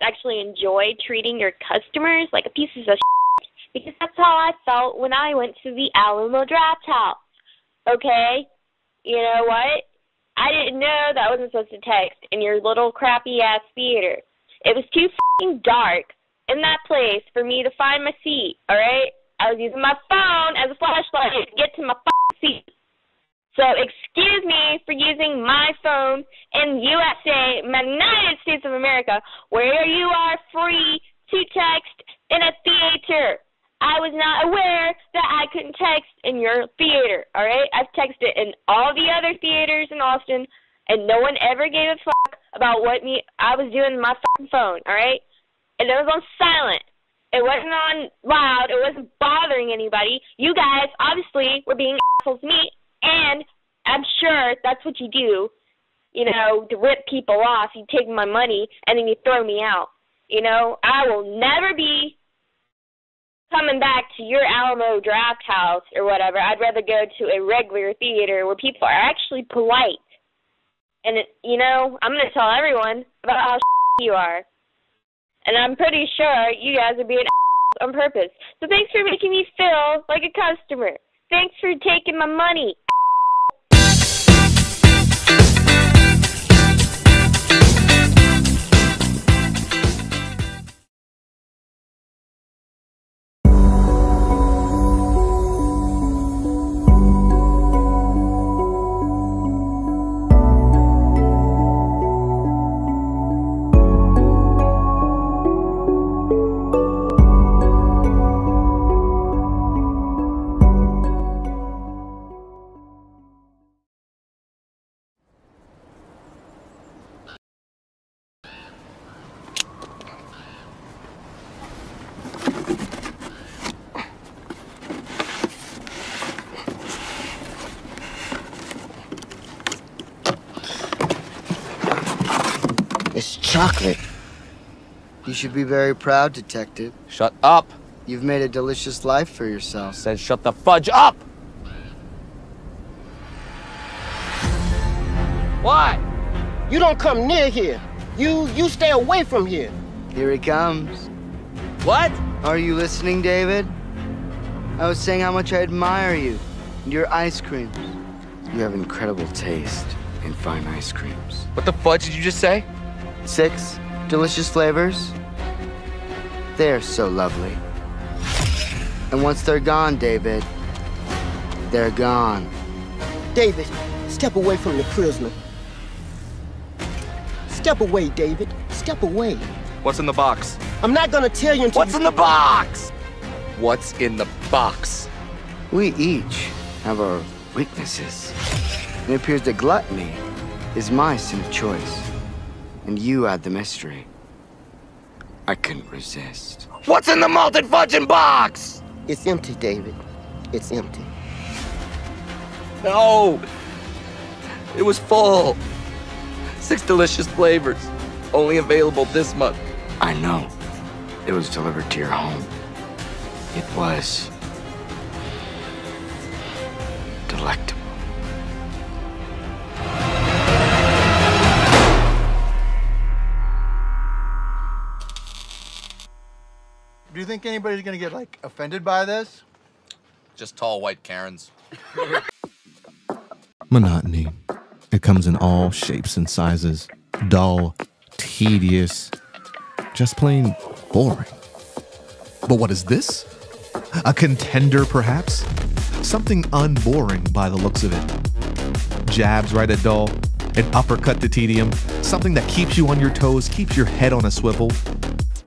actually enjoy treating your customers like a pieces of shit, because that's how I felt when I went to the Alum draft house. Okay? You know what? I didn't know that I wasn't supposed to text in your little crappy-ass theater. It was too f***ing dark in that place for me to find my seat, all right? I was using my phone as a flashlight to get to my f***ing seat. So excuse me for using my phone in USA, United States of America, where you are free to text in a theater. I was not aware that I couldn't text in your theater, all right? I've texted in all the other theaters in Austin, and no one ever gave a fuck about what I was doing with my fucking phone, all right? And it was on silent. It wasn't on loud. It wasn't bothering anybody. You guys obviously were being assholes to me, and I'm sure that's what you do, you know, to rip people off. You take my money, and then you throw me out. You know, I will never be coming back to your Alamo draft house or whatever. I'd rather go to a regular theater where people are actually polite. And, you know, I'm going to tell everyone about how you are. And I'm pretty sure you guys are being on purpose. So thanks for making me feel like a customer. Thanks for taking my money. It's chocolate. You should be very proud, Detective. Shut up. You've made a delicious life for yourself. Said shut the fudge up! Why? You don't come near here. You stay away from here. Here he comes. What? Are you listening, David? I was saying how much I admire you and your ice creams. You have incredible taste in fine ice creams. What the fudge did you just say? 6 delicious flavors. They're so lovely. And once they're gone, David, they're gone. David, step away from the prisoner. Step away, David. Step away. What's in the box? I'm not gonna tell you until What's in the box? What's in the box? We each have our weaknesses. And it appears that gluttony is my sin of choice. And you add the mystery. I couldn't resist. What's in the malted fudging box? It's empty, David. It's empty. No. It was full. 6 delicious flavors. Only available this month. I know. It was delivered to your home. It was delectable. Do you think anybody's gonna get, like, offended by this? Just tall white Karens. Monotony. It comes in all shapes and sizes. Dull, tedious, just plain boring. But what is this? A contender, perhaps? Something unboring by the looks of it. Jabs right at dull, an uppercut to tedium, something that keeps you on your toes, keeps your head on a swivel.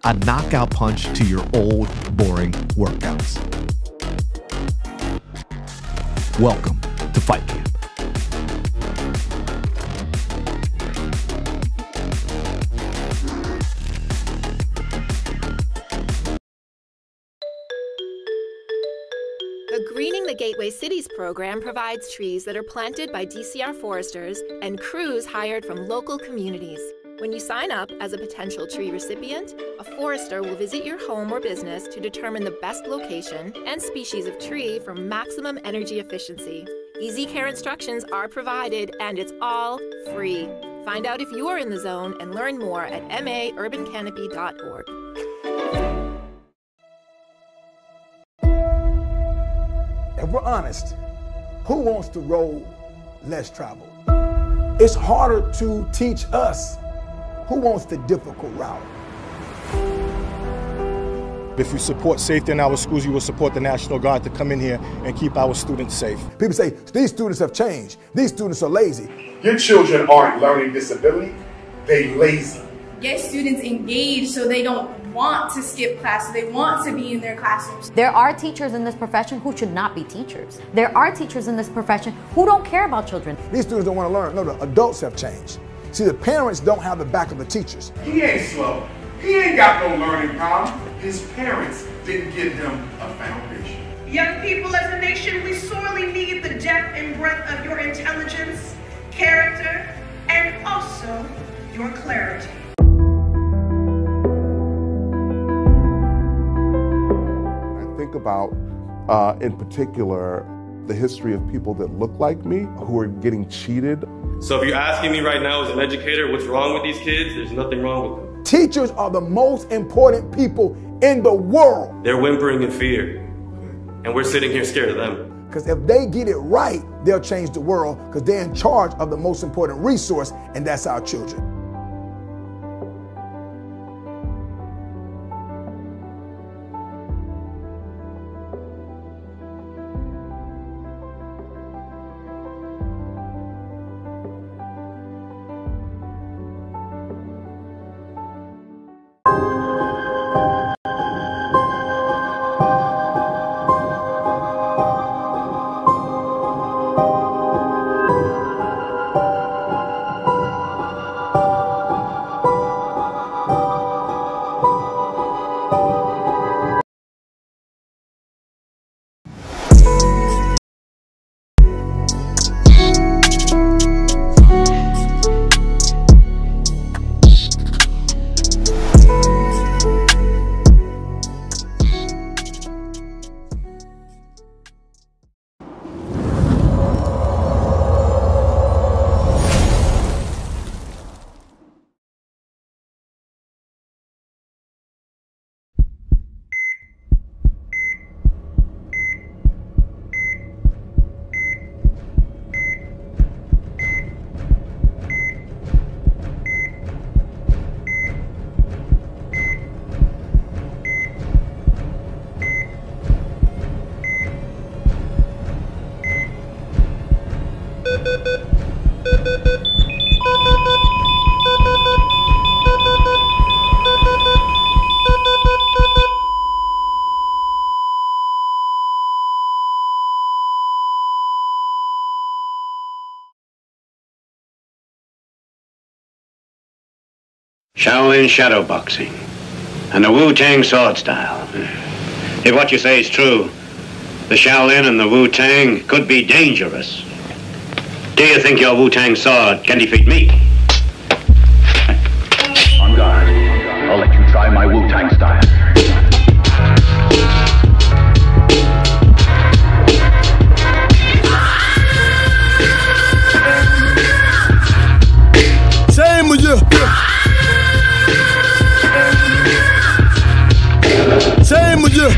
A knockout punch to your old, boring workouts. Welcome to Fight Camp. The Greening the Gateway Cities program provides trees that are planted by DCR foresters and crews hired from local communities. When you sign up as a potential tree recipient, a forester will visit your home or business to determine the best location and species of tree for maximum energy efficiency. Easy care instructions are provided, and it's all free. Find out if you're in the zone and learn more at maurbancanopy.org. If we're honest, who wants to road less traveled? It's harder to teach us. Who wants the difficult route? If you support safety in our schools, you will support the National Guard to come in here and keep our students safe. People say, these students have changed. These students are lazy. Your children aren't learning disability, they lazy. Get students engaged so they don't want to skip classes, they want to be in their classrooms. There are teachers in this profession who should not be teachers. There are teachers in this profession who don't care about children. These students don't want to learn. No, the adults have changed. See, the parents don't have the back of the teachers. He ain't slow. He ain't got no learning problem. His parents didn't give him a foundation. Young people as a nation, we sorely need the depth and breadth of your intelligence, character, and also your clarity. I think about, in particular, the history of people that look like me who are getting cheated. So if you're asking me right now as an educator, what's wrong with these kids? There's nothing wrong with them. Teachers are the most important people in the world. They're whimpering in fear, and we're sitting here scared of them. Because if they get it right, they'll change the world because they're in charge of the most important resource, and that's our children. Shaolin shadow boxing and the Wu-Tang sword style. If what you say is true, the Shaolin and the Wu-Tang could be dangerous. Do you think your Wu-Tang sword can defeat me? On guard. I'll let you try my Wu-Tang style. Same with you. Same with you.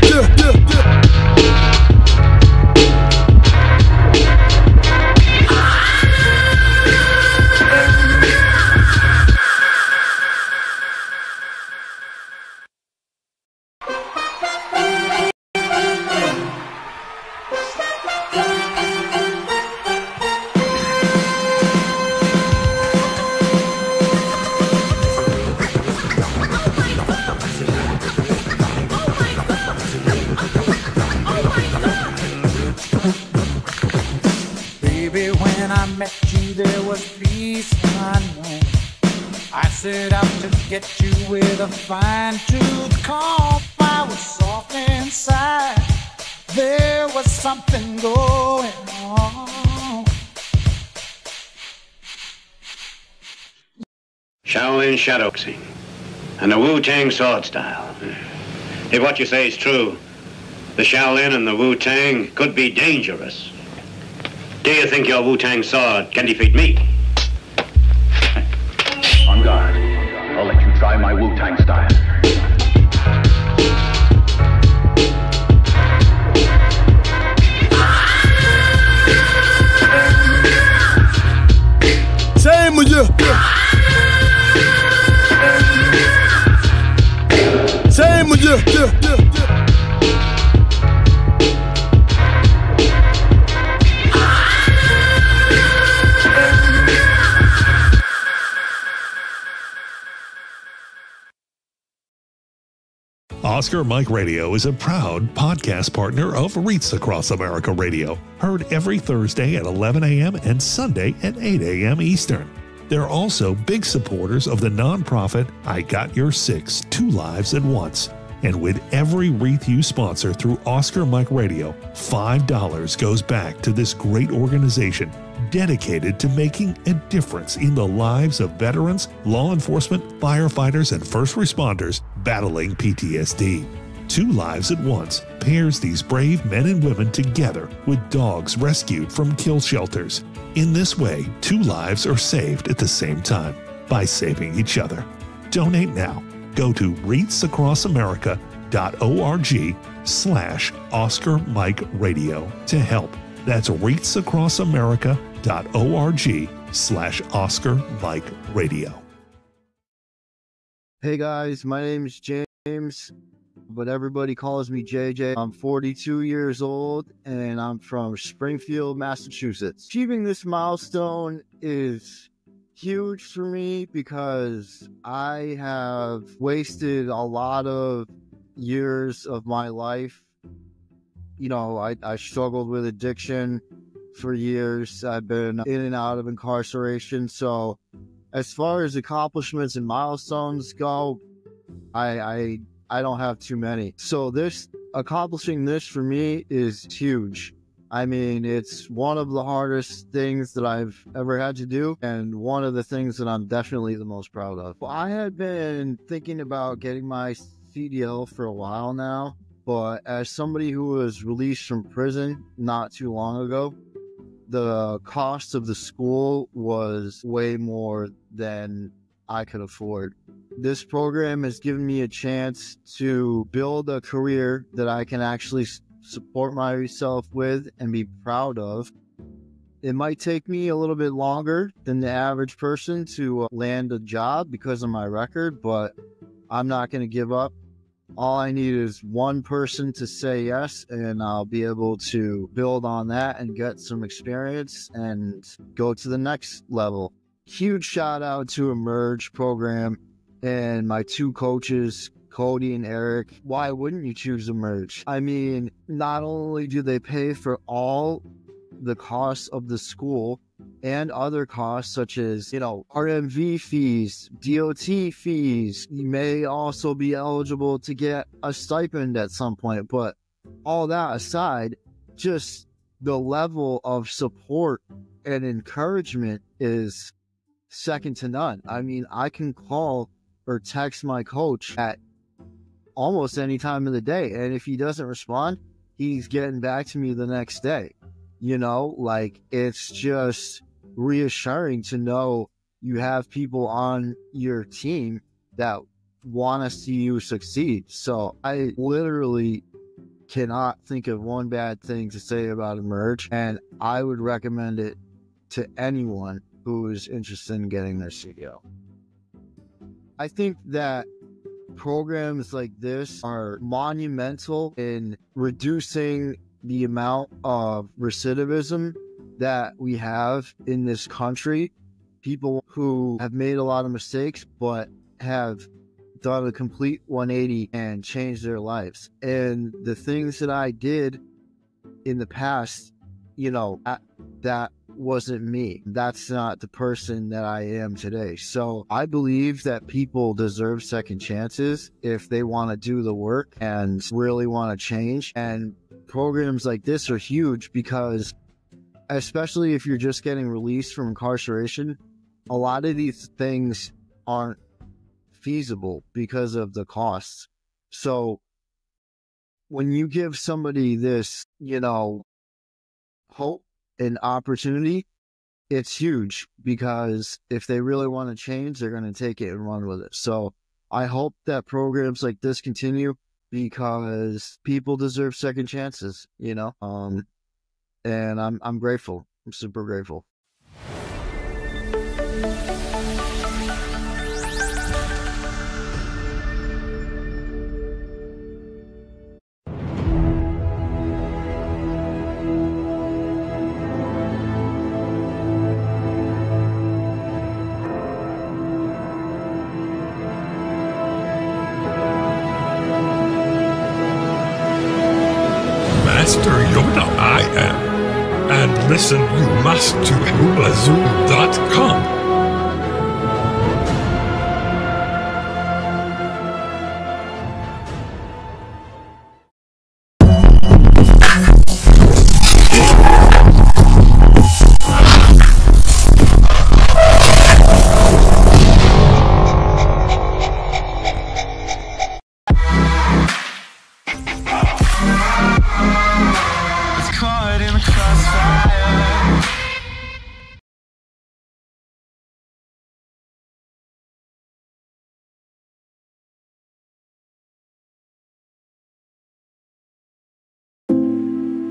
Set out to get you with a fine-tooth comb. I was soft inside. There was something going on. Shaolin shadow boxing and the Wu-Tang sword style. If what you say is true, the Shaolin and the Wu-Tang could be dangerous. Do you think your Wu-Tang sword can defeat me? On guard. I'll let you try my Wu-Tang style. Same with you. Same with you. Oscar Mike Radio is a proud podcast partner of REITs Across America Radio, heard every Thursday at 11 a.m. and Sunday at 8 a.m. Eastern. They're also big supporters of the nonprofit I Got Your Six, Two Lives at Once. And with every REIT you sponsor through Oscar Mike Radio, $5 goes back to this great organization dedicated to making a difference in the lives of veterans, law enforcement, firefighters, and first responders battling PTSD. Two Lives at Once pairs these brave men and women together with dogs rescued from kill shelters. In this way, two lives are saved at the same time by saving each other. Donate now. Go to REITsAcrossAmerica.org/Oscar Mike Radio to help. That's REITsAcrossAmerica.org/Oscar Mike Radio. Hey guys, my name is James, but everybody calls me JJ. I'm 42 years old and I'm from Springfield, Massachusetts. Achieving this milestone is huge for me because I have wasted a lot of years of my life. You know, I struggled with addiction for years. I've been in and out of incarceration. So as far as accomplishments and milestones go, I don't have too many. So accomplishing this for me is huge. I mean, it's one of the hardest things that I've ever had to do, and one of the things that I'm definitely the most proud of. Well, I had been thinking about getting my CDL for a while now, but as somebody who was released from prison not too long ago, the cost of the school was way more than I could afford. This program has given me a chance to build a career that I can actually support myself with and be proud of. It might take me a little bit longer than the average person to land a job because of my record, but I'm not going to give up. All I need is one person to say yes, and I'll be able to build on that and get some experience and go to the next level. Huge shout out to Emerge program and my two coaches, Cody and Eric. Why wouldn't you choose Emerge? I mean, not only do they pay for all the costs of the school and other costs such as, RMV fees, DOT fees. You may also be eligible to get a stipend at some point, but all that aside, just the level of support and encouragement is second to none. I mean, I can call or text my coach at almost any time of the day, and if he doesn't respond, he's getting back to me the next day. It's just reassuring to know you have people on your team that want to see you succeed. So I literally cannot think of one bad thing to say about Emerge, and I would recommend it to anyone who is interested in getting their CDL. I think that programs like this are monumental in reducing the amount of recidivism that we have in this country. People who have made a lot of mistakes but have done a complete 180 and changed their lives. And the things that I did in the past, that wasn't me. That's not the person that I am today. So I believe that people deserve second chances if they want to do the work and really want to change. And programs like this are huge because, especially if you're just getting released from incarceration, a lot of these things aren't feasible because of the costs. So when you give somebody this, hope and opportunity, it's huge, because if they really want to change, they're going to take it and run with it. So I hope that programs like this continue, because people deserve second chances, you know? And I'm grateful. I'm super grateful. Master Yoda I am. And listen you must to HulaZoom.com.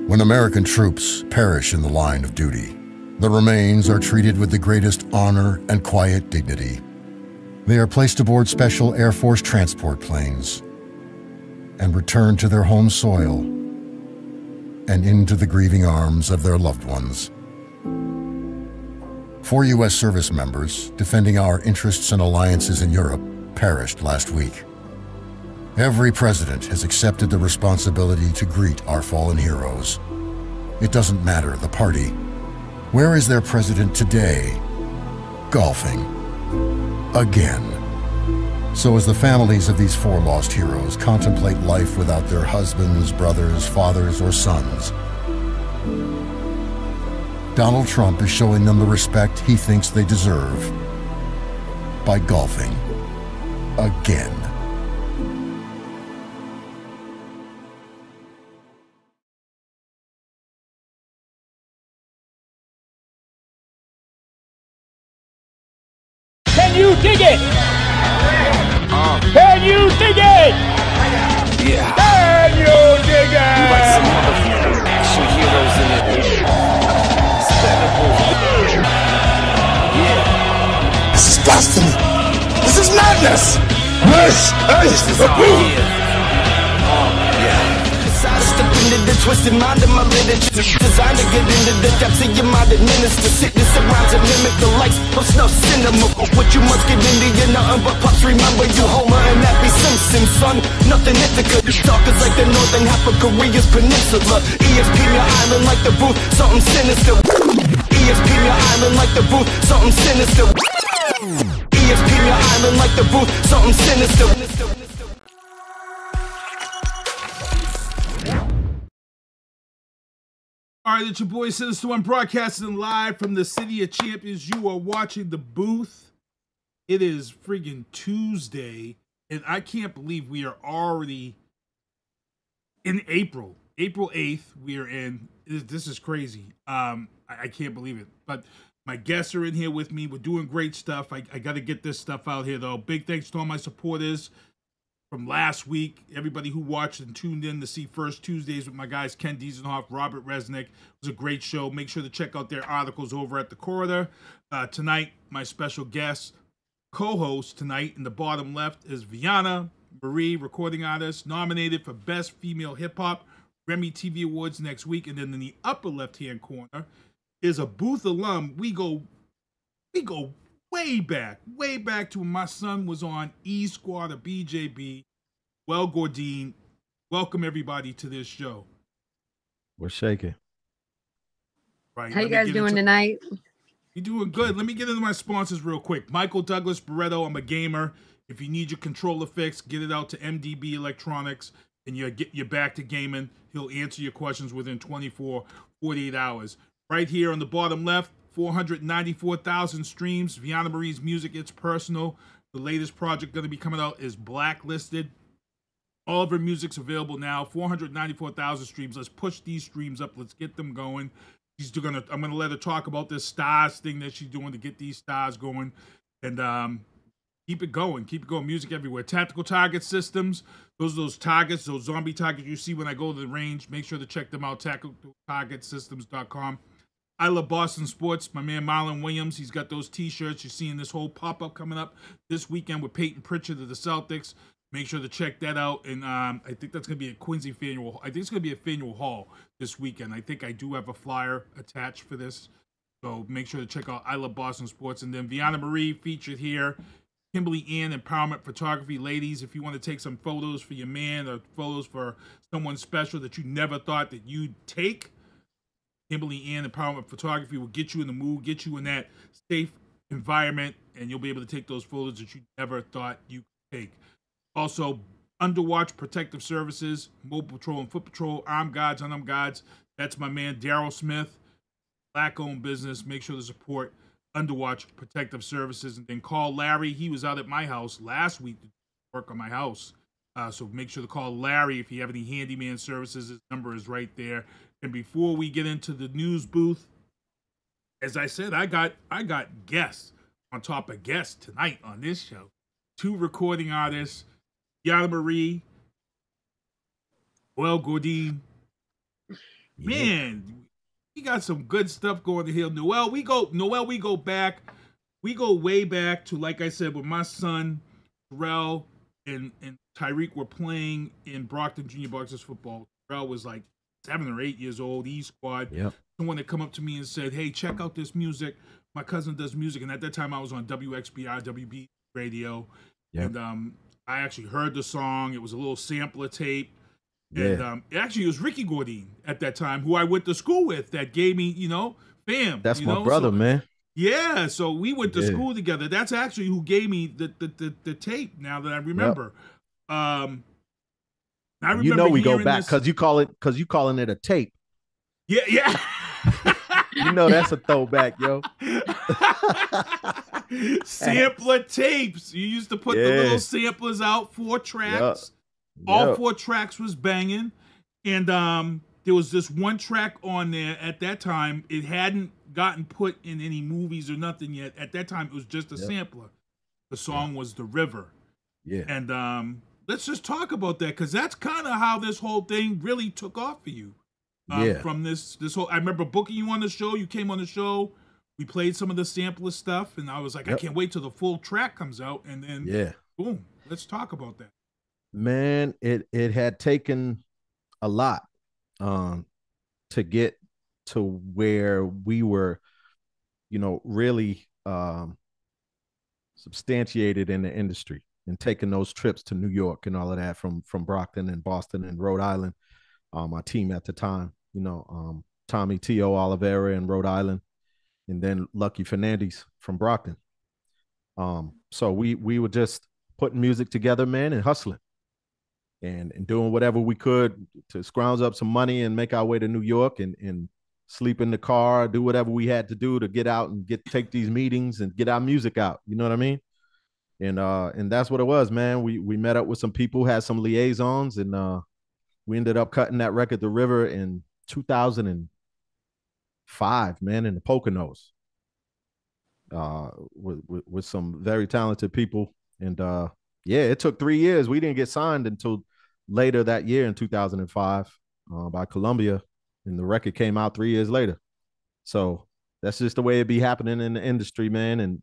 When American troops perish in the line of duty, the remains are treated with the greatest honor and quiet dignity. They are placed aboard special Air Force transport planes and returned to their home soil and into the grieving arms of their loved ones. 4 U.S. service members defending our interests and alliances in Europe perished last week. Every president has accepted the responsibility to greet our fallen heroes. It doesn't matter the party. Where is their president today? Golfing. Again. So as the families of these 4 lost heroes contemplate life without their husbands, brothers, fathers, or sons, Donald Trump is showing them the respect he thinks they deserve by golfing. Again. Can you dig it? Can you dig it? Yeah. Can you dig it? You like some motherfucking action heroes in it. Yeah. This is blasphemy. This is madness. This is the proof. Step into the twisted mind of my literature, designed to get into the depths of your mind, administer sickness around to mimic the likes of snuff cinema. What you must get into, you're nothing but pops. Remember you Homer and Happy Simpson, son. Nothing Ithaca. Stalkers like the northern half of Korea's peninsula. ESP your island like the booth, something sinister. ESP your island like the booth, something sinister. ESP your island like the booth, something sinister. All right, it's your boy Sinister One broadcasting live from the City of Champions. You are watching The Booth. It is friggin' Tuesday, and I can't believe we are already in April. April 8th, we are in. This is crazy. I can't believe it. But my guests are in here with me. We're doing great stuff. I got to get this stuff out here, though. Big thanks to all my supporters from last week, everybody who watched and tuned in to see First Tuesdays with my guys Ken Diesenhof, Robert Resnick. It was a great show. Make sure to check out their articles over at The Corridor. Tonight, my special guest, co-host tonight in the bottom left is Veana Marie, recording artist, nominated for Best Female Hip Hop, RemiTV Awards next week. And then in the upper left-hand corner is a Booth alum. We go way back to when my son was on E Squad of BJB. Noel Gourdin, welcome everybody to this show. We're shaking. Right. How you guys doing tonight? You're doing good. Let me get into my sponsors real quick. Michael Douglas Barretto, I'm a gamer. If you need your controller fixed, get it out to MDB Electronics and you're back to gaming. He'll answer your questions within 48 hours. Right here on the bottom left, 494,000 streams. Veana Marie's music, It's Personal. The latest project going to be coming out is Blacklisted. All of her music's available now. 494,000 streams. Let's push these streams up. Let's get them going. I'm gonna let her talk about this stars thing that she's doing to get these stars going, and keep it going. Music everywhere. Tactical target systems. Those targets, those zombie targets you see when I go to the range. Make sure to check them out. TacticalTargetSystems.com. I Love Boston Sports. My man Marlon Williams. He's got those T-shirts. You're seeing this whole pop-up coming up this weekend with Peyton Pritchard of the Celtics. Make sure to check that out. And I think that's going to be at Quincy Faneuil. I think it's going to be at Faneuil Hall this weekend. I think I do have a flyer attached for this. So make sure to check out I Love Boston Sports. And then Veana Marie featured here. Kimberly Ann Empowerment Photography. Ladies, if you want to take some photos for your man or photos for someone special that you never thought that you'd take, Kimberly Ann Empowerment Photography will get you in the mood, get you in that safe environment, and you'll be able to take those photos that you never thought you could take. Also, Underwatch Protective Services, Mobile Patrol and Foot Patrol, Armed Guards, Unarmed Guards. That's my man, Daryl Smith. Black-owned business. Make sure to support Underwatch Protective Services. And then call Larry. He was out at my house last week to work on my house. So make sure to call Larry if you have any handyman services. His number is right there. And before we get into the news booth, as I said, I got guests on top of guests tonight on this show. 2 recording artists, Veana Marie, Noel Gourdin. Man, we got some good stuff going to here. Noel, we go back. We go way back to, like I said, when my son, Terrell, and Tyreek were playing in Brockton Junior Boxers football. Terrell was like 7 or 8 years old, E-Squad. Yep. Someone that come up to me and said, hey, check out this music. My cousin does music. And at that time, I was on WXBI, WB radio. Yep. And I actually heard the song. It was a little sampler tape. Yeah. And actually, it was Ricky Gourdin at that time, who I went to school with, that gave me, fam. That's my brother, man. Yeah, so we went to school together. That's actually who gave me the tape, now that I remember. Yep. I remember we go back because you calling it a tape. Yeah. That's a throwback, yo. Sampler tapes. You used to put the little samplers out, 4 tracks. Yep. All 4 tracks was banging. And there was this one track on there at that time. It hadn't gotten put in any movies or nothing yet. At that time, it was just a sampler. The song was The River. Yeah. And let's just talk about that, because that's kind of how this whole thing really took off for you. From this whole, I remember booking you on the show. You came on the show. We played some of the sampler stuff, and I was like, I can't wait till the full track comes out. And then, boom, let's talk about that. Man, it had taken a lot to get to where we were, really substantiated in the industry, and taking those trips to New York and all of that from Brockton and Boston and Rhode Island. My team at the time, Tommy T.O. Oliveira in Rhode Island, and then Lucky Fernandez from Brockton. So we were just putting music together, man, and hustling and doing whatever we could to scrounge up some money and make our way to New York and sleep in the car, do whatever we had to do to get out and take these meetings and get our music out. You know what I mean? And that's what it was, man. We met up with some people, had some liaisons, and we ended up cutting that record, The River, in 2005, man, in the Poconos, with some very talented people. And it took 3 years. We didn't get signed until later that year in 2005 by Columbia, and the record came out 3 years later. So that's just the way it be happening in the industry, man. And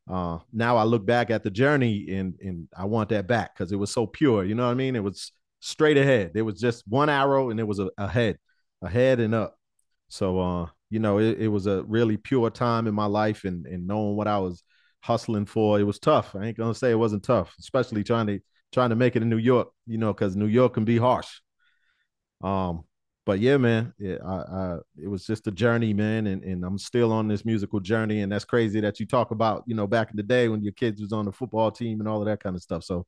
now I look back at the journey and I want that back, because it was so pure. You know what I mean? It was straight ahead. There was just one arrow, and it was ahead and up. So, it was a really pure time in my life, and knowing what I was hustling for. It was tough. I ain't going to say it wasn't tough, especially trying to make it in New York, because New York can be harsh. But yeah, man, it was just a journey, man. And I'm still on this musical journey. And that's crazy that you talk about, back in the day when your kids was on the football team and all of that kind of stuff. So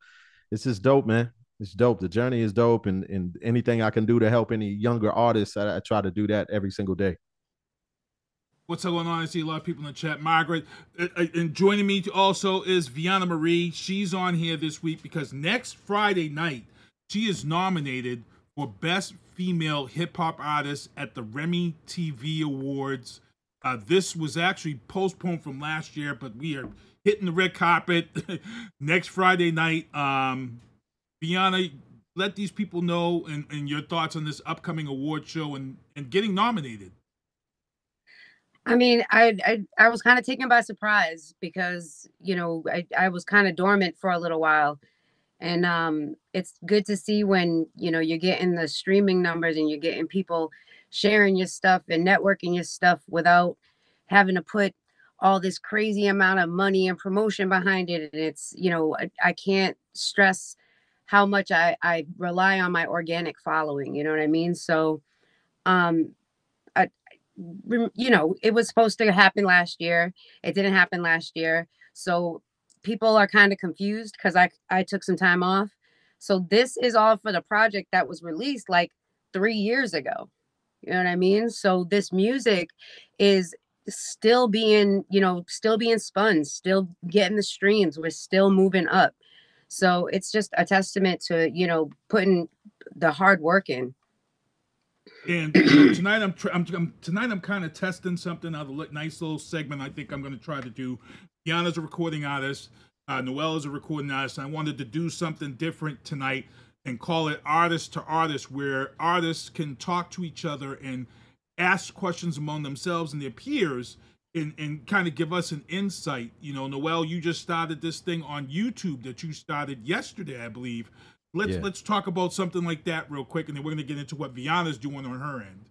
it's just dope, man. It's dope. The journey is dope. And anything I can do to help any younger artists, I try to do that every single day. What's going on? I see a lot of people in the chat. Margaret, and joining me also is Veana Marie. She's on here this week because next Friday night, she is nominated for Best Female Hip Hop Artist at the RemiTV Awards. This was actually postponed from last year, but we are hitting the red carpet next Friday night. Veana, let these people know and your thoughts on this upcoming award show and getting nominated. I mean, I was kind of taken by surprise because, you know, I was kind of dormant for a little while. And it's good to see when, you know, you're getting the streaming numbers and you're getting people sharing your stuff and networking your stuff without having to put all this crazy amount of money and promotion behind it. And it's, you know, I can't stress how much I rely on my organic following, you know what I mean? So, you know, it was supposed to happen last year. It didn't happen last year. So people are kind of confused because I took some time off. So this is all for the project that was released like 3 years ago. You know what I mean? So this music is still being, you know, still being spun, still getting the streams. We're still moving up. So it's just a testament to, you know, putting the hard work in. And tonight I'm kind of testing something out of a nice little segment I think I'm going to try to do. Veana's a recording artist. Noel is a recording artist. I wanted to do something different tonight and call it Artist to Artist, where artists can talk to each other and ask questions among themselves and their peers and kind of give us an insight. You know, Noel, you just started this thing on YouTube that you started yesterday, I believe. Let's talk about something like that real quick, and then we're going to get into what Veana's doing on her end.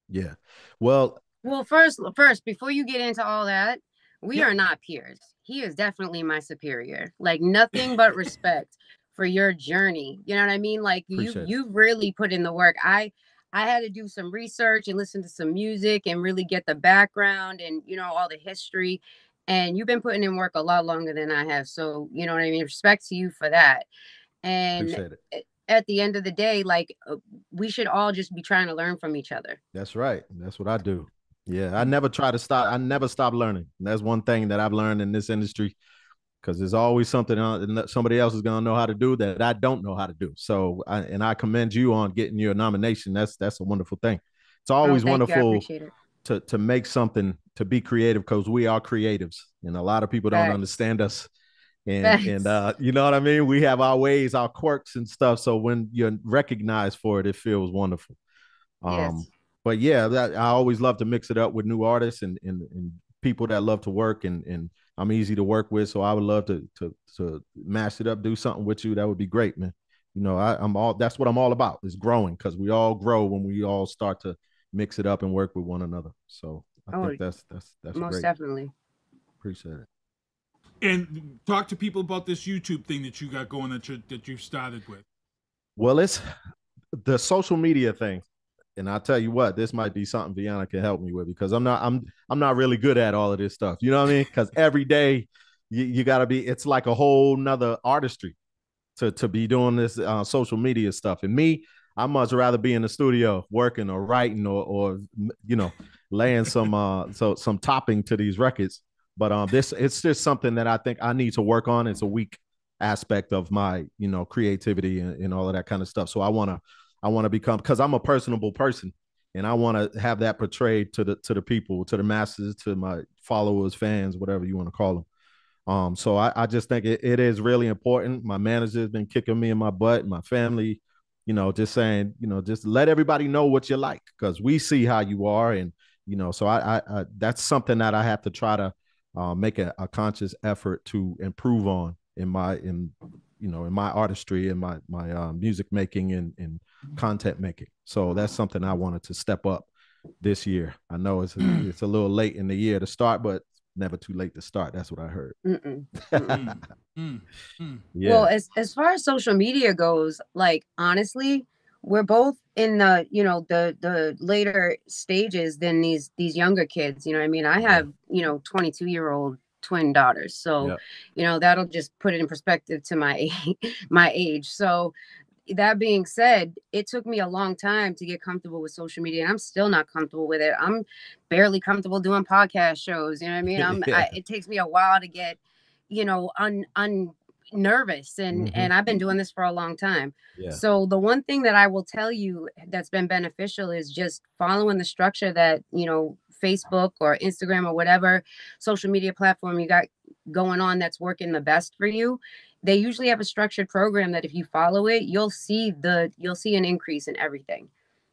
Yeah. Well, first, before you get into all that, we are not peers. He is definitely my superior. Like, nothing but respect for your journey. You know what I mean? Like, you really put in the work. I had to do some research and listen to some music and really get the background and, you know, all the history. And you've been putting in work a lot longer than I have. So, you know what I mean? Respect to you for that. And at the end of the day, like, we should all just be trying to learn from each other. That's right. That's what I do. Yeah. I never try to stop. I never stop learning. And that's one thing that I've learned in this industry, because there's always something somebody else is going to know how to do that I don't know how to do. So, I commend you on getting your nomination. That's a wonderful thing. It's always wonderful to make something, to be creative, because we are creatives and a lot of people don't understand us. And you know what I mean? We have our ways, our quirks and stuff. So when you're recognized for it, it feels wonderful. But yeah, I always love to mix it up with new artists and people that love to work, and I'm easy to work with. So I would love to mash it up, do something with you. That would be great, man. You know, that's what I'm all about, is growing, because we all grow when we all start to mix it up and work with one another. So I think that's most great. Definitely. Appreciate it. And talk to people about this YouTube thing that you got going that you've started with. Well, it's the social media thing. And I'll tell you what, this might be something Veana can help me with, because I'm not really good at all of this stuff. You know what I mean? Because every day you got to be, it's like a whole nother artistry to be doing this social media stuff. And me, I much rather be in the studio working or writing or you know, laying some topping to these records. But it's just something that I think I need to work on. It's a weak aspect of my, you know, creativity and all of that kind of stuff. So I want to become, because I'm a personable person, and I want to have that portrayed to the people, to the masses, to my followers, fans, whatever you want to call them. So I just think it is really important. My manager has been kicking me in my butt, my family, you know, just saying, you know, just let everybody know what you like, because we see how you are. And, you know, so I that's something that I have to try to make a conscious effort to improve on in my artistry and my music making and content making. So that's something I wanted to step up this year. I know it's a little late in the year to start, but never too late to start. That's what I heard. Yeah. Well, as far as social media goes, like, honestly, we're both in the, you know, the later stages than these younger kids. You know what I mean? I have, you know, 22-year-old twin daughters. So, you know, that'll just put it in perspective to my age. So that being said, it took me a long time to get comfortable with social media, and I'm still not comfortable with it. I'm barely comfortable doing podcast shows. You know what I mean? It takes me a while to get, you know, nervous, and I've been doing this for a long time. Yeah. So the one thing that I will tell you that's been beneficial is just following the structure that, you know, Facebook or Instagram or whatever social media platform you got going on that's working the best for you. They usually have a structured program that if you follow it, you'll see an increase in everything.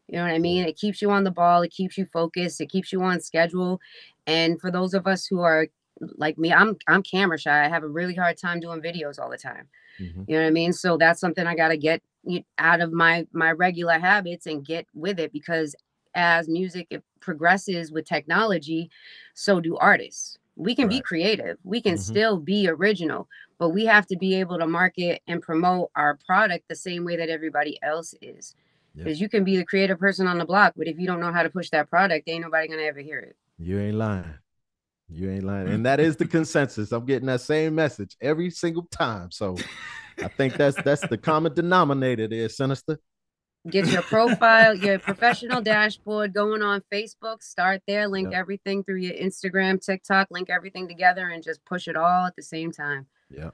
You know what I mean? It keeps you on the ball, it keeps you focused, it keeps you on schedule. And for those of us who are like me, I'm camera shy. I have a really hard time doing videos all the time. You know what I mean? So that's something I got to get out of my regular habits and get with it, because as music progresses with technology, so do artists. We can be creative. We can still be original, but we have to be able to market and promote our product the same way that everybody else is. Because you can be the creative person on the block, but if you don't know how to push that product, ain't nobody going to ever hear it. You ain't lying. You ain't lying. And that is the consensus. I'm getting that same message every single time. So I think that's the common denominator there, Sinister. Get your profile, your professional dashboard going on Facebook. Start there. Link everything through your Instagram, TikTok. Link everything together and just push it all at the same time. Yeah.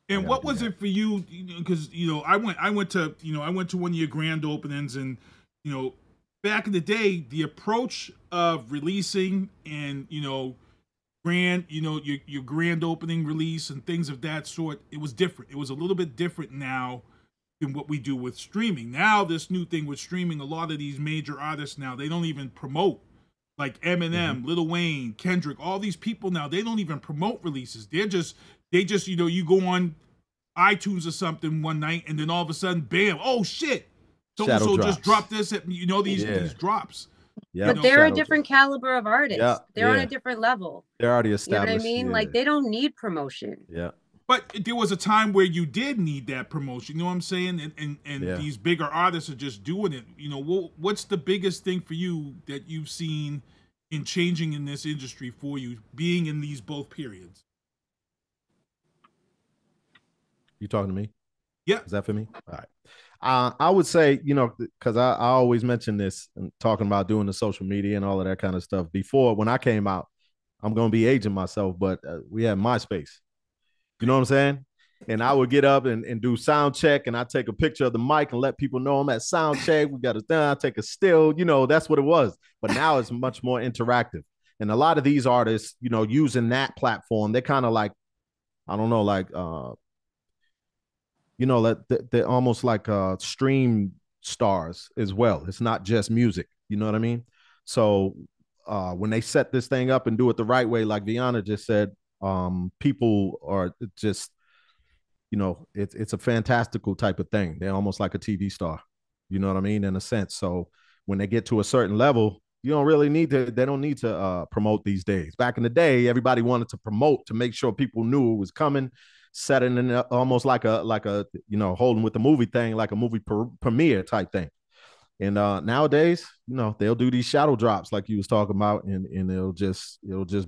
And what was it for you? Because I went to one of your grand openings, and back in the day, the approach of releasing and your grand opening release and things of that sort, it was different. It was a little bit different now than what we do with streaming. Now, this new thing with streaming, a lot of these major artists now, they don't even promote. Like Eminem, Lil Wayne, Kendrick, all these people now, they don't even promote releases. They just you go on iTunes or something one night, and then all of a sudden, bam, oh shit, so just dropped this at these drops. Yeah, but they're a different caliber of artists. They're on a different level. They're already established. You know what I mean? Like, they don't need promotion. Yeah. But there was a time where you did need that promotion. You know what I'm saying? And these bigger artists are just doing it. What's the biggest thing for you that you've seen in changing in this industry for you, being in these both periods? You talking to me? Yeah. Is that for me? All right. I would say, because I always mention this and talking about doing the social media and all of that kind of stuff. Before, when I came out, I'm going to be aging myself, but we had MySpace. You know what I'm saying? And I would get up and do sound check, and I take a picture of the mic and let people know I'm at sound check. We got to I take a still, that's what it was. But now it's much more interactive. And a lot of these artists, using that platform, they're kind of like, I don't know, like, they're almost like stream stars as well. It's not just music. You know what I mean? So when they set this thing up and do it the right way, like Veana just said, people are just, it's a fantastical type of thing. They're almost like a TV star, you know what I mean, in a sense. So when they get to a certain level, they don't need to promote these days. Back in the day, everybody wanted to promote to make sure people knew it was coming, setting in almost like a holding with the movie thing, like a movie premiere type thing. And nowadays, they'll do these shadow drops like you was talking about, and it'll just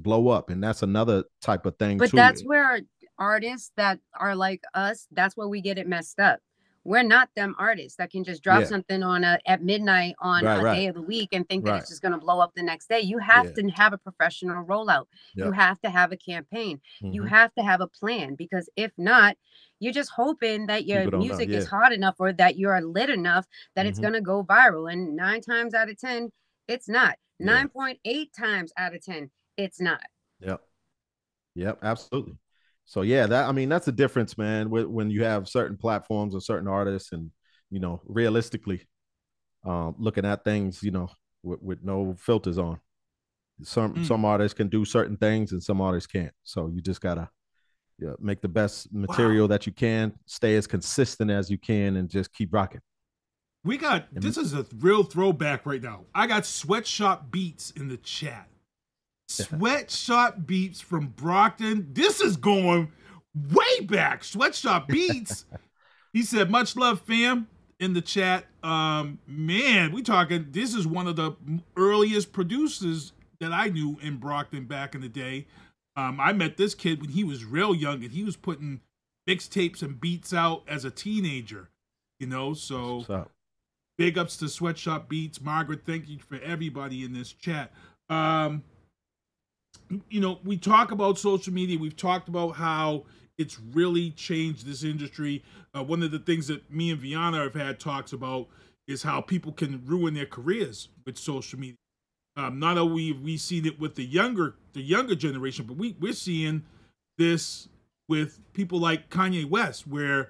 blow up. And that's another type of thing. But that's where artists that are like us, that's where we get it messed up. We're not them artists that can just drop something on at midnight on a day of the week and think that it's just going to blow up the next day. You have to have a professional rollout. You have to have a campaign. You have to have a plan, because if not, you're just hoping that your music is hot enough or that you're lit enough that it's going to go viral. And 9 times out of 10, it's not. 9.8 times out of 10, it's not. Yep, absolutely. So that's the difference, man, when you have certain platforms or certain artists and, realistically looking at things, with no filters on. Some artists can do certain things and some artists can't. So you just gotta make the best material that you can, stay as consistent as you can, and just keep rocking. This is a real throwback right now. I got Sweatshop Beats in the chat. Sweatshop Beats from Brockton. This is going way back. Sweatshop Beats. He said, much love, fam, in the chat. Man, we talking, this is one of the earliest producers that I knew in Brockton back in the day. I met this kid when he was real young, and he was putting mixtapes and beats out as a teenager, so big ups to Sweatshop Beats. Margaret, thank you for everybody in this chat. We talk about social media. We've talked about how It's really changed this industry. One of the things that me and Veana have had talks about is how people can ruin their careers with social media. Not only have we seen it with the younger generation, but we're seeing this with people like Kanye West, where,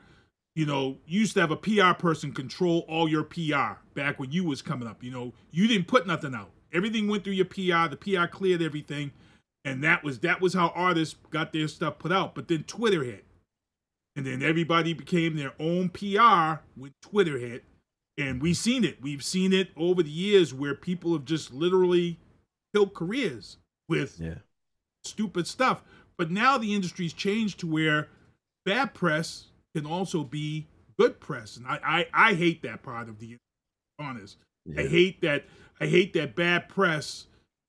you know, you used to have a PR person control all your PR back when you was coming up. You know, you didn't put nothing out. Everything went through your PR. The PR cleared everything. And that was how artists got their stuff put out. But then Twitter hit. And then everybody became their own PR when Twitter hit. And we've seen it. We've seen it over the years where people have just literally killed careers with stupid stuff. But now the industry's changed to where bad press can also be good press. And I hate that part of the industry, to be honest. Yeah. I hate that bad press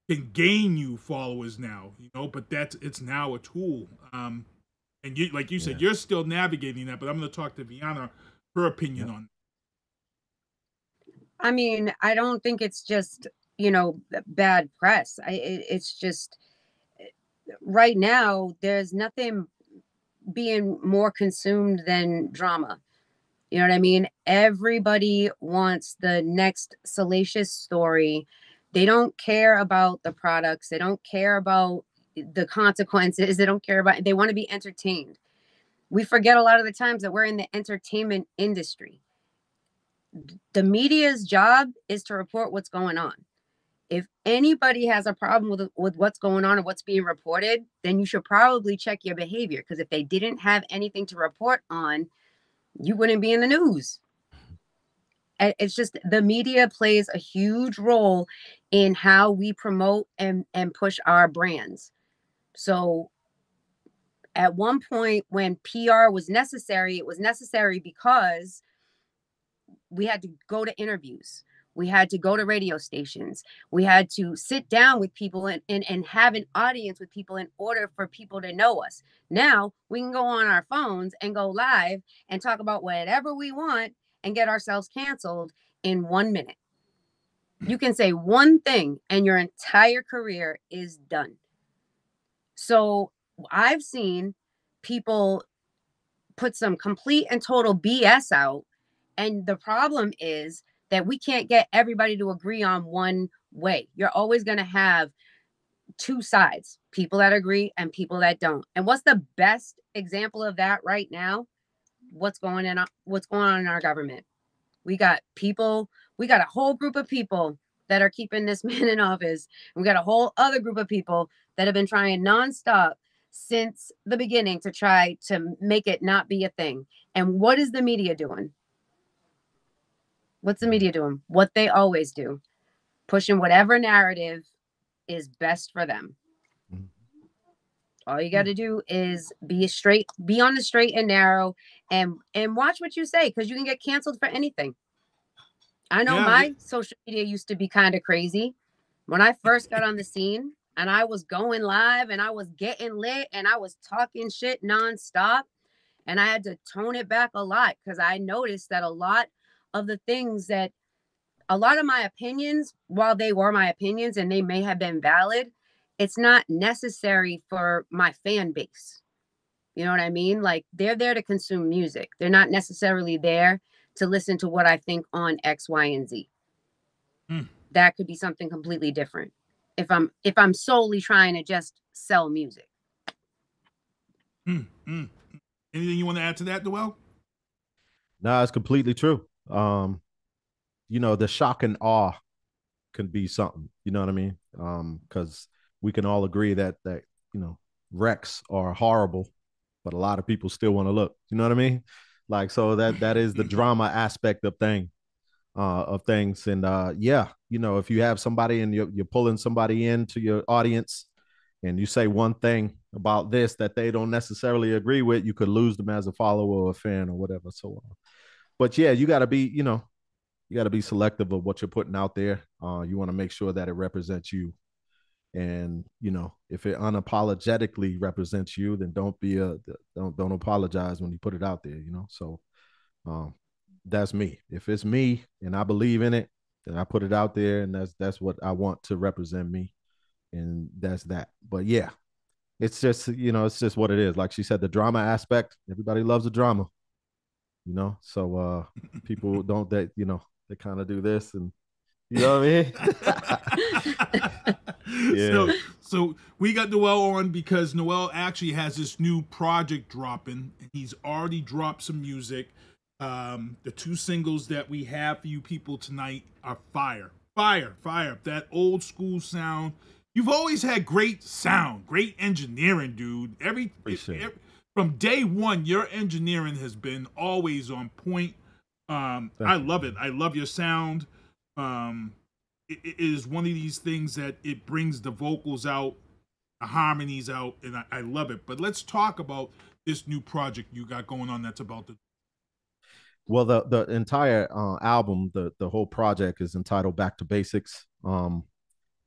can gain you followers now, you know, but it's now a tool. And you, like you said, you're still navigating that, but I'm going to talk to Veana, her opinion on it. I mean, I don't think it's just, you know, bad press. It's just right now there's nothing being more consumed than drama. You know what I mean? Everybody wants the next salacious story. They don't care about the products. They don't care about the consequences. They don't care about, they want to be entertained. We forget a lot of the times that we're in the entertainment industry. The media's job is to report what's going on. If anybody has a problem with what's going on or what's being reported, then you should probably check your behavior. Because if they didn't have anything to report on, you wouldn't be in the news. It's just the media plays a huge role in how we promote and push our brands. So at one point when PR was necessary, it was necessary because we had to go to interviews. We had to go to radio stations. We had to sit down with people and have an audience with people in order for people to know us. Now we can go on our phones and go live and talk about whatever we want and get ourselves canceled in 1 minute. You can say one thing and your entire career is done. So I've seen people put some complete and total BS out. And the problem is that we can't get everybody to agree on one way. You're always going to have two sides, people that agree and people that don't. And what's the best example of that right now? What's going on in our government? We got a whole group of people that are keeping this man in office. We got a whole other group of people that have been trying nonstop since the beginning to try to make it not be a thing. And what is the media doing? What's the media doing? What they always do, pushing whatever narrative is best for them. All you got to do is be on the straight and narrow, and watch what you say, because you can get canceled for anything. I know my social media used to be kind of crazy when I first got on the scene, and I was going live and I was getting lit and I was talking shit nonstop, and I had to tone it back a lot because I noticed that a lot of my opinions, while they were my opinions and they may have been valid, it's not necessary for my fan base. You know what I mean? Like, they're there to consume music. They're not necessarily there to listen to what I think on X, Y, and Z. That could be something completely different if I'm solely trying to just sell music. Anything you want to add to that, Noel? No, it's completely true. You know, the shock and awe can be something, you know what I mean? Because we can all agree that, you know, wrecks are horrible, but a lot of people still want to look, you know what I mean? Like, so that is the drama aspect of things. And yeah, you know, if you have somebody and you're pulling somebody into your audience and you say one thing about this that they don't necessarily agree with, you could lose them as a follower or a fan or whatever. So, but yeah, you got to be, you know, you got to be selective of what you're putting out there. You want to make sure that it represents you. And, you know, if it unapologetically represents you, then don't apologize when you put it out there, you know? So that's me. If it's me and I believe in it, then I put it out there, and that's what I want to represent me. And that's that. But yeah, it's just, it's just what it is. Like she said, the drama aspect, everybody loves the drama, so people don't, they kind of do this, and you know what I mean? Yeah. So we got Noel on because Noel actually has this new project dropping. He's already dropped some music. The 2 singles that we have for you people tonight are fire. That old school sound. You've always had great sound, great engineering, dude. From day one, your engineering has been always on point. I love it. I love your sound. It is one of these things that it brings the vocals out, the harmonies out, and I love it. But let's talk about this new project you got going on that's about to. Well, the entire album, the whole project is entitled Back to Basics.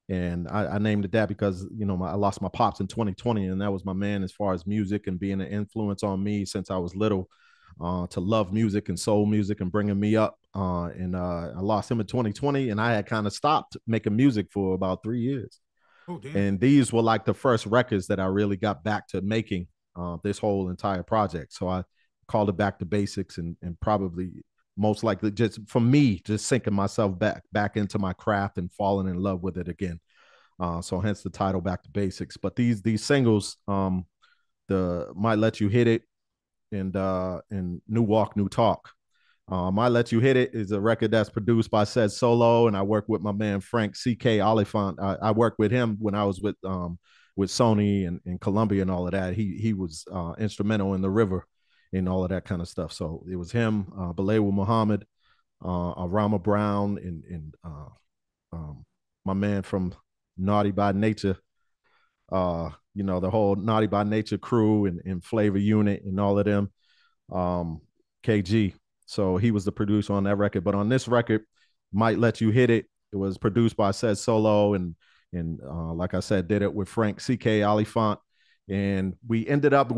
And I named it that because, I lost my pops in 2020, and that was my man as far as music and being an influence on me since I was little, to love music and soul music and bringing me up. And I lost him in 2020, and I had kind of stopped making music for about 3 years. Oh, damn. And these were like the first records that I really got back to making this whole entire project. So I called it Back to Basics, and probably most likely just for me, just sinking myself back into my craft and falling in love with it again. So hence the title Back to Basics. But these singles, the Might Let You Hit It and New Walk, New Talk. Might Let You Hit It is a record that's produced by Said Solo, and I work with my man Frank C.K. Oliphant. I worked with him when I was with Sony and Columbia and all of that. He was instrumental in The River and all of that kind of stuff. So it was him, Balewa Muhammad, Rama Brown, and my man from Naughty by Nature, the whole Naughty by Nature crew and Flavor Unit and all of them, KG. So he was the producer on that record. But on this record, Might Let You Hit It, it was produced by Said Solo, and like I said, did it with Frank C.K. Oliphant. And we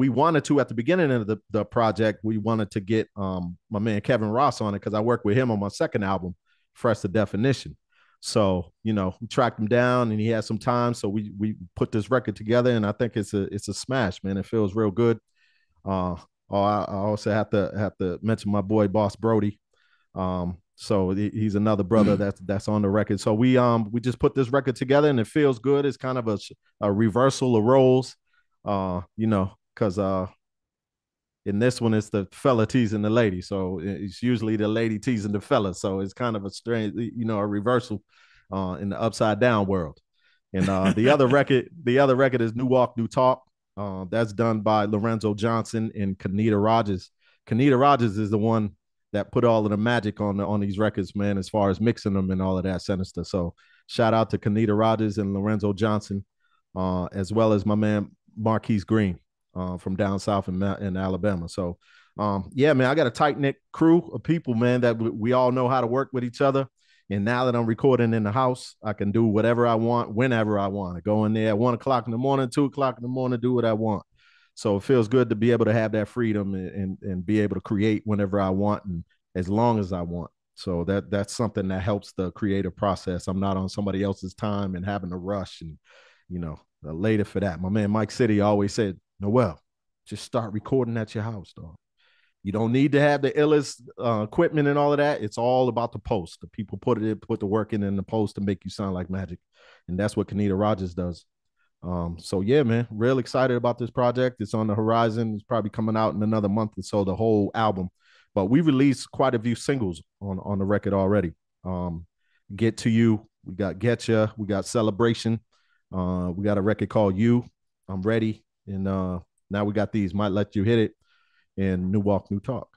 wanted to, at the beginning of the project, we wanted to get my man Kevin Ross on it because I worked with him on my second album, Fresh to Definition. So, we tracked him down and he had some time. So we put this record together, and I think it's a smash, man. It feels real good. I also have to mention my boy Boss Brody. So he's another brother that's on the record. So we just put this record together, and it feels good. It's kind of a reversal of roles. Because in this one it's the fella teasing the lady, so it's usually the lady teasing the fella. So it's kind of a strange, a reversal in the upside down world. And the other record is New Walk, New Talk. That's done by Lorenzo Johnson and Kenita Rogers. Kenita Rogers is the one that put all of the magic on these records, man, as far as mixing them and all of that sinister. So shout out to Kenita Rogers and Lorenzo Johnson, as well as my man Marquise Green from down south in Alabama. So yeah, man, I got a tight-knit crew of people, man, that we all know how to work with each other. And now that I'm recording in the house, I can do whatever I want, whenever I want. I go in there at 1 o'clock in the morning, 2 o'clock in the morning, do what I want. So it feels good to be able to have that freedom and be able to create whenever I want and as long as I want. So that's something that helps the creative process. I'm not on somebody else's time and having to rush and, later for that. My man Mike City always said, Noel, just start recording at your house, dog. You don't need to have the illest equipment and all of that. It's all about the post. The people put the work in the post to make you sound like magic. And that's what Kenita Rogers does. So yeah, man, real excited about this project. It's on the horizon. It's probably coming out in another month or so, the whole album. But we released quite a few singles on the record already. Get to You, we got Get Ya, we got Celebration. We got a record called You, I'm Ready. And now we got these, Might Let You Hit It and New Walk, New Talk.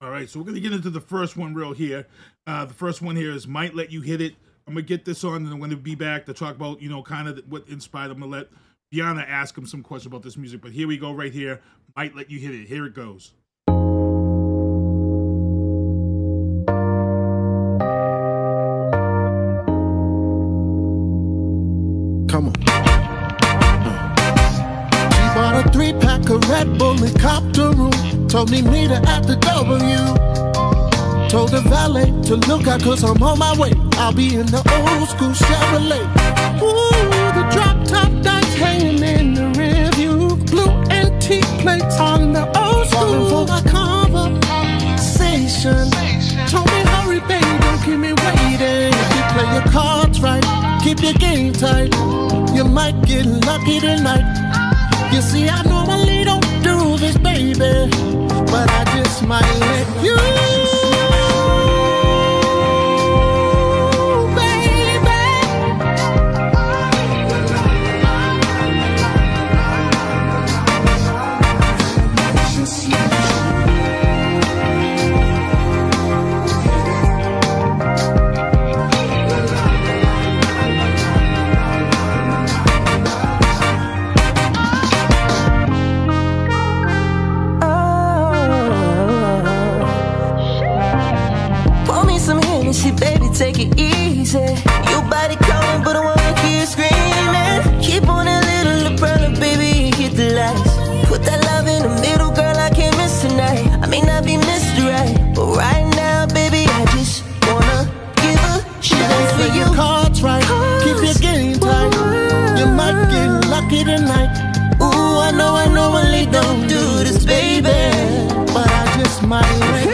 All right, so we're going to get into the first one real here. The first one here is Might Let You Hit It. I'm going to get this on, and I'm going to be back to talk about, kind of what inspired. I'm going to let Veana ask him some questions about this music. But here we go right here. Might Let You Hit It. Here it goes. Come on. She bought a 3-pack of Red Bull and copped a room. Told me meet her at the W. Told the valet to look out cause I'm on my way. I'll be in the old school Chevrolet. Ooh, the drop top dice hanging in the rear view. play on the old school for my conversation. Told me hurry, baby, don't keep me waiting. If you play your cards right, keep your game tight, you might get lucky tonight. You see, I normally don't do this, baby, but I just might let you. Baby, take it easy. Your body calling, but I wanna keep screaming. Keep on a little umbrella, baby, hit the lights. Put that love in the middle, girl, I can't miss tonight. I may not be Mr. Right, but right now, baby, I just wanna give a shot for you. Your cards right, keep your game tight, you might get lucky tonight. Ooh, I know I normally don't do this, baby, but I just might let you.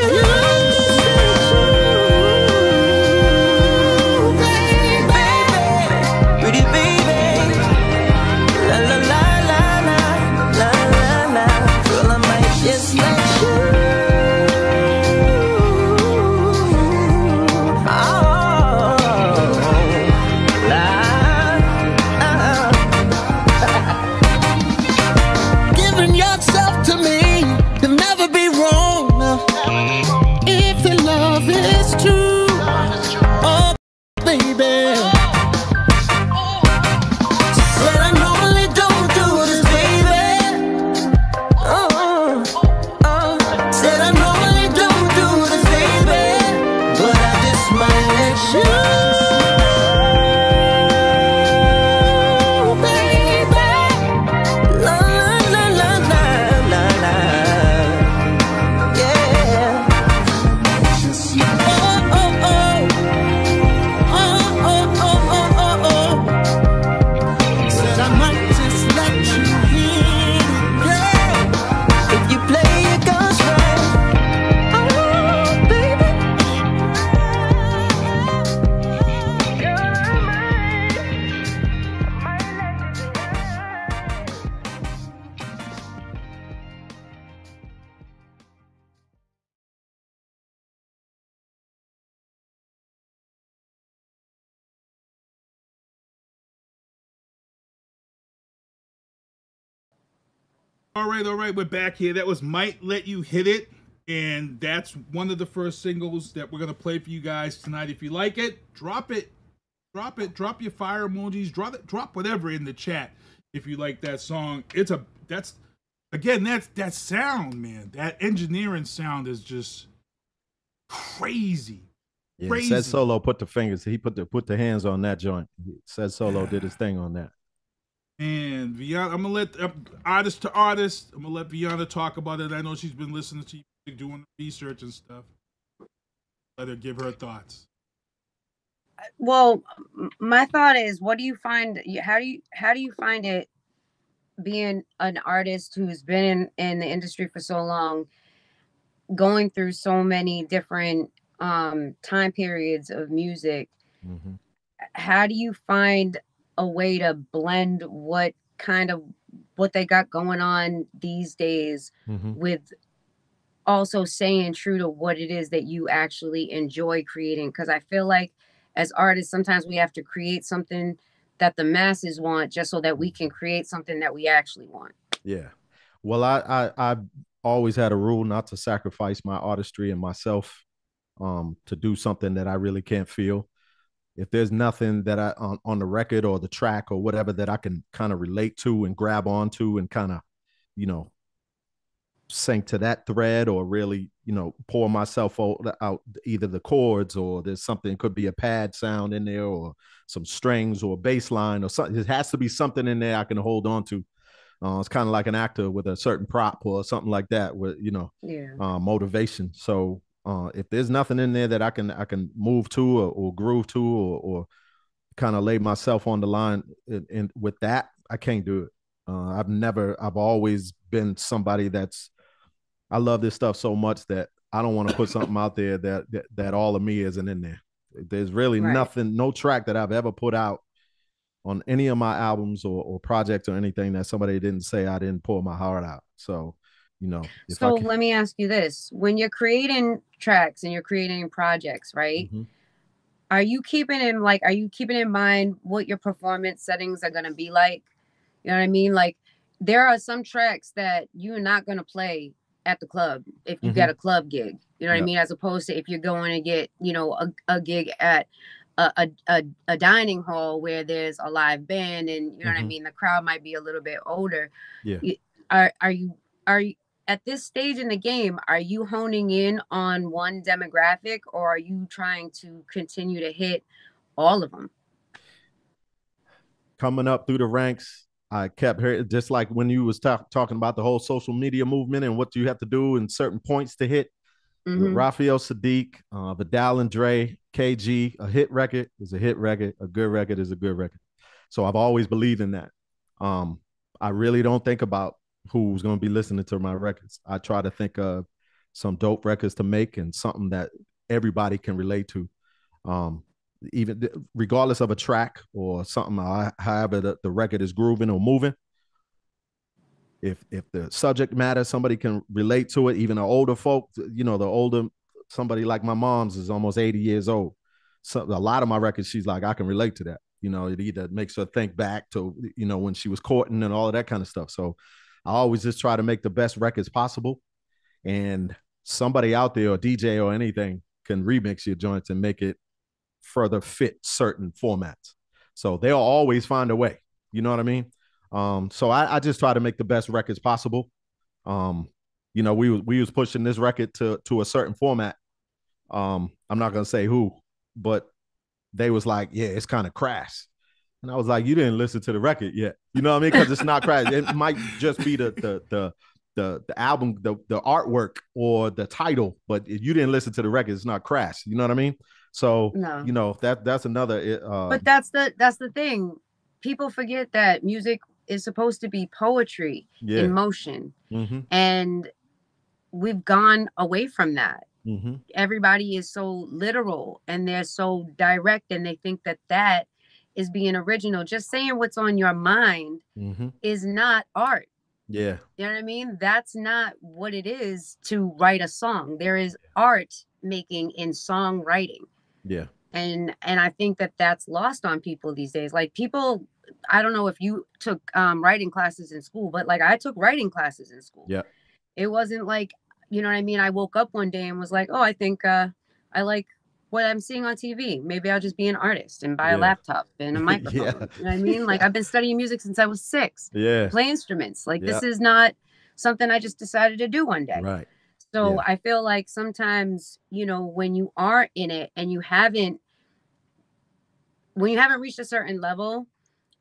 All right, we're back here. That was Might Let You Hit It, and that's one of the first singles that we're going to play for you guys tonight. If you like it, drop it. Drop your fire emojis, drop whatever in the chat if you like that song. That's that sound, man. That engineering sound is just crazy. Yeah, crazy. Said Solo put the fingers, he put the hands on that joint. Said Solo did his thing on that. And Veana, I'm gonna let artist to artist. I'm gonna let Veana talk about it. I know she's been listening to you, doing research and stuff. Let her give her thoughts. Well, my thought is, what do you find? How do you find it being an artist who's been in the industry for so long, going through so many different time periods of music? Mm-hmm. How do you find a way to blend what they got going on these days with also staying true to what it is that you actually enjoy creating? Because I feel like as artists, sometimes we have to create something that the masses want just so that we can create something that we actually want. Yeah. Well, I've always had a rule not to sacrifice my artistry and myself to do something that I really can't feel. If there's nothing that I on the record or the track or whatever that I can kind of relate to and grab onto and kind of, sink to that thread or really, pour myself out either the chords or there's something, could be a pad sound in there or some strings or a bass line or something. It has to be something in there I can hold on to. It's kind of like an actor with a certain prop or something like that with, motivation. So if there's nothing in there that I can move to or groove to or kind of lay myself on the line with that, I can't do it. I've always been somebody I love this stuff so much that I don't want to put something out there that all of me isn't in there. There's really nothing, no track that I've ever put out on any of my albums or projects or anything that somebody didn't say I didn't pour my heart out. So, So let me ask you this. When you're creating tracks and you're creating projects, right? Mm-hmm. Are you keeping in mind what your performance settings are going to be like? You know what I mean? Like, there are some tracks that you're not going to play at the club if you get a club gig. You know what I mean? As opposed to if you're going to get, a gig at a dining hall where there's a live band and, you know what I mean? The crowd might be a little bit older. Yeah. Are you at this stage in the game, are you honing in on one demographic, or are you trying to continue to hit all of them? Coming up through the ranks, I kept hearing, just like when you was talking about the whole social media movement and what you have to do and certain points to hit. With Raphael Sadiq, Vidal and Dre, KG, a hit record is a hit record. A good record is a good record. So I've always believed in that. I really don't think about who's going to be listening to my records. I try to think of some dope records to make and something that everybody can relate to. Even regardless of a track or something, however the record is grooving or moving. If the subject matter, somebody can relate to it, even the older folk, somebody like my mom's is almost 80 years old. So a lot of my records, she's like, I can relate to that. It either makes her think back to, when she was courting and all of that kind of stuff. So I always just try to make the best records possible. And somebody out there or DJ or anything can remix your joints and make it further fit certain formats. So they'll always find a way. You know what I mean? So I just try to make the best records possible. We was pushing this record to a certain format. I'm not gonna say who, but they was like, yeah, it's kind of crass. And I was like, you didn't listen to the record yet. You know what I mean? Because it's not crass. It might just be the album, the artwork or the title, but if you didn't listen to the record, it's not crass. You know what I mean? So that's another. But that's the thing. People forget that music is supposed to be poetry in motion, and we've gone away from that. Everybody is so literal and they're so direct, and they think that is being original. Just saying what's on your mind is not art. Yeah. You know what I mean? That's not what it is to write a song. There is art making in songwriting. Yeah. And I think that's lost on people these days. Like, people, I don't know if you took writing classes in school, but like, I took writing classes in school. Yeah. It wasn't like, you know what I mean? I woke up one day and was like, oh, I think I like what I'm seeing on TV. Maybe I'll just be an artist and buy a laptop and a microphone. You know what I mean? Like, I've been studying music since I was 6. Play instruments. Like, this is not something I just decided to do one day. Right. So I feel like sometimes, when you are in it and when you haven't reached a certain level,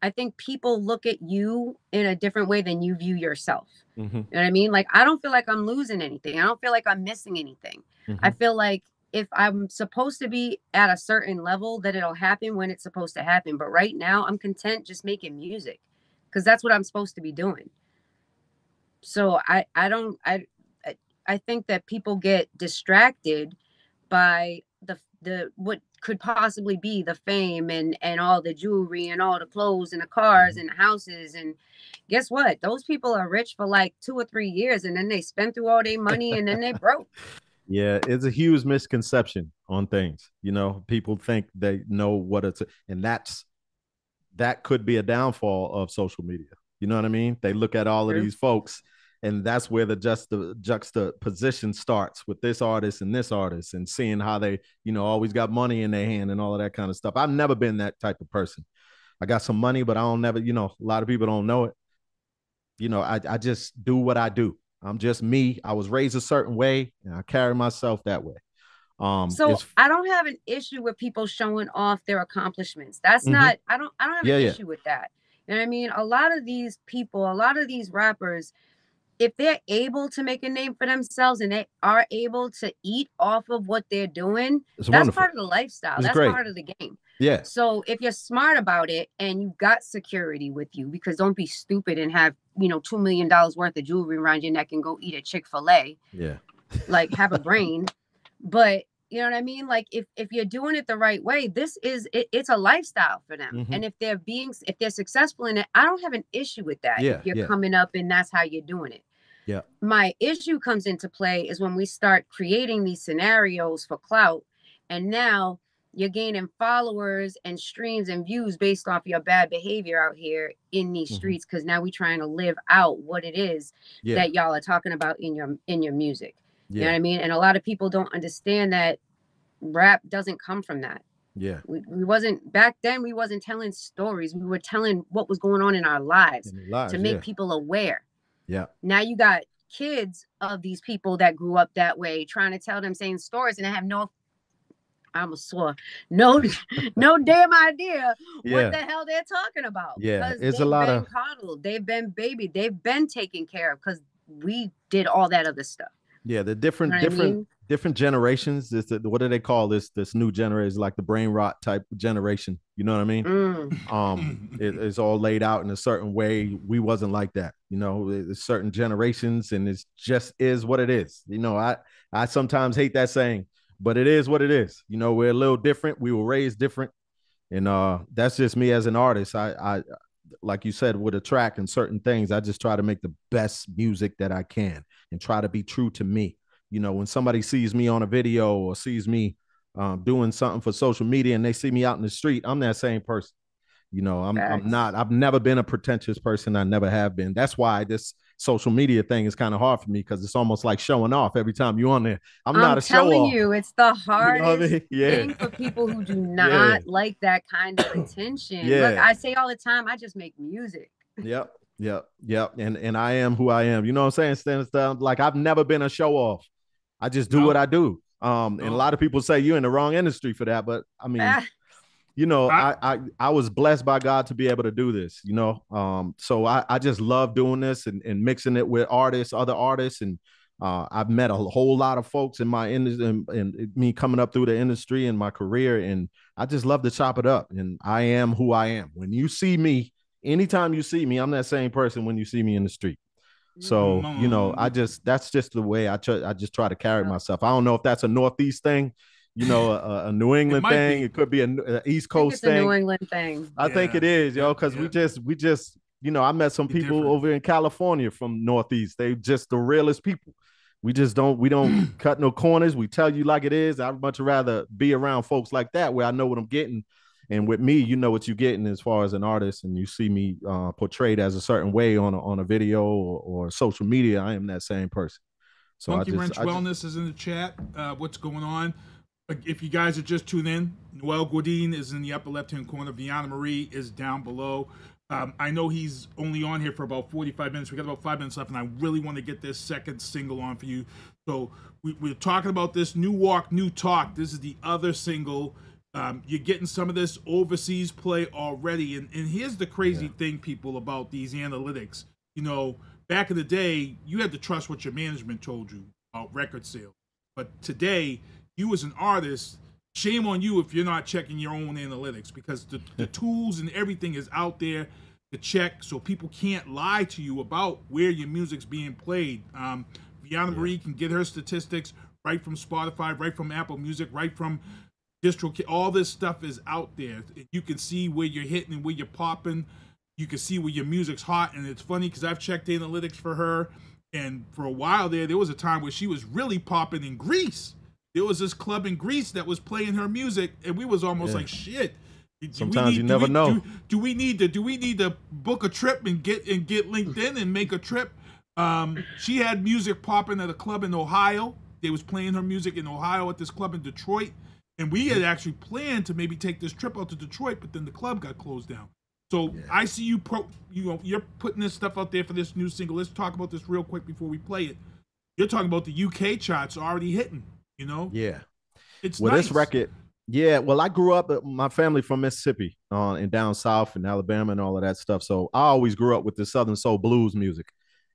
I think people look at you in a different way than you view yourself. You know what I mean? Like, I don't feel like I'm losing anything. I don't feel like I'm missing anything. I feel like if I'm supposed to be at a certain level, that it'll happen when it's supposed to happen. But right now, I'm content just making music because that's what I'm supposed to be doing. So I think that people get distracted by the what could possibly be the fame and all the jewelry and all the clothes and the cars and the houses. And guess what? Those people are rich for like 2 or 3 years, and then they spend through all their money and then they broke. Yeah, it's a huge misconception on things. People think they know what it's, and that could be a downfall of social media. You know what I mean? They look at all of these folks, and that's where the juxtaposition starts with this artist and seeing how they, always got money in their hand and all of that kind of stuff. I've never been that type of person. I got some money, but I don't never, a lot of people don't know it. I just do what I do. I'm just me. I was raised a certain way and I carry myself that way. So I don't have an issue with people showing off their accomplishments. That's not, I don't have an issue with that. You know what I mean? A lot of these people, a lot of these rappers, if they're able to make a name for themselves and they are able to eat off of what they're doing, that's wonderful. part of the lifestyle. It's That's great. part of the game. Yeah. So if you're smart about it and you got security with you, because don't be stupid and have, $2 million worth of jewelry around your neck and go eat at Chick-fil-A. Yeah. Like, have a brain. But you know what I mean? Like, if you're doing it the right way, it's a lifestyle for them. Mm-hmm. And if they're successful in it, I don't have an issue with that. Yeah, if you're coming up and that's how you're doing it. Yeah. My issue comes into play is when we start creating these scenarios for clout, and now you're gaining followers and streams and views based off your bad behavior out here in these streets, because now we're trying to live out what it is that y'all are talking about in your music. You know what I mean? And a lot of people don't understand that rap doesn't come from that. Yeah. We wasn't back then. We wasn't telling stories. We were telling what was going on in our lives, to make people aware. Yeah. Now you got kids of these people that grew up that way trying to tell them same stories, and they have no damn idea what the hell they're talking about. Yeah, it's a lot of coddled. They've been babied. They've been taken care of because we did all that other stuff. Yeah, the different generations. What do they call this new generation? Like the brain rot type generation. You know what I mean? It's all laid out in a certain way. We wasn't like that. It's certain generations, and it just is what it is. I sometimes hate that saying, but it is what it is. We're a little different. We were raised different, and that's just me as an artist. I like you said, with a track and certain things, I just try to make the best music that I can and try to be true to me. When somebody sees me on a video or sees me doing something for social media and they see me out in the street, I'm that same person. I've never been a pretentious person. I never have been. That's why this social media thing is kind of hard for me, because it's almost like showing off every time you're on there. I'm not a show off. I'm telling you, it's the hardest Yeah. thing for people who do not like that kind of attention. Yeah. Look, I say all the time, I just make music. Yep. And I am who I am. You know what I'm saying? Like, I've never been a show off. I just do what I do. And a lot of people say you're in the wrong industry for that, but I mean, I was blessed by God to be able to do this, so I just love doing this and mixing it with other artists. And I've met a whole lot of folks in my industry and me coming up through the industry and my career. And I just love to chop it up. And I am who I am. When you see me, anytime you see me, I'm that same person when you see me in the street. So, that's just the way I just try to carry myself. I don't know if that's a Northeast thing, a New England thing. It could be an East Coast thing. It's a New England thing. I think it is, because we just, I met some people over in California from Northeast. They just the realest people. We don't cut no corners. We tell you like it is. I'd much rather be around folks like that where I know what I'm getting. And with me, you know what you're getting as far as an artist, and you see me portrayed as a certain way on a video or social media. I am that same person. So Monkey Wrench Wellness is in the chat. What's going on? If you guys are just tuning in, Noel Gourdin is in the upper left-hand corner. Veana Marie is down below. I know he's only on here for about 45 minutes. We got about 5 minutes left, and I really want to get this second single on for you. So we're talking about this New Walk, New Talk. This is the other single. You're getting some of this overseas play already. And here's the crazy thing, people, about these analytics. Back in the day, you had to trust what your management told you about record sales. But today, you as an artist, shame on you if you're not checking your own analytics, because the tools and everything is out there to check, so people can't lie to you about where your music's being played. Veana Marie can get her statistics right from Spotify, right from Apple Music, right from DistroKid. All this stuff is out there. You can see where you're hitting and where you're popping. You can see where your music's hot. And it's funny because I've checked analytics for her, and for a while there was a time where she was really popping in Greece. There was this club in Greece that was playing her music, and we was almost like, shit. Sometimes you never know. Do we need to book a trip and get LinkedIn and make a trip? She had music popping at a club in Ohio. They was playing her music in Ohio at this club in Detroit. And we had actually planned to maybe take this trip out to Detroit, but then the club got closed down. So I see you're putting this stuff out there for this new single. Let's talk about this real quick before we play it. You're talking about the UK charts already hitting, Yeah. It's nice. This record. Yeah. Well, I grew up, my family from Mississippi and down south in Alabama and all of that stuff. So I always grew up with the Southern Soul blues music.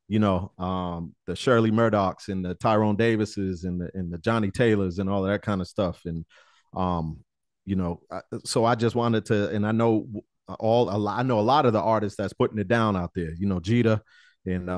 you know, the Shirley Murdochs and the Tyrone Davises and the Johnny Taylors and all of that kind of stuff. And, you know, so I just wanted to, and I know I know a lot of the artists that's putting it down out there, you know, Jeter and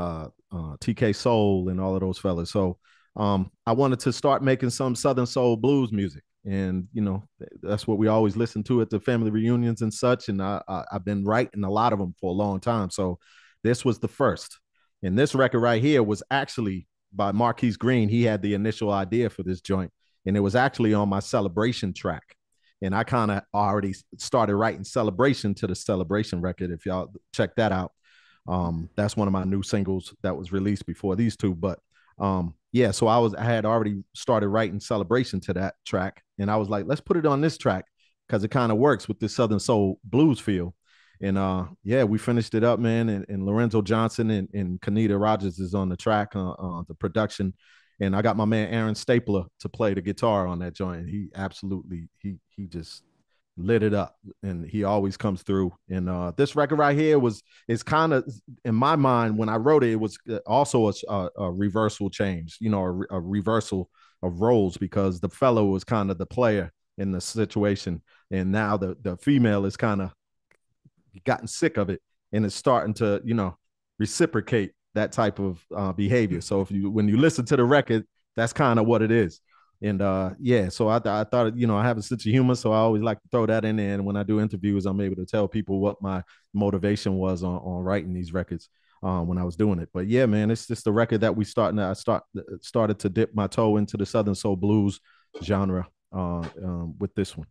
TK Soul and all of those fellas. So I wanted to start making some Southern soul blues music. And, you know, that's what we always listen to at the family reunions and such. And I've been writing a lot of them for a long time. So this was the first. And this record right here was actually by Marquise Green. He had the initial idea for this joint. And it was actually on my Celebration track. And I kind of already started writing Celebration to the Celebration record. If y'all check that out, that's one of my new singles that was released before these two. But yeah, so I had already started writing Celebration to that track. And I was like, let's put it on this track because it kind of works with the Southern soul blues feel. And yeah, we finished it up, man. And Lorenzo Johnson and Kenita Rogers is on the track, the production. And I got my man Aaron Stapler to play the guitar on that joint. He absolutely, he just lit it up, and he always comes through. And this record right here is kind of, in my mind, when I wrote it, it was also a reversal change, you know, a reversal of roles, because the fellow was kind of the player in the situation, and now the female is kind of gotten sick of it and is starting to, you know, reciprocate that type of behavior. So when you listen to the record, that's kind of what it is. And yeah, so I thought, you know, I have a sense of humor, so I always like to throw that in there. And when I do interviews, I'm able to tell people what my motivation was on writing these records when I was doing it. But yeah, man, it's just the record that I started to dip my toe into the Southern soul blues genre with this one.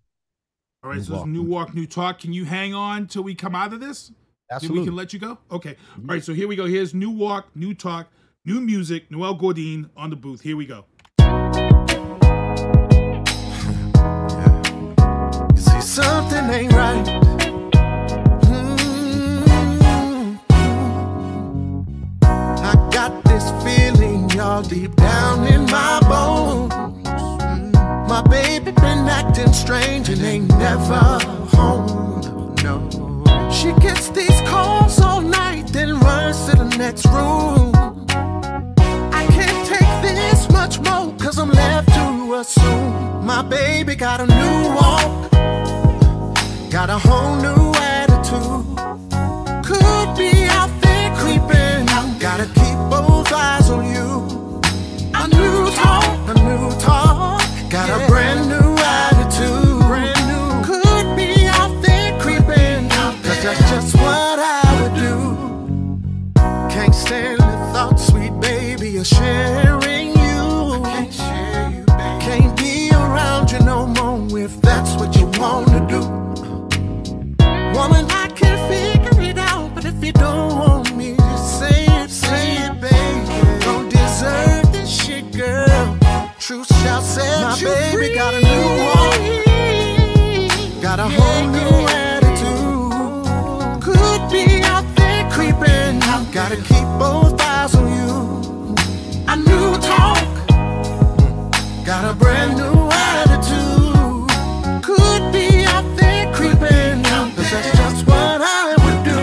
All right, so it's New Walk, New Talk. Can you hang on till we come out of this? Absolutely. We can let you go? Okay. All right, so here we go. Here's New Walk, New Talk, new music. Noel Gourdin on the booth. Here we go. You see, something ain't right. I got this feeling, y'all, deep down in my bones. My baby been acting strange and ain't never home. No. She gets these calls all night, then runs to the next room. I can't take this much more, cause I'm left to assume my baby got a new walk, got a whole new attitude. Could be out there creeping, gotta keep both eyes on you. A new talk, got a brand new attitude. Could be out there creeping, cause that's just what I would do. Can't stand the thought, sweet baby, of sharing you. Can't share you, baby. Can't be around you no more if that's what you wanna do. Woman, I can figure it out, but if you don't want me to say it, baby. Don't deserve this shit, girl. Truth shall set my you baby free. Got a new walk, got a whole new attitude. Could be out there creeping, gotta keep both eyes on you. A new talk, got a brand new attitude. Could be out there creeping, cause that's just what I would do.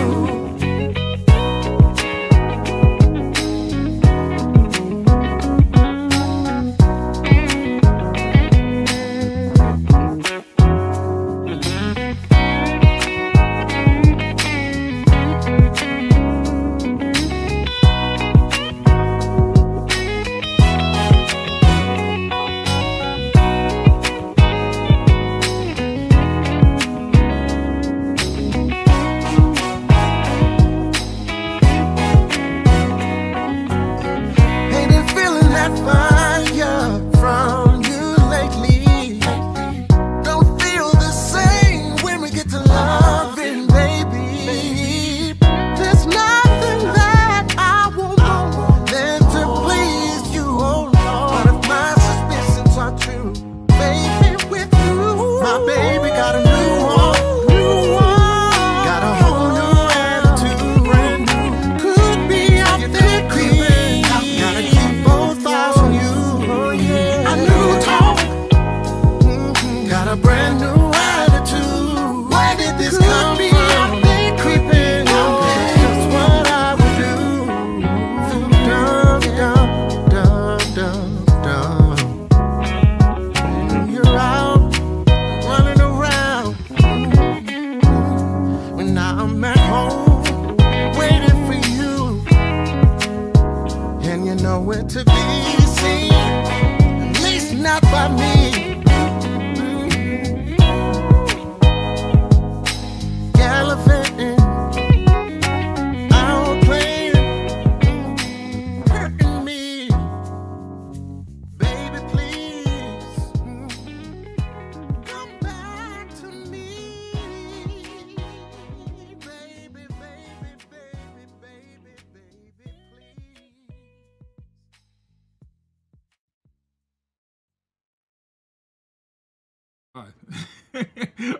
nowhere to be seen, at least not by me. Gallivanting, out playing, hurting me. Baby, please, come back to me. Baby, baby, baby, baby, baby, please.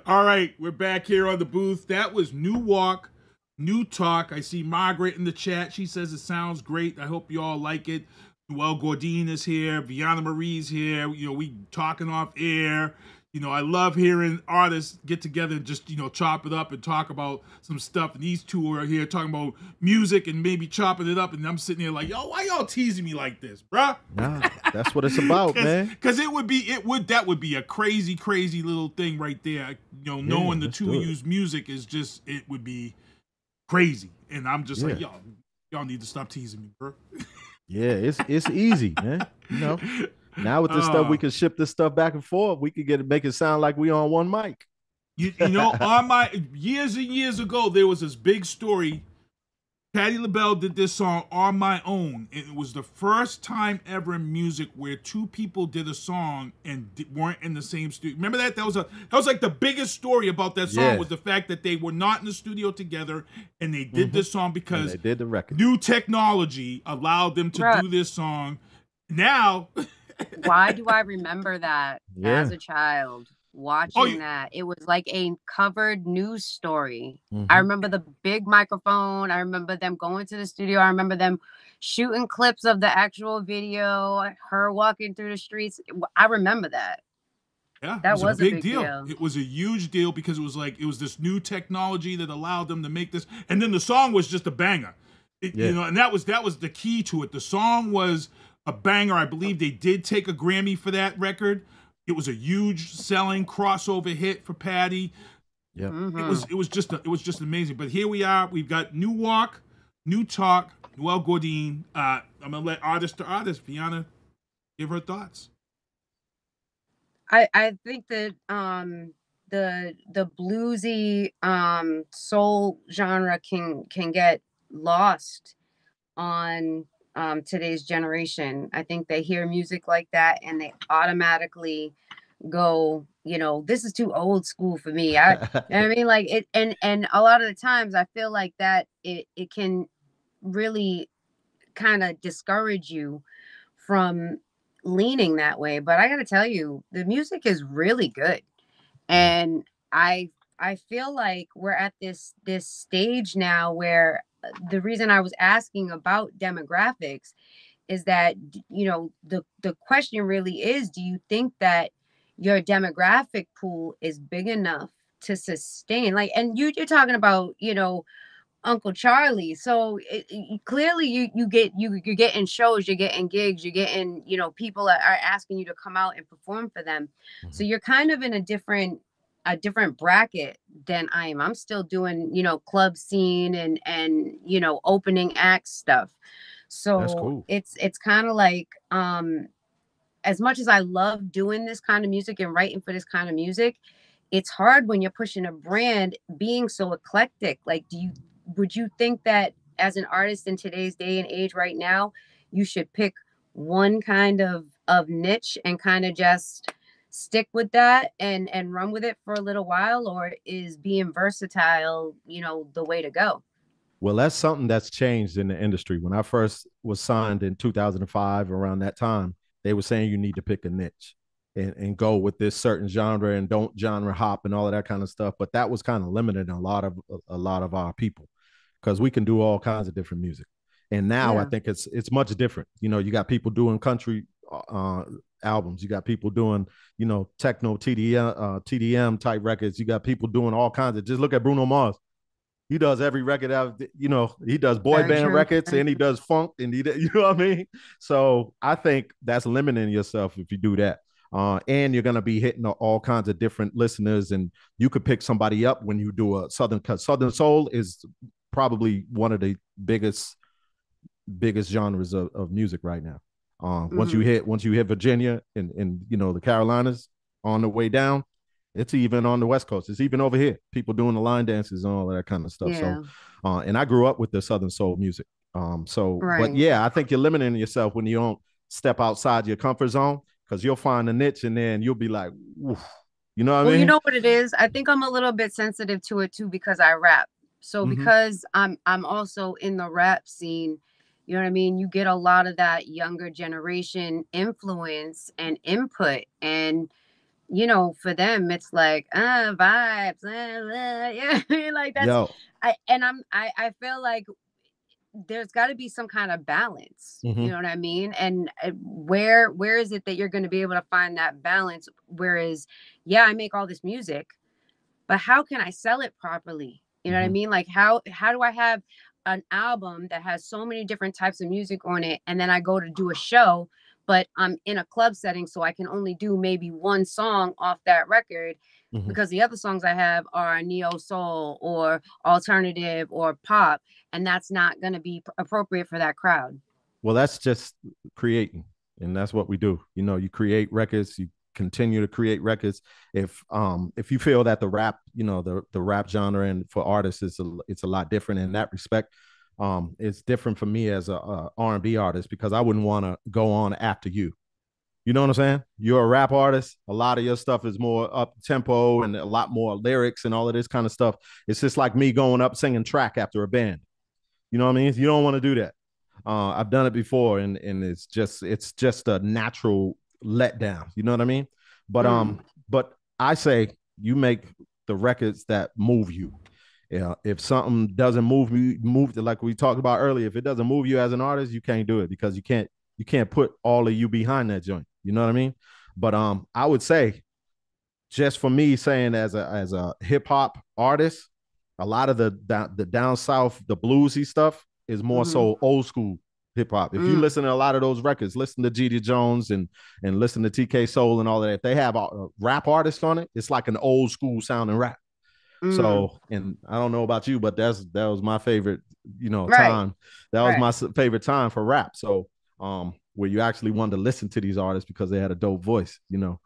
All right, we're back here on the booth. That was New Walk, New Talk. I see Margaret in the chat. She says it sounds great. I hope you all like it. Noel Gourdin is here. Veana Marie's here. You know, we talking off air. You know, I love hearing artists get together and just, you know, chop it up and talk about some stuff. And these two are here talking about music and maybe chopping it up. And I'm sitting here like, yo, why y'all teasing me like this, bruh? Nah, that's what it's about, man. Because that would be a crazy, crazy little thing right there. You know, knowing the two use music is just, it would be crazy. And I'm just like, y'all need to stop teasing me, bro. Yeah, it's easy, man. You know. Now with this stuff, we can ship this stuff back and forth. We could make it sound like we on one mic. You know, on my years and years ago, there was this big story. Patti LaBelle did this song On My Own. It was the first time ever in music where two people did a song and weren't in the same studio. Remember that? That was like the biggest story about that song was the fact that they were not in the studio together and they did this song because they did the record. New technology allowed them to do this song. Now. Why do I remember that as a child watching that? It was like a covered news story. I remember the big microphone. I remember them going to the studio. I remember them shooting clips of the actual video, her walking through the streets. I remember that. Yeah, that was a big deal. It was a huge deal because it was this new technology that allowed them to make this. And then the song was just a banger. You know, and that was the key to it. The song was a banger. I believe they did take a Grammy for that record. It was a huge selling crossover hit for Patti. Yeah, it was just amazing. But here we are. We've got New Walk, New Talk, Noel Gourdin. I'm gonna let artist to artist, Veana, give her thoughts. I think that the bluesy soul genre can get lost on today's generation. I think they hear music like that and they automatically go, you know, this is too old school for me. I mean, like it, and a lot of the times I feel like that it can really kind of discourage you from leaning that way. But I gotta tell you, the music is really good, and I feel like we're at this stage now where the reason I was asking about demographics is that, you know, the question really is, do you think that your demographic pool is big enough to sustain, like, and you're talking about, you know, Uncle Charlie. So clearly you're getting shows, you're getting gigs, you're getting, you know, people are asking you to come out and perform for them. So you're kind of in a different bracket than I am. I'm still doing, you know, club scene and you know, opening act stuff. So that's cool. It's kind of like as much as I love doing this kind of music and writing for this kind of music, it's hard when you're pushing a brand being so eclectic. Like, would you think that as an artist in today's day and age right now, you should pick one kind of niche and kind of just stick with that and run with it for a little while, or is being versatile, you know, the way to go? Well, that's something that's changed in the industry. When I first was signed in 2005, around that time, they were saying you need to pick a niche and go with this certain genre and don't genre hop and all of that kind of stuff. But that was kind of limited in a lot of our people, because we can do all kinds of different music. And now I think it's much different. You know, you got people doing country albums. You got people doing, you know, techno TDM type records. You got people doing all kinds of, just look at Bruno Mars. He does every record out, you know, he does boy band records and he does funk and you know what I mean? So I think that's limiting yourself if you do that. And you're going to be hitting all kinds of different listeners, and you could pick somebody up when you do a Southern Soul is probably one of the biggest genres of music right now. Once you hit Virginia and you know the Carolinas on the way down, it's even on the West Coast. It's even over here. People doing the line dances and all that kind of stuff. Yeah. So, and I grew up with the Southern soul music. But yeah, I think you're limiting yourself when you don't step outside your comfort zone, because you'll find a niche and then you'll be like, oof. You know what I mean? You know what it is? I think I'm a little bit sensitive to it too, because I rap. So because I'm also in the rap scene, you know what I mean? You get a lot of that younger generation influence and input. And, you know, for them, it's like, vibes. Yeah, like that's, I feel like there's got to be some kind of balance. You know what I mean? And where is it that you're going to be able to find that balance? Whereas, yeah, I make all this music, but how can I sell it properly? You know what I mean? Like how do I have an album that has so many different types of music on it, and then I go to do a show, but I'm in a club setting, so I can only do maybe one song off that record, because the other songs I have are neo soul or alternative or pop, and that's not going to be appropriate for that crowd. Well, that's just creating, and that's what we do. You know, you create records, you continue to create records. If you feel that the rap, you know, the rap genre and for artists it's a lot different in that respect. It's different for me as a R&B artist, because I wouldn't want to go on after you. You know what I'm saying? You're a rap artist. A lot of your stuff is more up tempo and a lot more lyrics and all of this kind of stuff. It's just like me going up singing track after a band. You know what I mean? You don't want to do that. I've done it before, and it's just a natural letdown. You know what I mean? But I say you make the records that move you. Yeah, if something doesn't move like we talked about earlier, if it doesn't move you as an artist, you can't do it, because you can't put all of you behind that joint. You know what I mean? But I would say, just for me saying as a hip hop artist, a lot of the down south, the bluesy stuff is more so old school hip hop. If you listen to a lot of those records, listen to G.D. Jones and listen to TK Soul and all that, if they have a rap artist on it, it's like an old school sounding rap. So, and I don't know about you, but that was my favorite, you know, time. That was my favorite time for rap. So, where you actually wanted to listen to these artists because they had a dope voice, you know.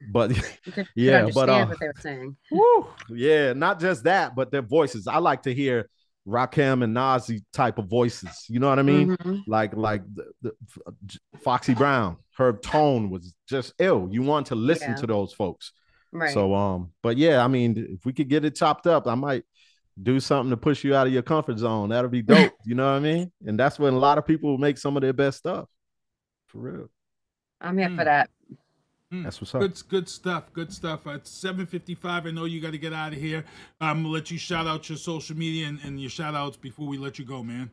But yeah, but what they were saying. Woo, yeah, not just that, but their voices. I like to hear Rakim and Nazi type of voices. You know what I mean? Like the Foxy Brown. Her tone was just ill. You want to listen to those folks. Right. So but yeah, I mean, if we could get it chopped up, I might do something to push you out of your comfort zone. That'll be dope. You know what I mean? And that's when a lot of people make some of their best stuff. For real. I'm here for that. That's what's up. Good stuff. Good stuff. It's 7:55. I know you got to get out of here. I'm gonna let you shout out your social media and your shout outs before we let you go, man.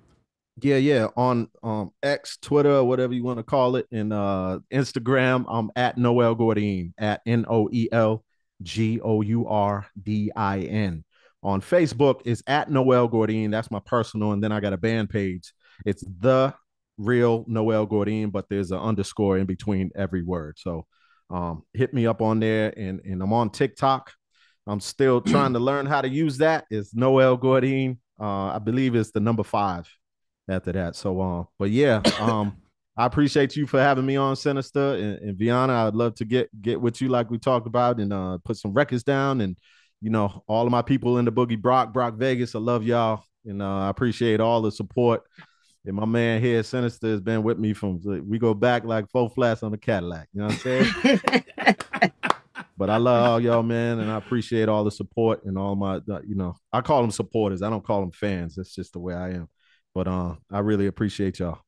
Yeah. On X, Twitter, whatever you want to call it, and Instagram, I'm at Noel Gourdin, at NoelGourdin. On Facebook, it's at Noel Gourdin. That's my personal, and then I got a band page. It's The Real Noel Gourdin, but there's an underscore in between every word. So hit me up on there, and I'm on TikTok. I'm still trying to learn how to use that. It's Noel Gourdin. I believe it's the number 5 after that. So but yeah, I appreciate you for having me on, Sinister, and Veana. I'd love to get with you like we talked about, and put some records down. And you know, all of my people in the Boogie Brock Vegas, I love y'all, and I appreciate all the support. And my man here, Sinister, has been with me we go back like 4 flats on the Cadillac. You know what I'm saying? But I love all y'all, man, and I appreciate all the support and all my, you know, I call them supporters. I don't call them fans. That's just the way I am. But I really appreciate y'all.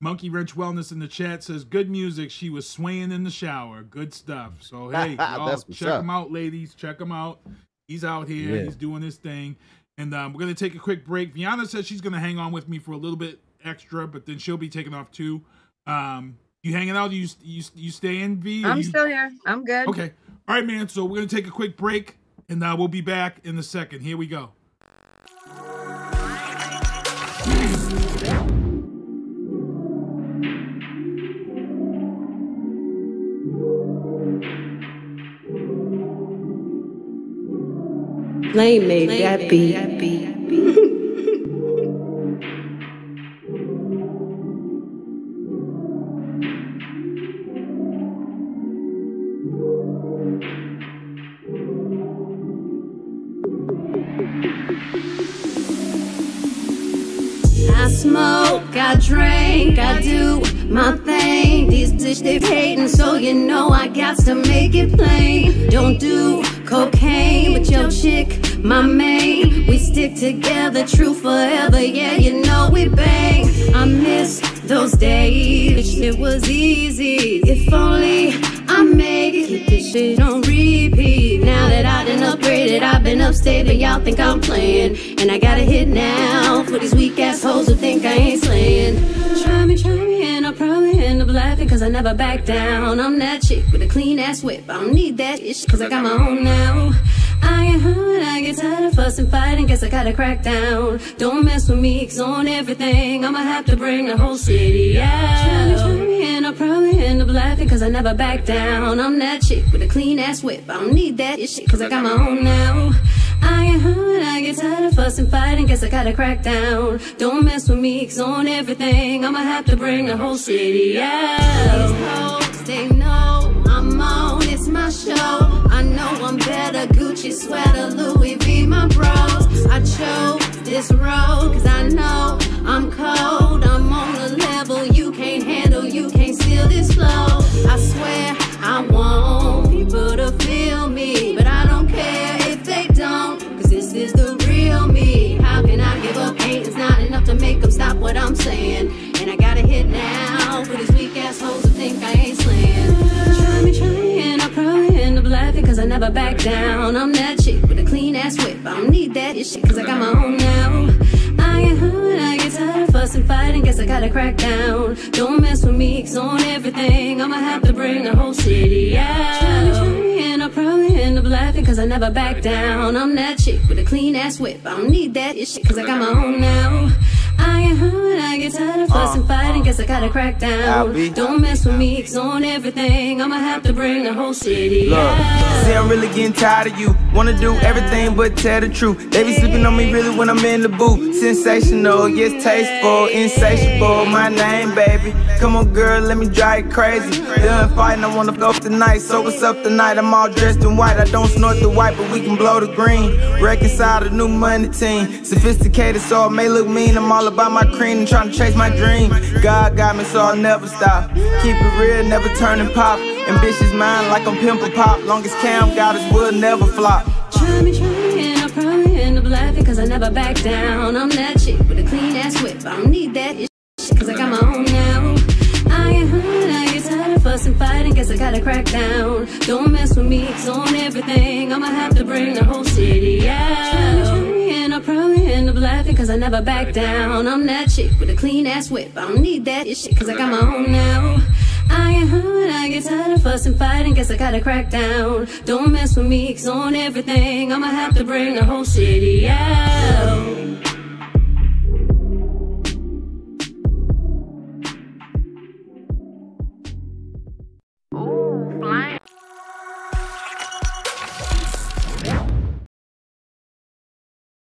Monkey Wrench Wellness in the chat says, good music. She was swaying in the shower. Good stuff. So, hey, y'all check him out, ladies. Check him out. He's out here. Yeah. He's doing his thing. And we're going to take a quick break. Veana says she's going to hang on with me for a little bit extra, but then she'll be taking off too. You hanging out? You staying, V? I'm still here. I'm good. Okay. All right, man. So we're going to take a quick break, and we'll be back in a second. Here we go. Flame made that beat. I smoke, I drink, I do my thing. These bitches they hating, so you know I got to make it plain. Don't do cocaine, but your chick, my main. We stick together, true forever, yeah, you know we bang. I miss those days, it was easy. If only I make it, keep this shit on repeat. Now that I done upgraded, I've been upstate, and y'all think I'm playing. And I got a hit now for these weak ass hoes who think I ain't slaying. Try me, and I'll probably end up laughing, cause I never back down. I'm that chick with a clean ass whip, I don't need that ish, cause I got my own now. I get hurt, I get tired of fussing, fighting, guess I gotta crack down. Don't mess with me, cause on everything I'ma have to bring the whole city out. Try me, and I'll probably end up laughing, cause I never back down. I'm that chick with a clean ass whip, I don't need that shit, cause I got my own now. I get hurt, I get tired of fussing, fighting, guess I gotta crack down. Don't mess with me, cause on everything I'ma have to bring the whole city out. These hoes, they know I'm on, it's my show. I know I'm better, Gucci sweater, Louis V, my bros. I chose this road, cause I know I'm cold. I'm on a level you can't handle, you can't steal this flow. I swear I want people to feel me, but I don't care if they don't, cause this is the real me. How can I give up? Ain't not enough to make them stop what I'm saying. And I gotta hit now for these weak ass hoes who think I ain't slaying. Try me, and I'll probably end up laughing, cause I never back down. I'm that chick with a clean ass whip, I don't need that shit, cause I got my own now. I get hurt, I get tired of fussing, fighting, guess I gotta crack down. Don't mess with me, cause on everything I'ma have to bring the whole city out. Try me, and I'll probably end up laughing, cause I never back down. I'm that chick with a clean ass whip, I don't need that shit, cause I got my own now. I get hurt, I get tired of fussing, fighting, guess I gotta crack down. Don't mess with me, cause on everything I'ma have to bring the whole city out. See, I'm really getting tired of you. Wanna do everything but tell the truth. They be sleeping on me really when I'm in the booth. Sensational, yes, tasteful, insatiable, my name, baby. Come on, girl, let me drive you crazy. Done fighting, I wanna go tonight. So what's up tonight? I'm all dressed in white. I don't snort the white, but we can blow the green. Reconcile the new money team. Sophisticated, so it may look mean. I'm all about my cream and trying to chase my dream. God got me, so I'll never stop. Keep it real, never turn and pop. Ambitious mind like I'm Pimple Pop. Long as Cam got us, we'll never flop. Try me, and I'll probably end up laughing, cause I never back down. I'm that chick with a clean ass whip, I don't need that shit, cause I got my own now. I get hurt, I get tired of fussing, fighting, guess I gotta crack down. Don't mess with me, cause on everything I'ma have to bring the whole city out. Try me, and I'll probably end up laughing, cause I never back down. I'm that chick with a clean ass whip, I don't need that shit, cause I got my own now. I get hurt, I get tired of fussing, fighting, guess I gotta crack down. Don't mess with me, cause on everything I'ma have to bring the whole city out.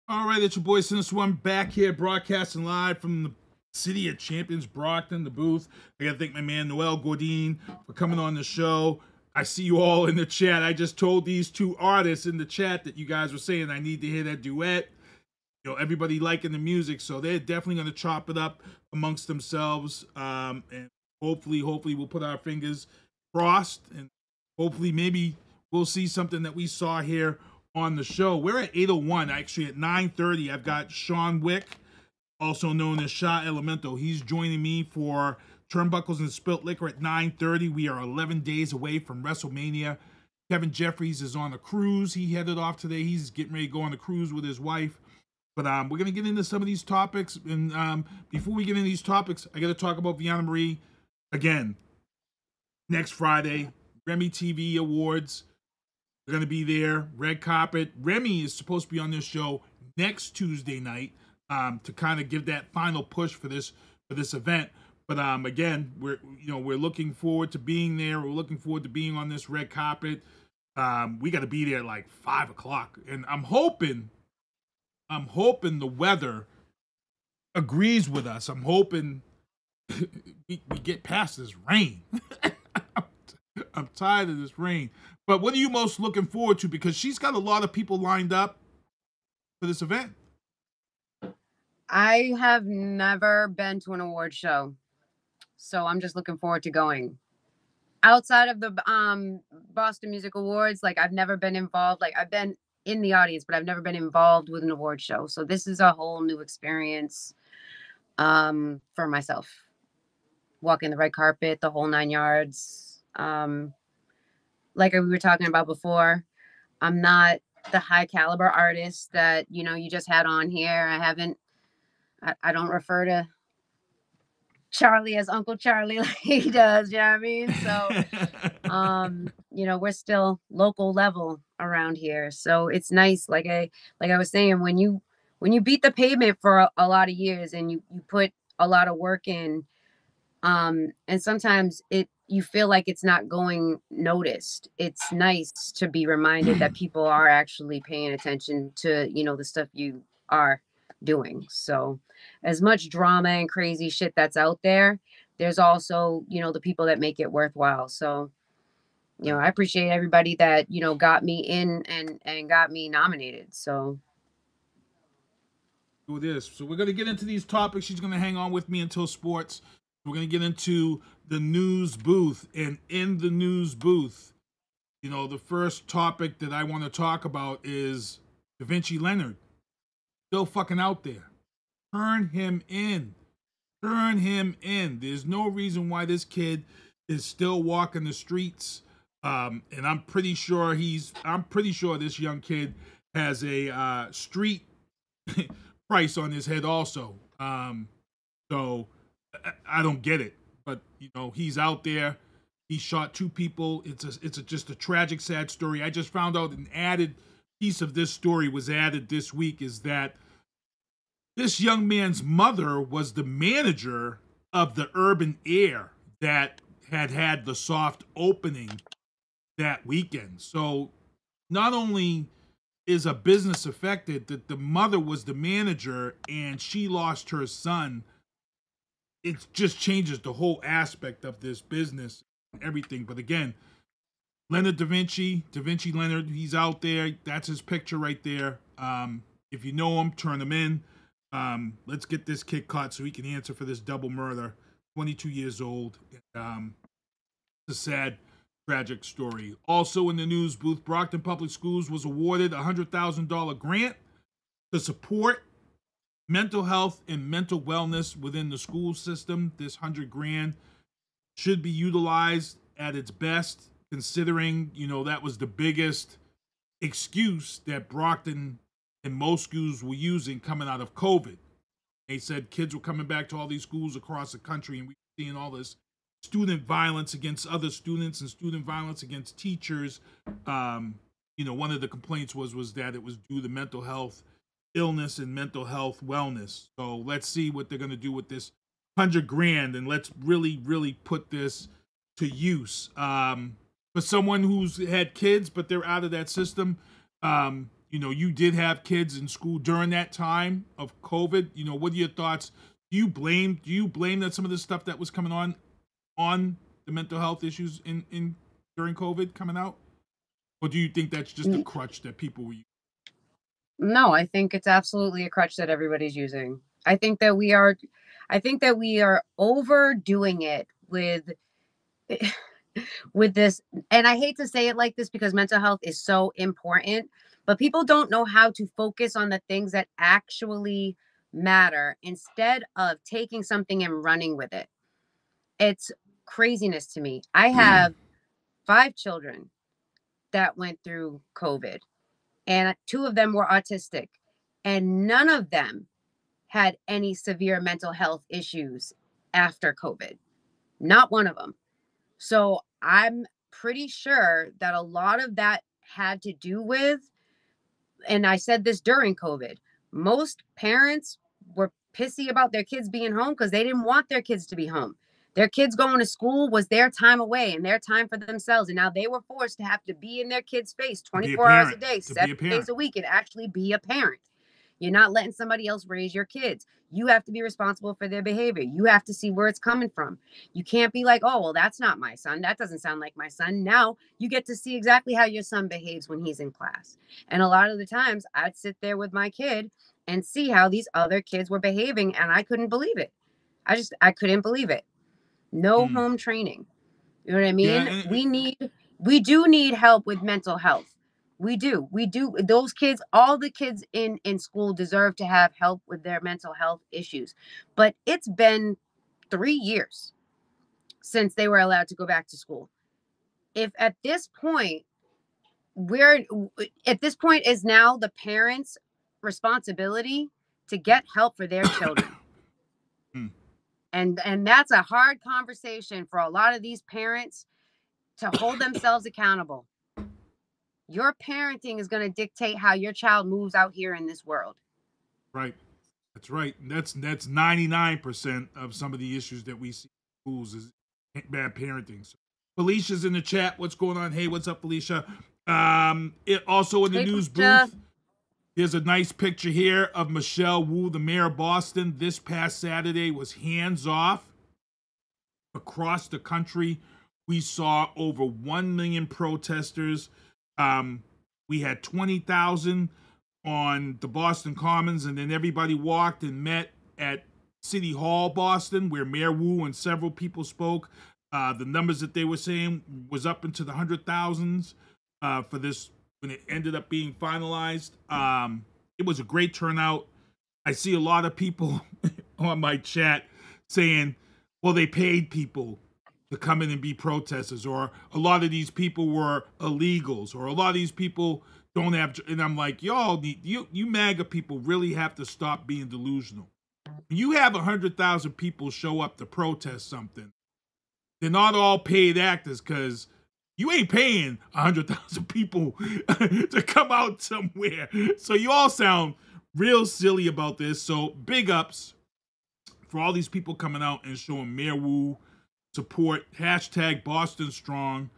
All right, it's your boy Since1 back here broadcasting live from the City of Champions, Brockton, the booth. I gotta thank my man Noel Gourdin for coming on the show. I see you all in the chat. I just told these two artists in the chat that you guys were saying I need to hear that duet. You know, everybody liking the music, so they're definitely gonna chop it up amongst themselves. And hopefully we'll put our fingers crossed, and hopefully maybe we'll see something that we saw here on the show. We're at 8:01. Actually, at 9:30, I've got Sean Wick, also known as Sha Elemento. He's joining me for Turnbuckles and Spilt Liquor at 9:30. We are 11 days away from WrestleMania. Kevin Jeffries is on a cruise. He headed off today. He's getting ready to go on a cruise with his wife. But we're going to get into some of these topics. And before we get into these topics, I got to talk about Veana Marie again. Next Friday, RemiTV Awards. They're going to be there. Red carpet. Remy is supposed to be on this show next Tuesday night to kind of give that final push for this event. But again, we're looking forward to being there. We're looking forward to being on this red carpet. We got to be there like 5 o'clock, and I'm hoping the weather agrees with us. I'm hoping we get past this rain. I'm tired of this rain. But what are you most looking forward to? Because she's got a lot of people lined up for this event. I have never been to an award show, so I'm just looking forward to going. Outside of the Boston Music Awards, like I've never been involved. Like I've been in the audience, but I've never been involved with an award show. So this is a whole new experience for myself. Walking the red carpet, the whole 9 yards. Like we were talking about before, I'm not the high caliber artist that, you know, you just had on here. I don't refer to Charlie as Uncle Charlie like he does, you know what I mean? So you know, we're still local level around here. So it's nice, like I was saying, when you beat the pavement for a lot of years and you put a lot of work in, and sometimes you feel like it's not going noticed. It's nice to be reminded that people are actually paying attention to, you know, the stuff you are doing. So as much drama and crazy shit that's out there, there's also, you know, the people that make it worthwhile. So, you know, I appreciate everybody that, you know, got me in and got me nominated. So do this. So we're going to get into these topics. She's going to hang on with me until sports. We're going to get into the news booth. And in the news booth, you know, the first topic that I want to talk about is Davinci Leonard. Still fucking out there. Turn him in. Turn him in. There's no reason why this kid is still walking the streets. And I'm pretty sure this young kid has a street price on his head also. So I don't get it, but you know, he's out there. He shot 2 people. It's just a tragic, sad story. I just found out an added piece of this story was added this week is that this young man's mother was the manager of the Urban Air that had the soft opening that weekend. So not only is a business affected, that the mother was the manager and she lost her son, it just changes the whole aspect of this business and everything. But again, Leonard Davinci Leonard, he's out there. That's his picture right there. If you know him, turn him in. Let's get this kid caught so he can answer for this double murder. 22 years old. It's a sad, tragic story. Also in the news booth, Brockton Public Schools was awarded a $100,000 grant to support mental health and mental wellness within the school system. This $100,000 should be utilized at its best, considering, you know, that was the biggest excuse that Brockton and most schools were using coming out of COVID. They said kids were coming back to all these schools across the country, and we're seeing all this student violence against other students and student violence against teachers. You know, one of the complaints was that it was due to mental health illness and mental health wellness. So let's see what they're going to do with this $100,000, and let's really, really put this to use. For someone who's had kids, but they're out of that system, you know, you did have kids in school during that time of COVID. You know, what are your thoughts? Do you blame that some of the stuff that was coming on the mental health issues in during COVID coming out? Or do you think that's just a crutch that people were using? No, I think it's absolutely a crutch that everybody's using. I think that we are overdoing it with this. And I hate to say it like this because mental health is so important, but people don't know how to focus on the things that actually matter instead of taking something and running with it. It's craziness to me. I have 5 children that went through COVID, and 2 of them were autistic, and none of them had any severe mental health issues after COVID. Not one of them. So I'm pretty sure that a lot of that had to do with, and I said this during COVID, most parents were pissy about their kids being home because they didn't want their kids to be home. Their kids going to school was their time away and their time for themselves. And now they were forced to have to be in their kid's face 24 hours a day, 7 days a week, and actually be a parent. You're not letting somebody else raise your kids. You have to be responsible for their behavior. You have to see where it's coming from. You can't be like, oh, well, that's not my son. That doesn't sound like my son. Now you get to see exactly how your son behaves when he's in class. And a lot of the times I'd sit there with my kid and see how these other kids were behaving, and I couldn't believe it. I couldn't believe it. No home training. You know what I mean? Yeah, we do need help with mental health. We do. Those kids, all the kids in school deserve to have help with their mental health issues. But it's been 3 years since they were allowed to go back to school. If at this point is now the parents' responsibility to get help for their children. And that's a hard conversation for a lot of these parents to hold themselves accountable. Your parenting is going to dictate how your child moves out here in this world. Right. That's right. And that's 99% of some of the issues that we see in schools is bad parenting. So, Felicia's in the chat. What's going on? Hey, what's up, Felicia? Also in the news booth, there's a nice picture here of Michelle Wu, the mayor of Boston. This past Saturday was hands off. Across the country, we saw over 1 million protesters. We had 20,000 on the Boston Commons, and then everybody walked and met at City Hall, Boston, where Mayor Wu and several people spoke. The numbers that they were saying was up into the 100,000s for this when it ended up being finalized. It was a great turnout. I see a lot of people on my chat saying, well, they paid people to come in and be protesters, or a lot of these people were illegals, or a lot of these people don't have, and I'm like, y'all need, you MAGA people really have to stop being delusional. When you have 100,000 people show up to protest something, they're not all paid actors, because you ain't paying 100,000 people to come out somewhere. So you all sound real silly about this. So big ups for all these people coming out and showing Mayor Wu support. Hashtag Boston Strong.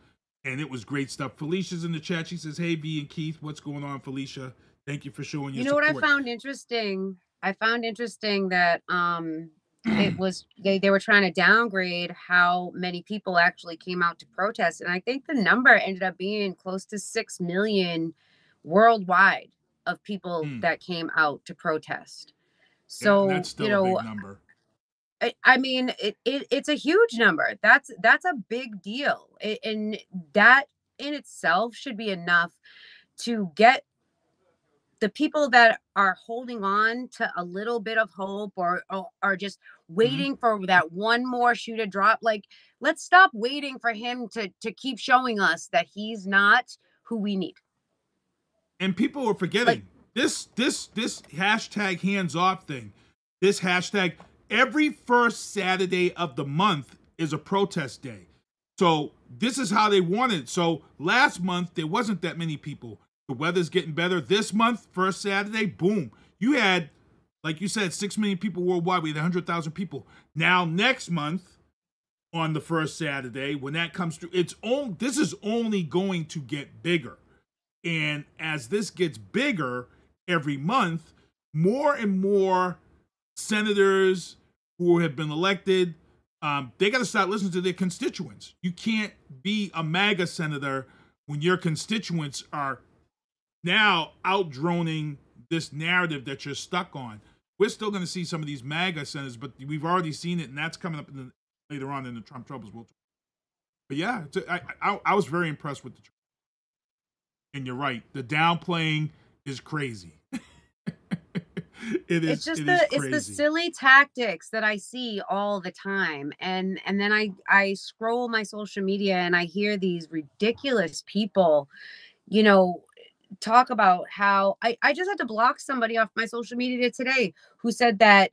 And it was great stuff. Felicia's in the chat. She says, hey, V and Keith, what's going on, Felicia? Thank you for showing your support. You know what I found interesting? I found interesting that it was they were trying to downgrade how many people actually came out to protest, and I think the number ended up being close to 6 million worldwide of people that came out to protest. So that's still a big number. I mean, it's a huge number. That's a big deal, and that in itself should be enough to get the people that are holding on to a little bit of hope, or are just waiting for that one more shoe to drop. Like, let's stop waiting for him to keep showing us that he's not who we need. And people are forgetting this hashtag hands off thing. This hashtag, every first Saturday of the month is a protest day. So this is how they want it. So last month, there wasn't that many people. The weather's getting better. This month, first Saturday, boom. You had, like you said, 6 million people worldwide. We had 100,000 people. Now, next month, on the first Saturday, when that comes through, this is only going to get bigger. And as this gets bigger every month, more and more senators who have been elected, they got to start listening to their constituents. You can't be a MAGA senator when your constituents are now outdroning this narrative that you're stuck on. We're still going to see some of these MAGA senators, but we've already seen it, and that's coming up later on in the Trump troubles. But yeah, I was very impressed with the Trump. And you're right, the downplaying is crazy. It's the silly tactics that I see all the time, and then I scroll my social media and I hear these ridiculous people, talk about how I just had to block somebody off my social media today who said that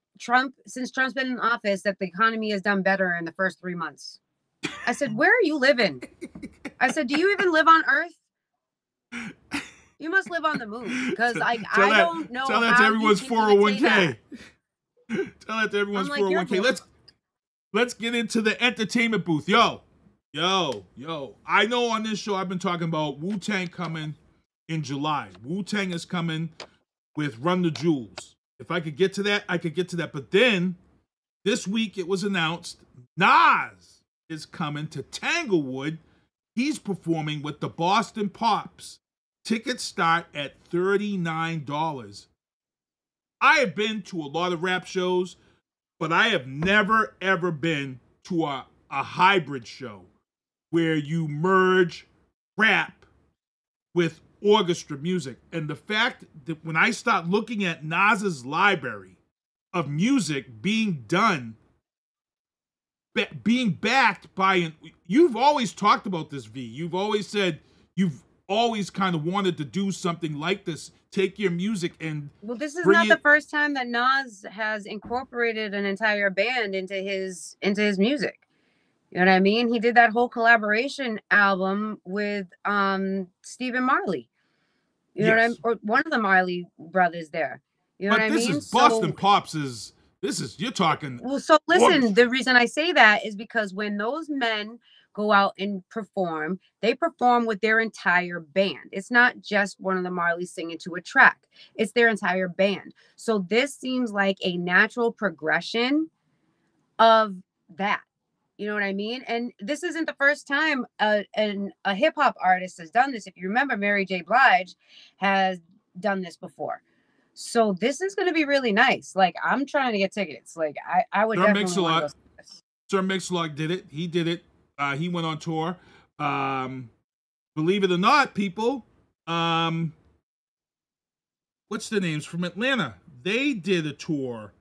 since Trump's been in office, that the economy has done better in the first 3 months. I said, where are you living? I said, do you even live on Earth? You must live on the moon, because I don't know. Tell that to everyone's 401k. Tell that to everyone's 401k. Let's get into the entertainment booth. Yo. I know on this show I've been talking about Wu-Tang coming in July. Wu-Tang is coming with Run the Jewels. If I could get to that, I could get to that. But then this week it was announced Nas is coming to Tanglewood. He's performing with the Boston Pops. Tickets start at $39. I have been to a lot of rap shows, but I have never, ever been to a hybrid show where you merge rap with orchestra music. And the fact that when I start looking at Nas's library of music being done, being backed by you've always talked about this, V. You've always said you've always kind of wanted to do something like this. Take your music and this is not the first time that Nas has incorporated an entire band into his music. You know what I mean? He did that whole collaboration album with Stephen Marley. You know what I mean? Or one of the Marley brothers there. You know what I mean? This is Boston Pops is. This is, you're talking. Well, so listen, the reason I say that is because when those men go out and perform, they perform with their entire band. It's not just one of the Marleys singing to a track. It's their entire band. So this seems like a natural progression of that. You know what I mean? And this isn't the first time a hip hop artist has done this. If you remember, Mary J. Blige has done this before. So this is going to be really nice. Like, I'm trying to get tickets. Like, I would definitely want to go see this. Sir Mix-a-Lot did it. He did it. He went on tour. Believe it or not, people, what's the names from Atlanta? They did a tour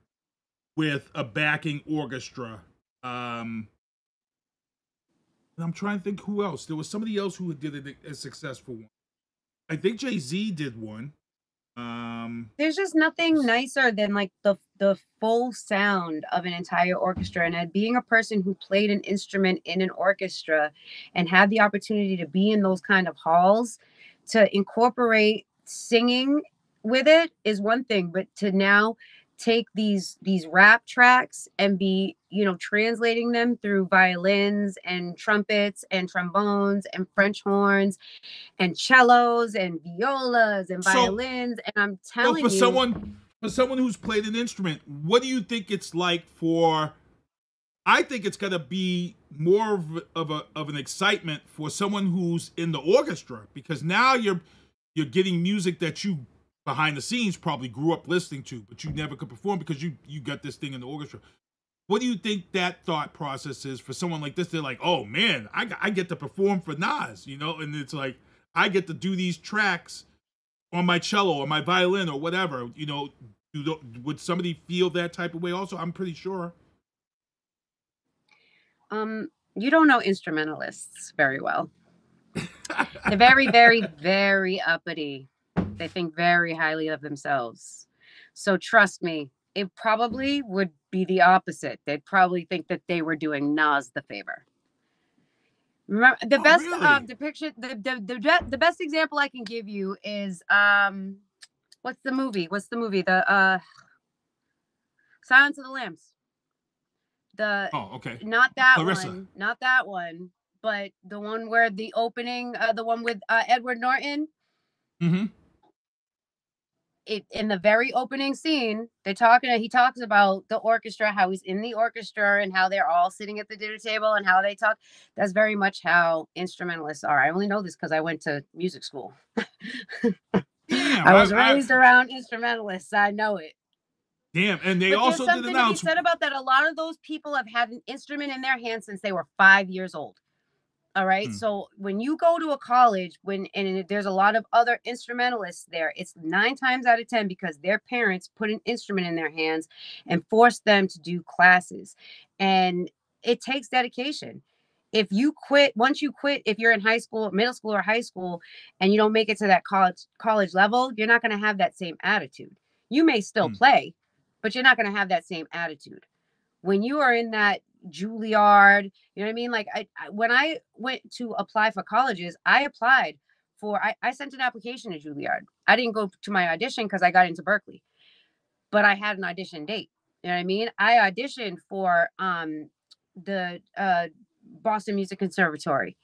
with a backing orchestra. And I'm trying to think who else. There was somebody else who did a successful one. I think Jay-Z did one. There's just nothing nicer than like the full sound of an entire orchestra. And being a person who played an instrument in an orchestra and had the opportunity to be in those kind of halls, to incorporate singing with it is one thing, but to now take these rap tracks and be, you know, translating them through violins and trumpets and trombones and French horns and cellos and violas and violins. And I'm telling you, for someone who's played an instrument, what do you think it's like for? I think it's gonna be more of an excitement for someone who's in the orchestra, because now you're getting music that you behind the scenes probably grew up listening to, but you never could perform because you got this thing in the orchestra. What do you think that thought process is for someone like this? They're like, oh man, I get to perform for Nas, you know, and it's like I get to do these tracks on my cello or my violin or whatever, you know. Would somebody feel that type of way also? I'm pretty sure. You don't know instrumentalists very well. They're very, very, very uppity. They think very highly of themselves. So trust me, it probably would be the opposite. They'd probably think that they were doing Nas the favor. Remember, the best depiction, the best example I can give you is what's the movie? The Silence of the Lambs. Not that Larissa. one. Not that one. But the one where the opening, the one with Edward Norton. Mm-hmm. In the very opening scene, he talks about the orchestra, how he's in the orchestra and how they're all sitting at the dinner table and how they talk. That's very much how instrumentalists are. I only know this because I went to music school. I was raised around instrumentalists. I know it. Damn, and they also did announce. There's something to be said about that. A lot of those people have had an instrument in their hands since they were 5 years old. All right. So when you go to a college, and there's a lot of other instrumentalists there, it's 9 times out of 10 because their parents put an instrument in their hands and forced them to do classes. And it takes dedication. If you quit, if you're in high school, middle school or high school, and you don't make it to that college level, you're not going to have that same attitude. You may still play, but you're not going to have that same attitude. When you are in that Juilliard, you know what I mean? Like when I went to apply for colleges, I sent an application to Juilliard. I didn't go to my audition because I got into Berkeley, but I had an audition date. You know what I mean? I auditioned for the Boston Music Conservatory.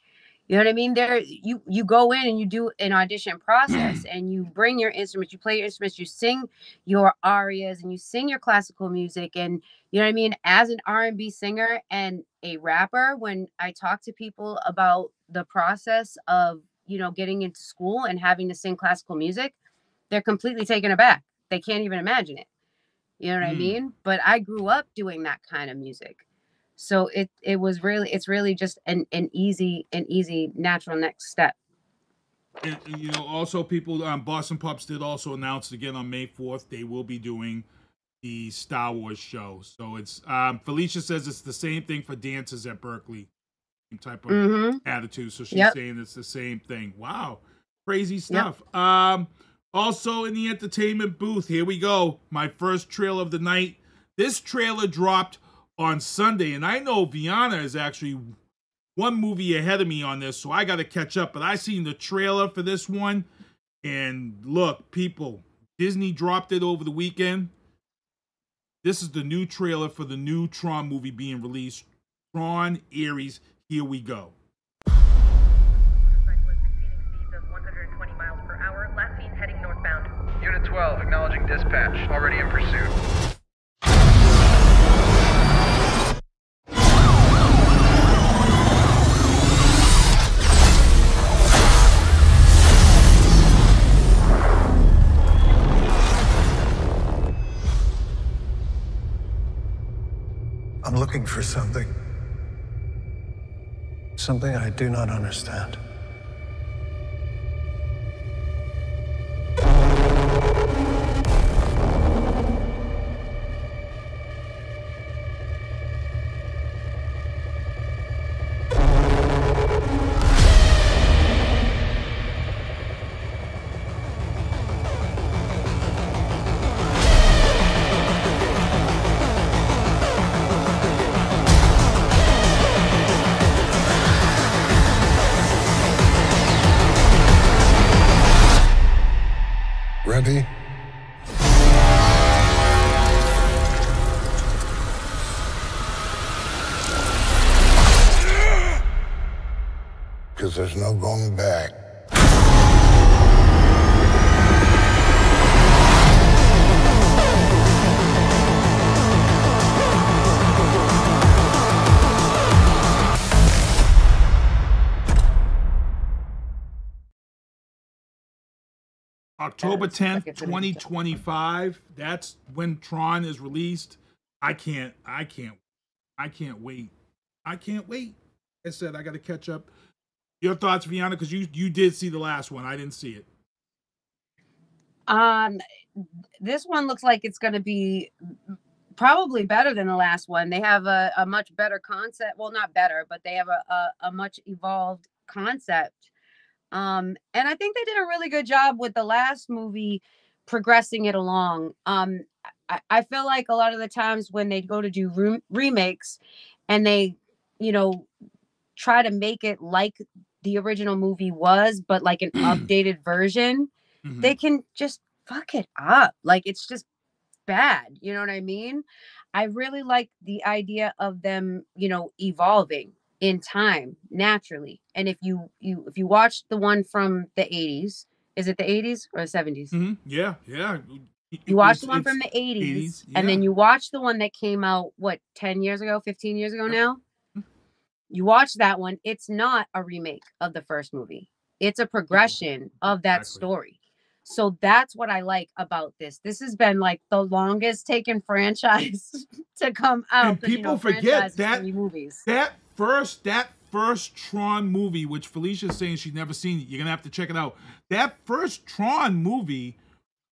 You know what I mean? There, you go in and you do an audition process and you bring your instruments, you play your instruments, you sing your arias and you sing your classical music. And you know what I mean? As an R&B singer and a rapper, when I talk to people about the process of, you know, getting into school and having to sing classical music, they're completely taken aback. They can't even imagine it. You know what I mean? But I grew up doing that kind of music. So it's really just an easy natural next step. And, you know, also people, Boston Pups did also announce again on May 4th, they will be doing the Star Wars show. So it's, Felicia says it's the same thing for dancers at Berkeley. Same type of attitude. So she's saying it's the same thing. Wow. Crazy stuff. Also in the entertainment booth, here we go. My first trailer of the night. This trailer dropped on Sunday, and I know Veana is actually one movie ahead of me on this, so I got to catch up. But I seen the trailer for this one, and look, people, Disney dropped it over the weekend. This is the new trailer for the new Tron movie being released. Tron Ares, here we go. Heading northbound. Unit 12, acknowledging dispatch. Already in pursuit. I'm looking for something. Something I do not understand. Ready? Because there's no going back. October 10th, 2025. That's when Tron is released. I can't wait. I can't wait. Like I said, I got to catch up. Your thoughts, Veana, because you did see the last one. I didn't see it. This one looks like it's going to be probably better than the last one. They have a much better concept. Well, not better, but they have a much evolved concept. And I think they did a really good job with the last movie progressing it along. I feel like a lot of the times when they go to do remakes and they, you know, try to make it like the original movie was, but like an updated version, they can just fuck it up. Like, it's just bad. You know what I mean? I really like the idea of them, you know, evolving in time naturally. And if you watch the one from the 80s, is it the 80s or the 70s? Yeah. You watch the one from the 80s and then you watch the one that came out 10 years ago, 15 years ago now. You watch that one, it's not a remake of the first movie. It's a progression of that story. So that's what I like about this. This has been like the longest taken franchise to come out. And people forget that movies. That first Tron movie, which Felicia's saying she's never seen it. You're gonna have to check it out. That first Tron movie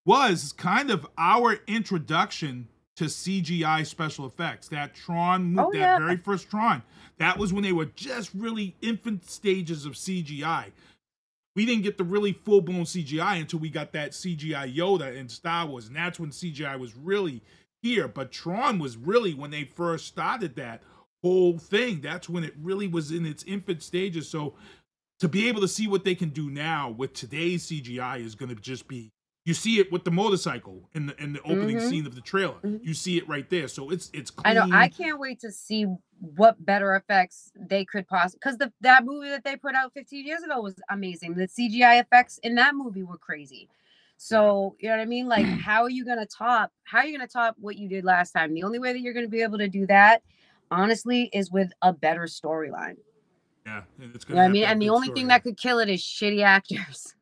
was kind of our introduction to CGI special effects. That Tron movie, very first Tron, that was when they were just really infant stages of CGI. We didn't get the really full-blown CGI until we got that CGI Yoda in Star Wars, and that's when CGI was really here. But Tron was really when they first started that whole thing. That's when it really was in its infant stages. So to be able to see what they can do now with today's CGI is going to just be, you see it with the motorcycle in the opening scene of the trailer. You see it right there. So it's clean. I know. I can't wait to see what better effects they could possibly, because that movie that they put out 15 years ago was amazing. The CGI effects in that movie were crazy. So, you know what I mean? Like, how are you going to top what you did last time? The only way that you're going to be able to do that, honestly, is with a better storyline. Yeah. And it's you know what I mean? And the only thing that could kill it is shitty actors.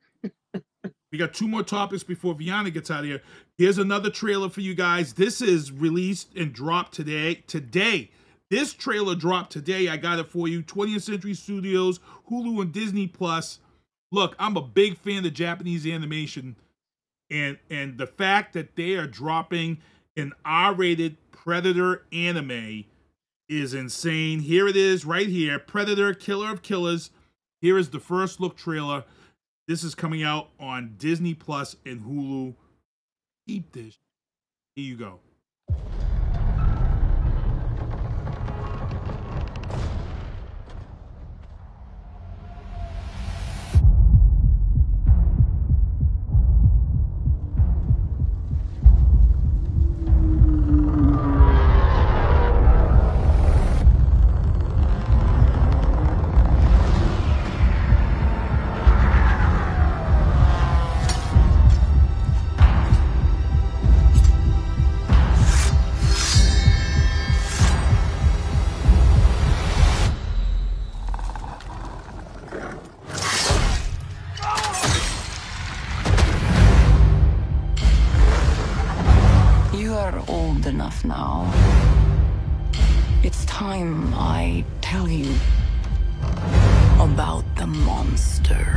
We got 2 more topics before Veana gets out of here. Here's another trailer for you guys. This is released and dropped today. This trailer dropped today. I got it for you. 20th Century Studios, Hulu, and Disney Plus. Look, I'm a big fan of Japanese animation, and the fact that they are dropping an R-rated Predator anime is insane. Here it is right here. Predator, Killer of Killers. Here is the first look trailer. This is coming out on Disney Plus and Hulu. Eat this. Here you go. Now. It's time I tell you about the monster.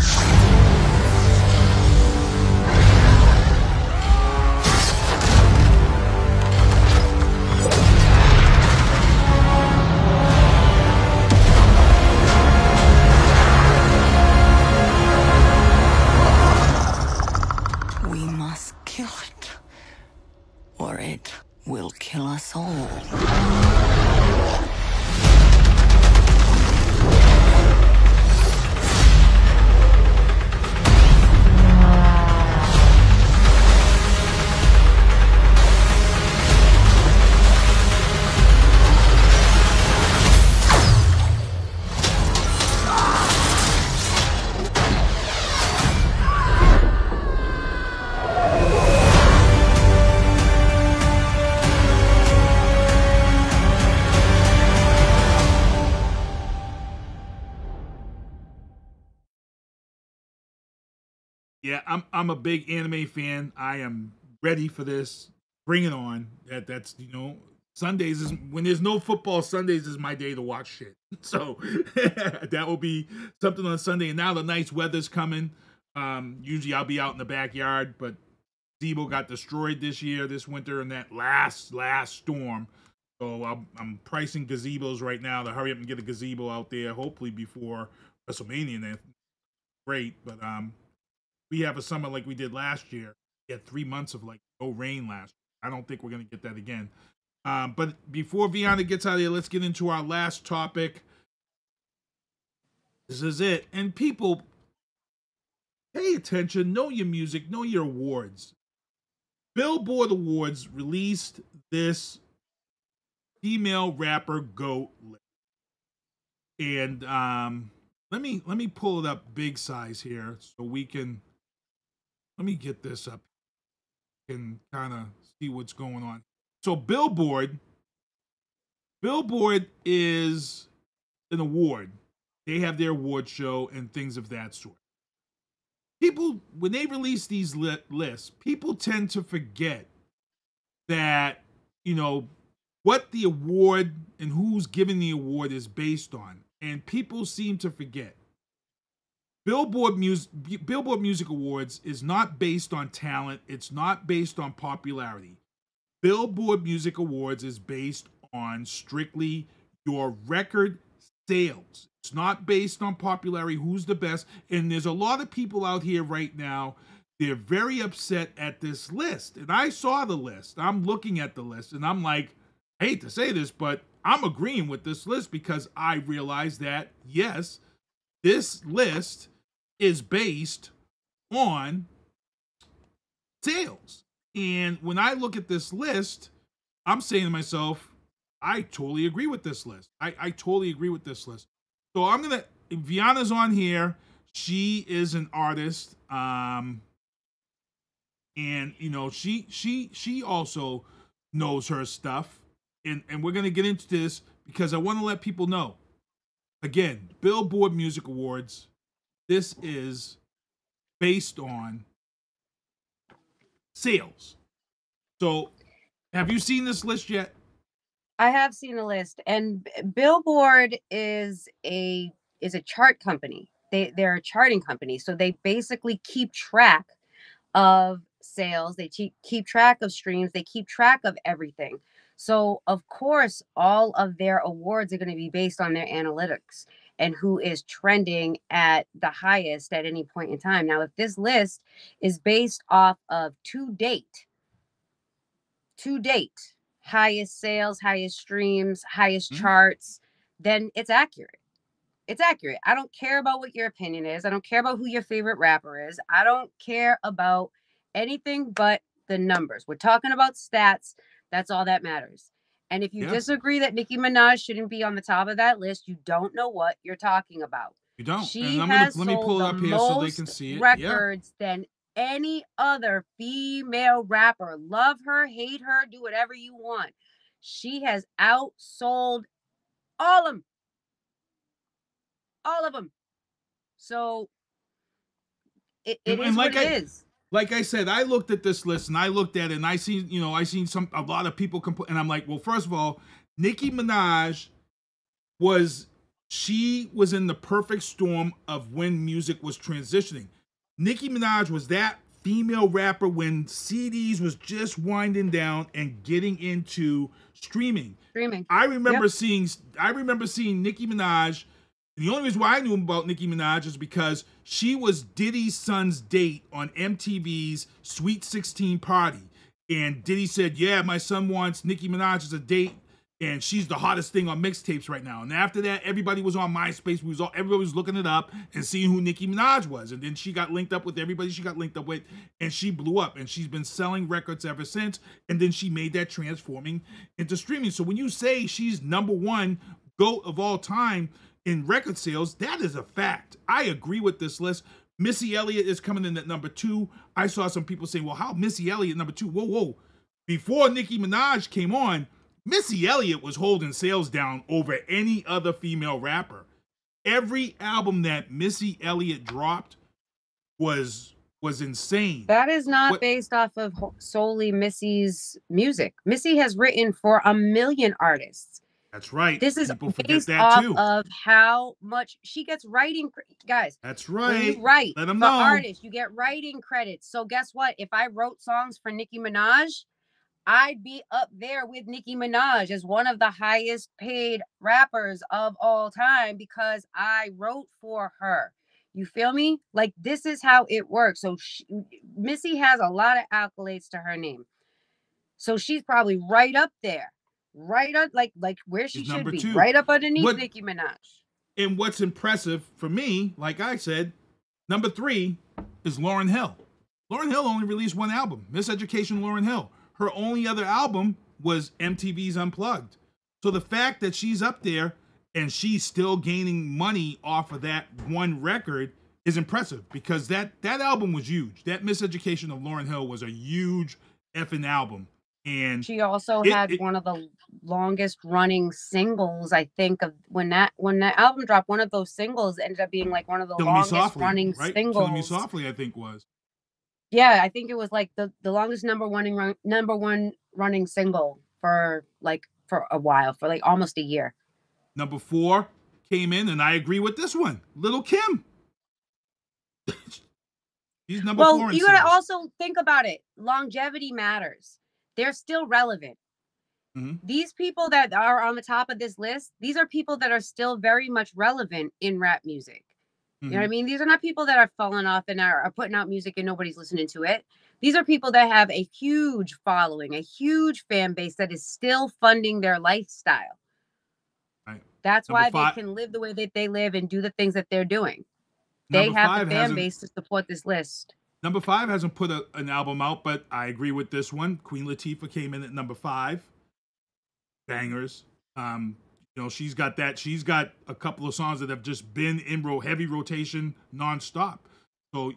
We must kill it, or it will kill us all. Yeah, I'm a big anime fan. I am ready for this. Bring it on. That's Sundays is when there's no football. Sundays is my day to watch shit. So that will be something on Sunday. And now the nice weather's coming. Usually I'll be out in the backyard, but gazebo got destroyed this winter in that last storm. So I'm pricing gazebos right now to hurry up and get a gazebo out there, hopefully before WrestleMania. And that's great, but we have a summer like we did last year. We had 3 months of like no rain last year. I don't think we're gonna get that again. But before Veana gets out of here, let's get into our last topic. This is it. And people, pay attention, know your music, know your awards. Billboard Awards released this female rapper GOAT list. And let me pull it up big size here so we can, let me get this up and kind of see what's going on. So Billboard is an award. They have their award show and things of that sort. People, when they release these lists, people tend to forget that, what the award and who's giving the award is based on. And people seem to forget. Billboard Music Awards is not based on talent. It's not based on popularity. Billboard Music Awards is based on strictly your record sales. It's not based on popularity, who's the best. And there's a lot of people out here right now, they're very upset at this list. And I saw the list. I'm looking at the list and I'm like, I hate to say this, but I'm agreeing with this list because I realize that, yes, this list is based on sales. And when I look at this list, I'm saying to myself, I totally agree with this list. I totally agree with this list. So I'm going to, Veana's on here. She is an artist. And, she also knows her stuff. And we're going to get into this because I want to let people know. Again, Billboard Music Awards, this is based on sales. So, have you seen this list yet? I have seen the list, and Billboard is a chart company. They're a charting company, so they basically keep track of sales. They keep track of streams. They keep track of everything. So of course, all of their awards are going to be based on their analytics and who is trending at the highest at any point in time. Now, if this list is based off of to date, highest sales, highest streams, highest charts, then it's accurate. It's accurate. I don't care about what your opinion is. I don't care about who your favorite rapper is. I don't care about anything but the numbers. We're talking about stats. That's all that matters. And if you disagree that Nicki Minaj shouldn't be on the top of that list, you don't know what you're talking about. You don't. She and has let me pull it up here so they can see it. Records than any other female rapper. Love her, hate her, do whatever you want. She has outsold all of them. All of them. So it is like what it is. Like I said, I looked at this list and I looked at it and I seen a lot of people and I'm like, well, first of all, Nicki Minaj was in the perfect storm of when music was transitioning. Nicki Minaj was that female rapper when CDs was just winding down and getting into streaming. I remember seeing Nicki Minaj. The only reason why I knew about Nicki Minaj is because she was Diddy's son's date on MTV's Sweet 16 party. And Diddy said, yeah, my son wants Nicki Minaj as a date, and she's the hottest thing on mixtapes right now. And after that, everybody was on MySpace. Everybody was looking it up and seeing who Nicki Minaj was. And then she got linked up with everybody she got linked up with, and she blew up. And she's been selling records ever since. And then she made that transforming into streaming. So when you say she's #1 GOAT of all time in record sales, that is a fact. I agree with this list. Missy Elliott is coming in at #2. I saw some people saying, well, how Missy Elliott #2? Whoa. Before Nicki Minaj came on, Missy Elliott was holding sales down over any other female rapper. Every album that Missy Elliott dropped was insane. That is not based off of solely Missy's music. Missy has written for 1 million artists. That's right. This is based off of how much she gets writing, guys. That's right. When you write Let them for know. artists, you get writing credits. So guess what? If I wrote songs for Nicki Minaj, I'd be up there with Nicki Minaj as one of the highest paid rappers of all time because I wrote for her. You feel me? Like, this is how it works. So Missy has a lot of accolades to her name. So she's probably right up there. Right up, like where she should be, right up underneath Nicki Minaj. And what's impressive for me, like I said, #3 is Lauryn Hill. Lauryn Hill only released one album, Miseducation Lauryn Hill. Her only other album was MTV's Unplugged. So the fact that she's up there and she's still gaining money off of that one record is impressive because that album was huge. That Miseducation of Lauryn Hill was a huge effing album. And she also had one of the longest running singles, I think, of when that album dropped. One of those singles ended up being like one of the longest running singles. Killing Me Softly, I think was. Yeah, I think it was like the longest number one running single for a while, for like almost a year. #4 came in, and I agree with this one, Lil' Kim. He's #4. Well, you gotta also think about it. Longevity matters. They're still relevant. Mm-hmm. These people that are on the top of this list, these are people that are still very much relevant in rap music. You know what I mean? These are not people that are falling off and are putting out music and nobody's listening to it. These are people that have a huge following, a huge fan base that is still funding their lifestyle. Right. That's why they can live the way that they live and do the things that they're doing. They have the fan base to support this list. #5 hasn't put an album out, but I agree with this one. Queen Latifah came in at #5. Bangers. She's got that. She's got a couple of songs that have just been in heavy rotation nonstop. So,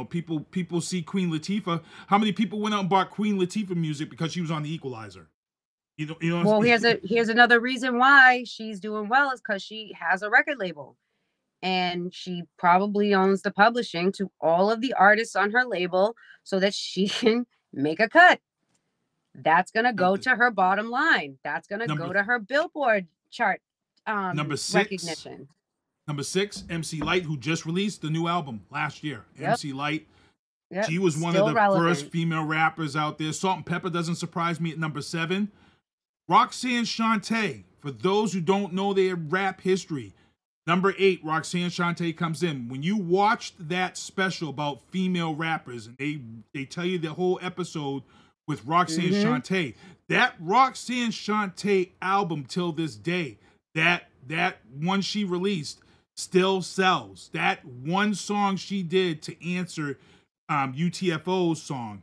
people see Queen Latifah. How many people went out and bought Queen Latifah music because she was on The Equalizer? Well, here's another reason why she's doing well is because she has a record label. And she probably owns the publishing to all of the artists on her label so that she can make a cut. That's going to go to her bottom line. That's going to go to her Billboard chart number 6. recognition. Number 6, MC Lyte, who just released the new album last year. Yep. MC Lyte. Yep. She was one of the first female rappers out there. Salt and Pepper doesn't surprise me at number 7. Roxanne Shante, for those who don't know their rap history. Number 8, Roxanne Shante comes in. When you watched that special about female rappers, and they tell you the whole episode with Roxanne Shante, that Roxanne Shante album till this day, that one she released still sells. That one song she did to answer UTFO's song,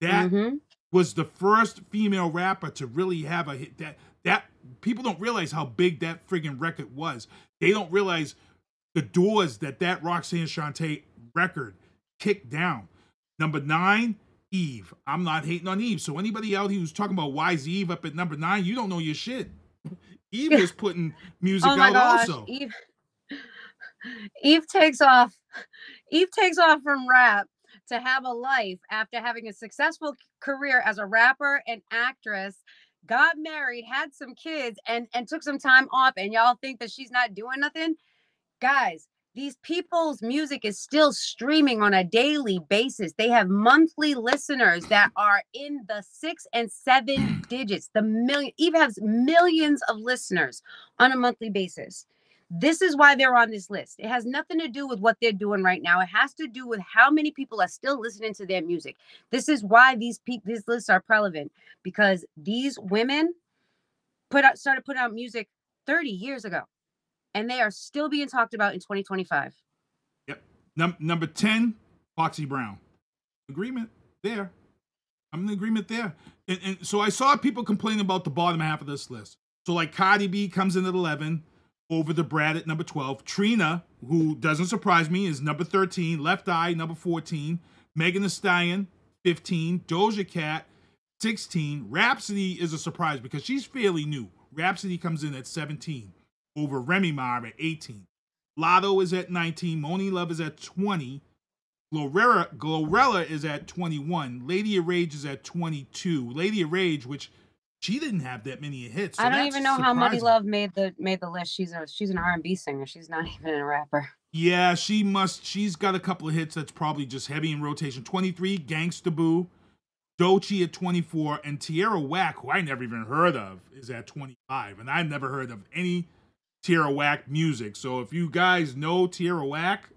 that was the first female rapper to really have a hit. That people don't realize how big that friggin' record was. They don't realize the doors that Roxanne Shante record kicked down. Number 9, Eve. I'm not hating on Eve. So anybody out here who's talking about why is Eve up at number 9, you don't know your shit. Eve is putting music out also. Eve takes off from rap to have a life after having a successful career as a rapper and actress, got married, had some kids, and took some time off, and y'all think that she's not doing nothing? Guys, these people's music is still streaming on a daily basis. They have monthly listeners that are in the 6 and 7 digits. Eve has millions of listeners on a monthly basis. This is why they're on this list. It has nothing to do with what they're doing right now. It has to do with how many people are still listening to their music. This is why these lists are relevant, because these women started putting out music 30 years ago, and they are still being talked about in 2025. Yep. Number 10, Foxy Brown. Agreement there. I'm in agreement there. And so I saw people complaining about the bottom half of this list. So like Cardi B comes in at 11. Over the Brad at number 12. Trina, who doesn't surprise me, is number 13. Left Eye, number 14. Megan Thee Stallion, 15. Doja Cat, 16. Rhapsody is a surprise because she's fairly new. Rhapsody comes in at 17. Over Remy Ma at 18. Lotto is at 19. Moni Love is at 20. Glorilla is at 21. Lady of Rage is at 22. Lady of Rage, which she didn't have that many hits. So I don't even know how Money Love made the list. She's an R&B singer. She's not even a rapper. Yeah, she's got a couple of hits that's probably just heavy in rotation. 23, Gangsta Boo. Doechii at 24, and Tierra Whack, who I never even heard of, is at 25. And I've never heard of any Tierra Whack music. So if you guys know Tierra Whack,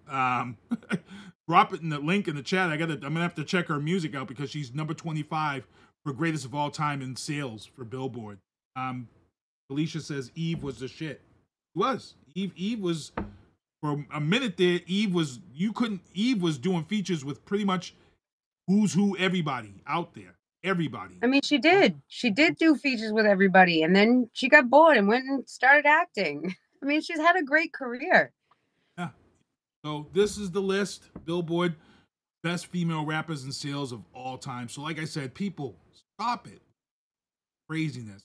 drop it in the link in the chat. I'm gonna have to check her music out because she's number 25 for greatest of all time in sales for Billboard. Alicia says Eve was the shit. It was. Eve was, for a minute there, Eve was doing features with pretty much who's who, everybody out there. Everybody. I mean, she did do features with everybody, and then she got bored and went and started acting. I mean, she's had a great career. Yeah. So this is the list. Billboard, best female rappers in sales of all time. So like I said, people, stop it. Craziness.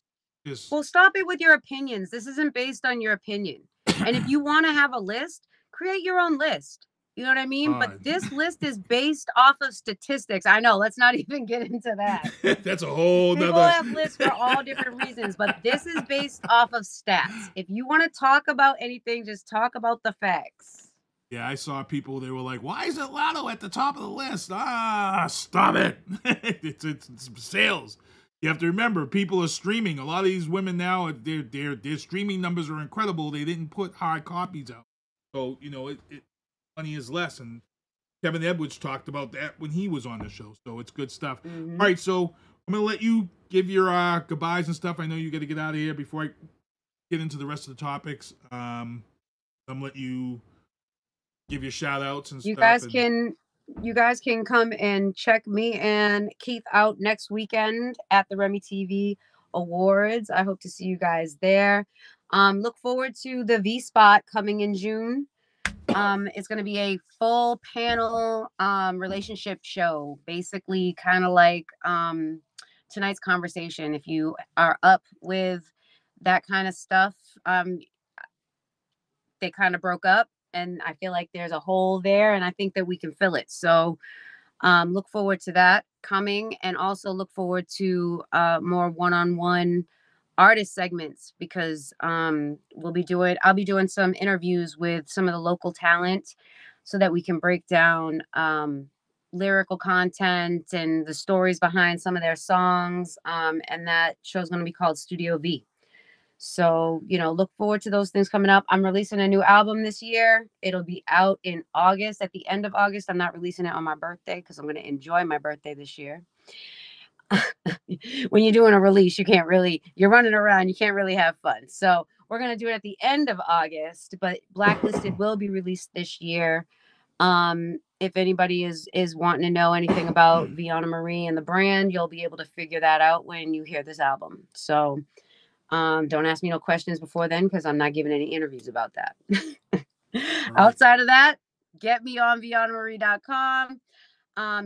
Well, stop it with your opinions. This isn't based on your opinion. And if you want to have a list, create your own list. You know what I mean? But this list is based off of statistics. I know. Let's not even get into that. That's a whole nother. People have lists for all different reasons, but this is based off of stats. If you want to talk about anything, just talk about the facts. Yeah, I saw people, they were like, why is it Lotto at the top of the list? Stop it. it's sales. You have to remember, people are streaming. A lot of these women now, their streaming numbers are incredible. They didn't put hard copies out. So, you know, money is less. And Kevin Edwards talked about that when he was on the show. So it's good stuff. Mm-hmm. All right, so I'm going to let you give your goodbyes and stuff. I know you got to get out of here before I get into the rest of the topics. I'm going to let you give your shout outs and stuff. You guys can come and check me and Keith out next weekend at the RemiTV Awards. I hope to see you guys there. Look forward to the V Spot coming in June. It's going to be a full panel relationship show, basically kind of like tonight's conversation. If you are up with that kind of stuff, they kind of broke up. And I feel like there's a hole there, and I think that we can fill it. So look forward to that. coming, and also look forward to more one-on-one artist segments, because I'll be doing some interviews with some of the local talent so that we can break down lyrical content and the stories behind some of their songs. And that show's going to be called Studio V. So, look forward to those things coming up. I'm releasing a new album this year. It'll be out in August, at the end of August. I'm not releasing it on my birthday because I'm going to enjoy my birthday this year. When you're doing a release, you're running around, you can't really have fun. So we're going to do it at the end of August, but Blacklisted will be released this year. If anybody is wanting to know anything about Veana Marie and the brand, you'll be able to figure that out when you hear this album. So don't ask me no questions before then, because I'm not giving any interviews about that. Outside of that, get me on VeanaMarie.com.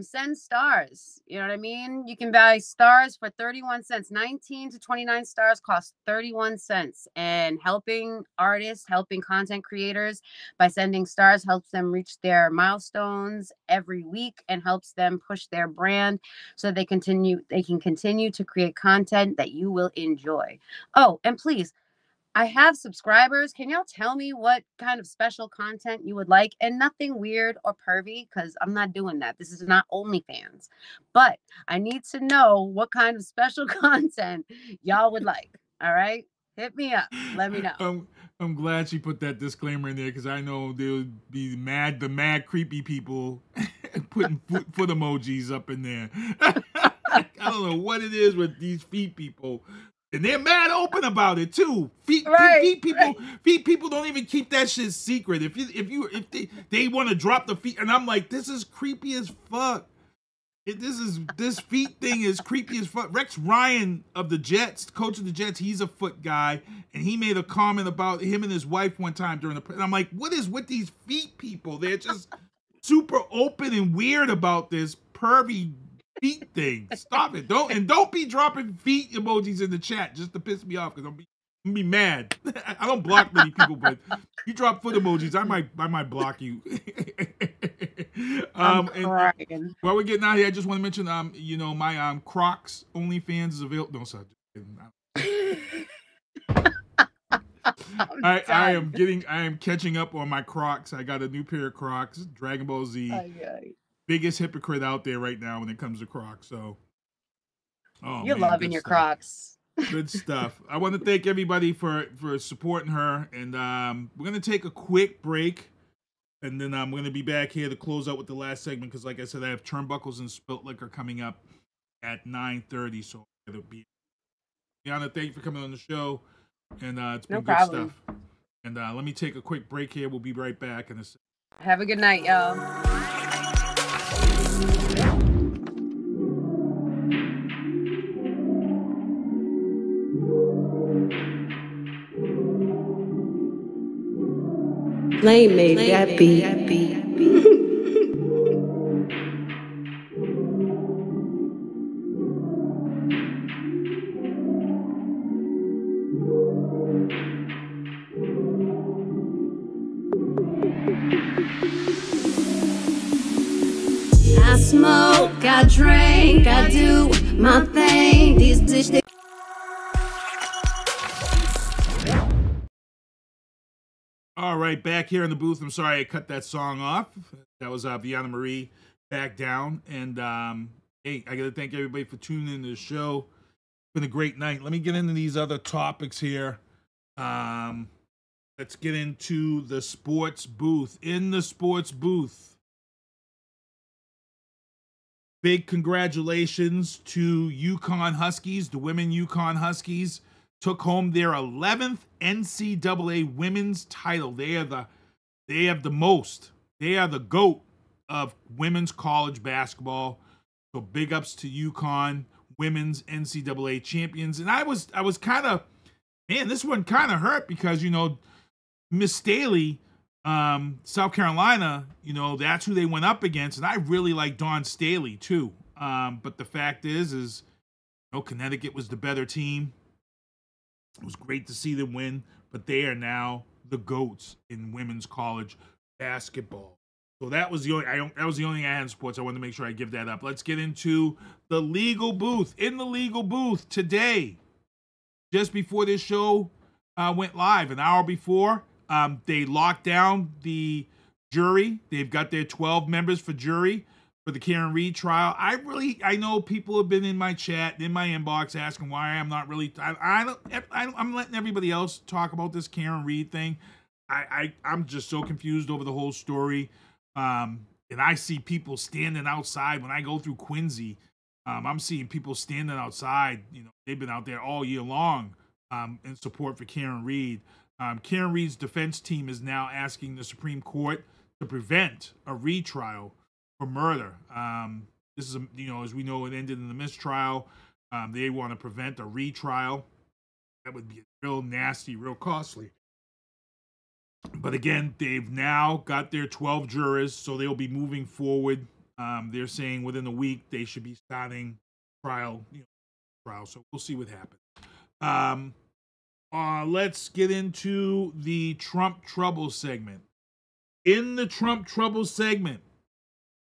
Send stars. You know what I mean? You can buy stars for 31 cents. 19 to 29 stars cost 31 cents. And helping artists, helping content creators by sending stars helps them reach their milestones every week and helps them push their brand so they can continue to create content that you will enjoy. Oh, and please, I have subscribers. Can y'all tell me what kind of special content you would like? And nothing weird or pervy, because I'm not doing that. This is not OnlyFans. But I need to know what kind of special content y'all would like. All right? Hit me up. Let me know. I'm glad she put that disclaimer in there, because I know there would be the mad creepy people putting foot emojis up in there. I don't know what it is with these feet people. And they're mad open about it too. Feet people don't even keep that shit secret. If they want to drop the feet, and I'm like, this is creepy as fuck. This feet thing is creepy as fuck. Rex Ryan of the Jets, coach of the Jets, he's a foot guy, and he made a comment about him and his wife one time during and I'm like, what is with these feet people? They're just super open and weird about this pervy feet thing. Stop it. Don't be dropping feet emojis in the chat just to piss me off, because I'm gonna be mad. I don't block many people, but you drop foot emojis, I might block you. I'm crying. While we're getting out of here, I just want to mention my Crocs OnlyFans is available. No, sorry. I am catching up on my Crocs. I got a new pair of Crocs, Dragon Ball Z. Biggest hypocrite out there right now when it comes to Crocs. So, you're loving your Crocs. Good stuff. I want to thank everybody for supporting her, and we're gonna take a quick break, and then I'm gonna be back here to close out with the last segment, because, like I said, I have Turnbuckles and Spilt Liquor coming up at 9:30. So it'll be. Veana, thank you for coming on the show, and it's been good stuff. And let me take a quick break here. We'll be right back in a second. Have a good night, y'all. Flame made that beat. I smoke, I drink, I do my thing. These dishes. All right, back here in the booth. I'm sorry I cut that song off. That was Veana Marie, Back Down. And hey, I got to thank everybody for tuning in to the show. It's been a great night. Let me get into these other topics here. Let's get into the sports booth. In the sports booth, big congratulations to UCONN Huskies. The women UCONN Huskies took home their 11th NCAA women's title. They have the most. They are the GOAT of women's college basketball. So big ups to UCONN, women's NCAA champions. And I was kind of, man, this one kind of hurt, because, Miss Staley, South Carolina, that's who they went up against. And I really like Dawn Staley too. But the fact is Connecticut was the better team. It was great to see them win, but they are now the GOATs in women's college basketball. So that was the only thing I had in sports. I wanted to make sure I give that up. Let's get into the legal booth. In the legal booth today, just before this show went live, an hour before, they locked down the jury. They've got their 12 members for jury for the Karen Reed trial. I know people have been in my chat, in my inbox, asking why I'm not really. I'm letting everybody else talk about this Karen Reed thing. I'm just so confused over the whole story. And I see people standing outside when I go through Quincy. I'm seeing people standing outside. You know, they've been out there all year long in support for Karen Reed. Karen Reed's defense team is now asking the Supreme Court to prevent a retrial for murder. This is, as we know, it ended in the mistrial. They want to prevent a retrial. That would be real nasty, real costly. But again, they've now got their 12 jurors, so they'll be moving forward. They're saying within a week they should be starting trial. So we'll see what happens. Let's get into the Trump Trouble segment. In the Trump Trouble segment,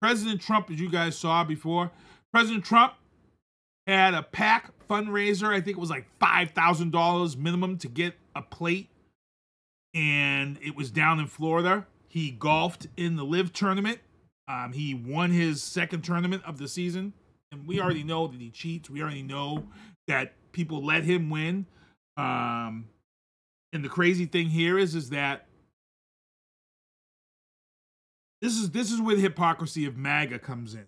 President Trump, as you guys saw before, President Trump had a PAC fundraiser. I think it was like $5,000 minimum to get a plate. And it was down in Florida. He golfed in the Live tournament. He won his second tournament of the season. And we already know that he cheats. We already know that people let him win. And the crazy thing here is that this is where the hypocrisy of MAGA comes in.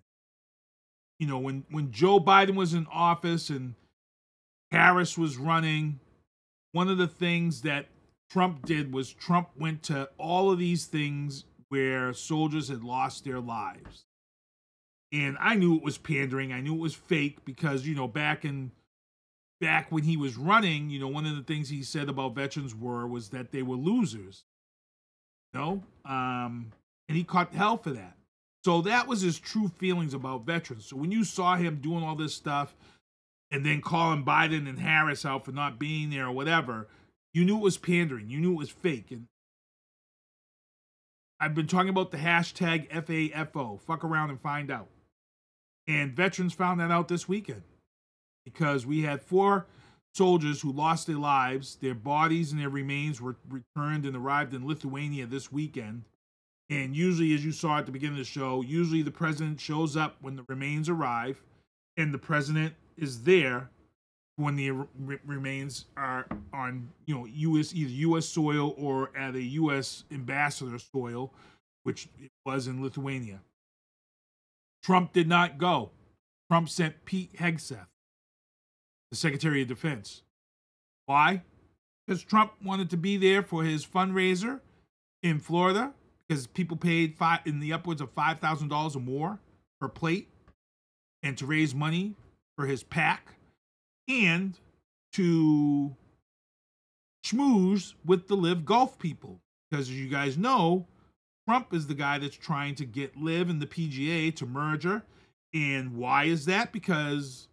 You know, when Joe Biden was in office and Harris was running, one of the things that Trump did was Trump went to all of these things where soldiers had lost their lives. And I knew it was pandering. I knew it was fake because, back when he was running, one of the things he said about veterans was that they were losers. And he caught hell for that. So that was his true feelings about veterans. So when you saw him doing all this stuff and then calling Biden and Harris out for not being there or whatever, you knew it was pandering. You knew it was fake. And I've been talking about the hashtag FAFO, fuck around and find out. And veterans found that out this weekend because we had 4 soldiers who lost their lives. Their bodies and their remains were returned and arrived in Lithuania this weekend. And usually, as you saw at the beginning of the show, usually the president shows up when the remains arrive, and the president is there when the remains are on, either U.S. soil or at a U.S. ambassador soil, which it was in Lithuania. Trump did not go. Trump sent Pete Hegseth, the Secretary of Defense. Why? Because Trump wanted to be there for his fundraiser in Florida, because people paid in the upwards of $5,000 or more per plate, and to raise money for his PAC, and to schmooze with the Live Golf people. Because as you guys know, Trump is the guy that's trying to get Live and the PGA to merger. And why is that? Because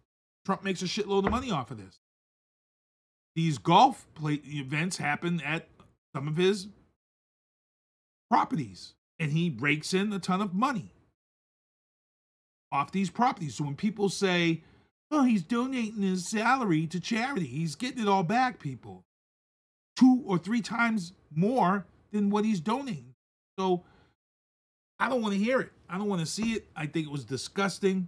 Trump makes a shitload of money off of this. These golf events happen at some of his properties, and he rakes in a ton of money off these properties. So when people say, oh, he's donating his salary to charity, he's getting it all back, people. 2 or 3 times more than what he's donating. So I don't want to hear it. I don't want to see it. I think it was disgusting.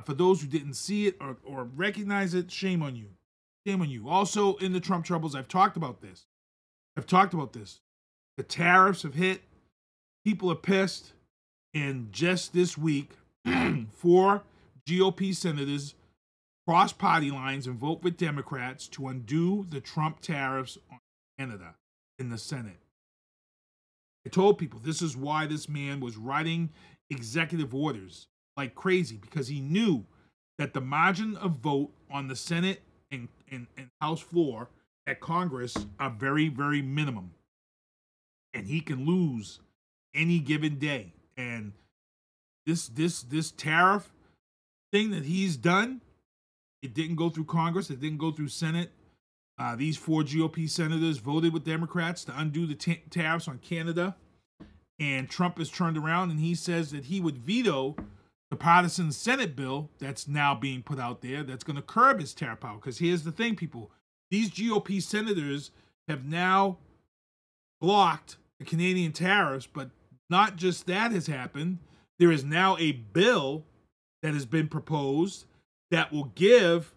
For those who didn't see it or recognize it, shame on you. Shame on you. Also, in the Trump troubles, I've talked about this. The tariffs have hit. People are pissed. And just this week, 4 GOP senators cross party lines and vote with Democrats to undo the Trump tariffs on Canada in the Senate. I told people this is why this man was writing executive orders like crazy, because he knew that the margin of vote on the Senate and House floor at Congress are very, very minimum. And he can lose any given day. And this tariff thing that he's done, it didn't go through Congress. It didn't go through Senate. These 4 GOP senators voted with Democrats to undo the tariffs on Canada. And Trump has turned around and he says that he would veto the partisan Senate bill that's now being put out there that's going to curb his tariff power. Because here's the thing, people. These GOP senators have now blocked the Canadian tariffs, but not just that has happened. There is now a bill that has been proposed that will give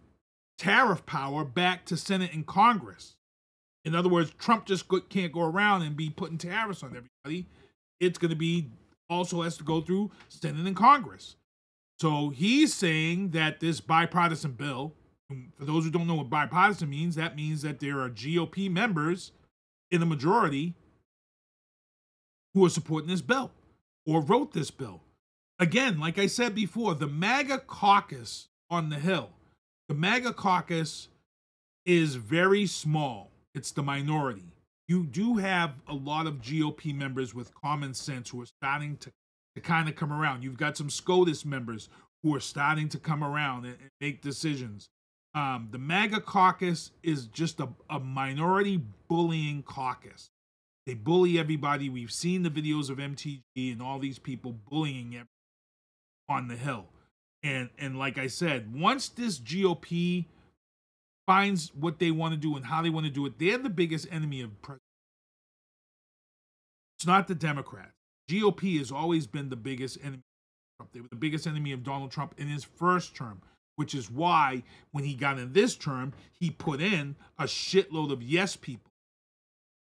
tariff power back to Senate and Congress. In other words, Trump just can't go around and be putting tariffs on everybody. It's going to be also has to go through Senate and Congress. So he's saying that this bipartisan bill, for those who don't know what bipartisan means, that means that there are GOP members in the majority who are supporting this bill or wrote this bill. Again, like I said before, the MAGA caucus on the Hill, the MAGA caucus is very small. It's the minority. You do have a lot of GOP members with common sense who are starting to kind of come around. You've got some SCOTUS members who are starting to come around and make decisions. The MAGA caucus is just a minority bullying caucus. They bully everybody. We've seen the videos of MTG and all these people bullying everybody on the Hill. And like I said, once this GOP finds what they want to do and how they want to do it, they're the biggest enemy of president. It's not the Democrats. GOP has always been the biggest enemy of Trump. They were the biggest enemy of Donald Trump in his first term, which is why when he got in this term, he put in a shitload of yes people.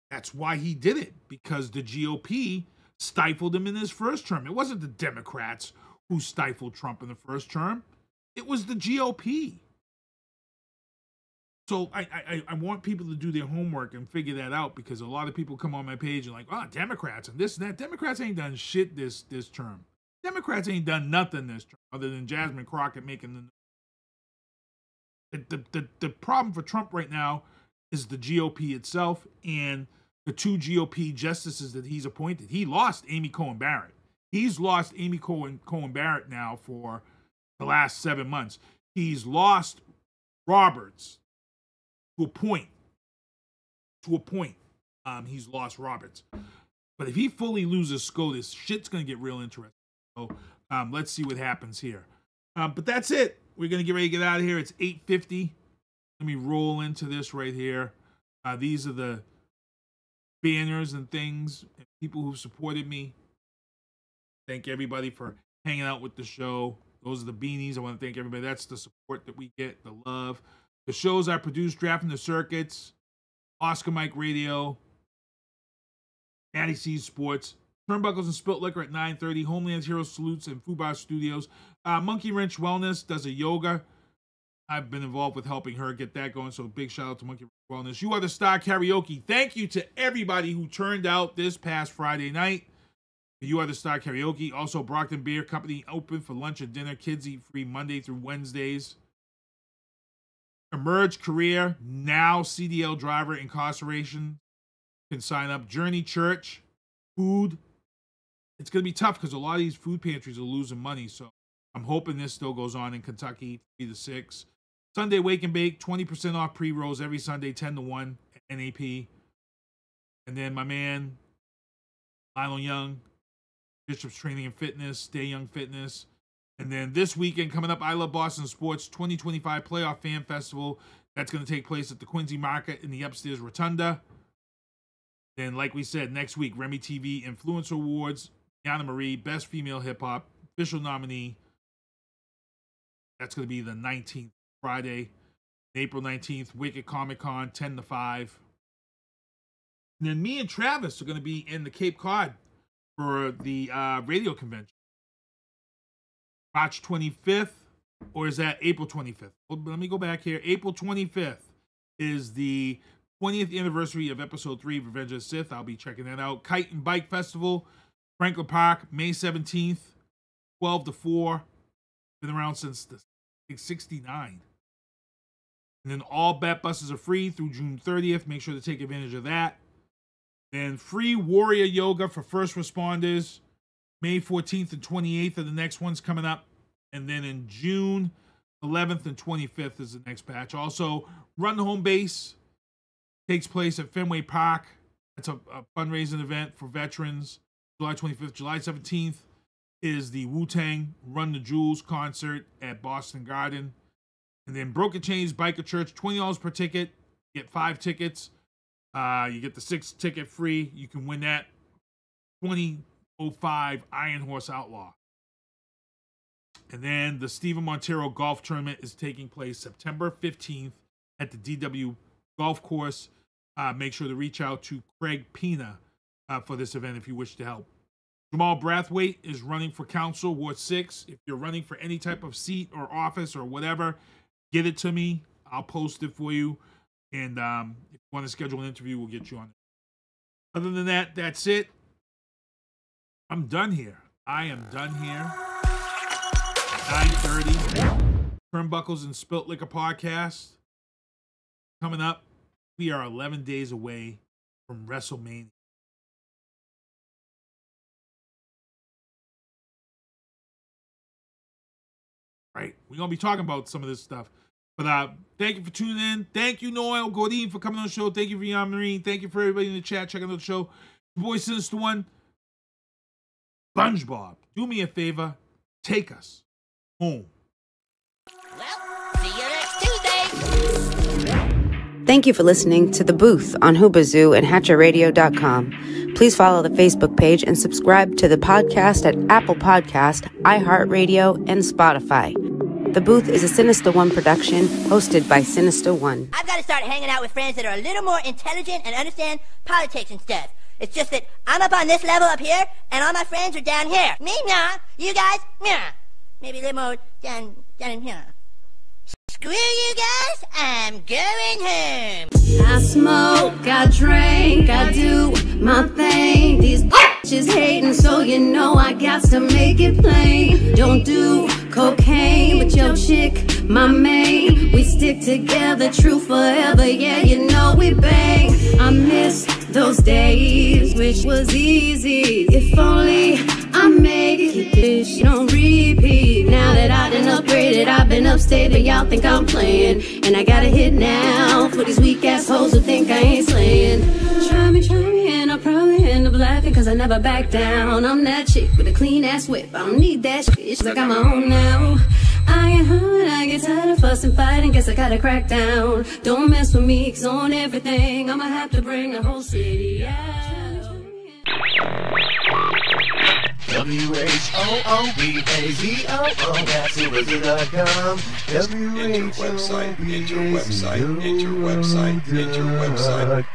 That's why he did it, because the GOP stifled him in his first term. It wasn't the Democrats who stifled Trump in the first term. It was the GOP. So I want people to do their homework and figure that out, because a lot of people come on my page and like, oh, Democrats and this and that. Democrats ain't done shit this term. Democrats ain't done nothing this term other than Jasmine Crockett making the problem for Trump right now is the GOP itself and the two GOP justices that he's appointed. He lost Amy Coney Barrett. He's lost Amy Coney Barrett now for the last 7 months. He's lost Roberts. To a point. He's lost Roberts. But if he fully loses SCOTUS, shit's going to get real interesting. So let's see what happens here. But that's it. We're going to get ready to get out of here. It's 8:50. Let me roll into this right here. These are the banners and things and people who supported me. Thank everybody for hanging out with the show. Those are the beanies. I want to thank everybody. That's the support that we get, the love. The shows I produce, Drafting the Circuits, Oscar Mike Radio, Natty C's Sports, Turnbuckles and Spilt Liquor at 9:30, Homeland's Hero Salutes and Fubar Studios. Monkey Wrench Wellness does a yoga. I've been involved with helping her get that going, so big shout out to Monkey Wrench Wellness. You Are the Star Karaoke. Thank you to everybody who turned out this past Friday night. You Are the Star Karaoke. Also, Brockton Beer Company open for lunch and dinner. Kids eat free Monday through Wednesdays. Emerge Career, now CDL driver incarceration. You can sign up. Journey Church, food. It's going to be tough because a lot of these food pantries are losing money. So I'm hoping this still goes on in Kentucky, 3 to 6. Sunday Wake and Bake, 20% off pre-rolls every Sunday, 10 to 1 at NAP. And then my man, Lionel Young, Bishop's Training and Fitness, Stay Young Fitness. And then this weekend, coming up, I Love Boston Sports 2025 Playoff Fan Festival. That's going to take place at the Quincy Market in the upstairs Rotunda. Then, like we said, next week, RemiTV Influencer Awards, Veana Marie, Best Female Hip Hop, official nominee. That's going to be the 19th, Friday. April 19th, Wicked Comic Con, 10 to 5. And then me and Travis are going to be in the Cape Cod for the radio convention. March 25th, or is that April 25th? Well, let me go back here. April 25th is the 20th anniversary of Episode 3 of Revenge of the Sith. I'll be checking that out. Kite and Bike Festival, Franklin Park, May 17th, 12 to 4. Been around since the 69. And then all bat buses are free through June 30th. Make sure to take advantage of that. Then free warrior yoga for first responders. May 14th and 28th are the next ones coming up. And then in June 11th and 25th is the next batch. Also, Run Home Base takes place at Fenway Park. It's a fundraising event for veterans. July 25th. July 17th is the Wu-Tang Run the Jewels concert at Boston Garden. And then Broken Chains Biker Church, $20 per ticket. You get 5 tickets. You get the 6th ticket free. You can win that 2005 Iron Horse Outlaw. And then the Stephen Montero Golf Tournament is taking place September 15th at the DW Golf Course. Make sure to reach out to Craig Pina for this event if you wish to help. Jamal Brathwaite is running for council, Ward 6. If you're running for any type of seat or office or whatever, get it to me. I'll post it for you. And if you want to schedule an interview, we'll get you on it. Other than that, that's it. I'm done here. I am done here. 9:30. Turnbuckles and Spilt Liquor podcast. Coming up, we are 11 days away from WrestleMania. Right, we're going to be talking about some of this stuff. But thank you for tuning in. Thank you, Noel Gourdin, for coming on the show. Thank you, Veana Marine. Thank you for everybody in the chat checking out the show. Your boy Sinister One. SpongeBob, do me a favor. Take us home. See you next Tuesday. Thank you for listening to The Booth on Hoobazoo and HatcherRadio.com. Please follow the Facebook page and subscribe to the podcast at Apple Podcast, iHeartRadio, and Spotify. The Booth is a Sinister One production hosted by Sinister One. I've got to start hanging out with friends that are a little more intelligent and understand politics and stuff. It's just that I'm up on this level up here, and all my friends are down here. Me, nah. You guys, nah. Maybe a little more down in here. Screw you guys, I'm going home. I smoke, I drink, I do my thing. These bitches hating, so you know I got to make it plain. Don't do cocaine with your chick, my main. We stick together, true forever, yeah, you know we bang. I miss those days, which was easy. If only I made it, keep this shit on repeat. Now that I done upgraded, I've been upstate, but y'all think I'm playing. And I got a hit now for these weak assholes who think I ain't slaying. Try me, and I'll probably end up laughing, cause I never back down. I'm that chick with a clean ass whip, I don't need that shit, I got my own now. I get hard, I get tired of fussing, fighting, guess I gotta crack down. Don't mess with me, cause on everything I'ma have to bring the whole city out. WHOOBAZOO, that's Hoobazoo.com. Enter website.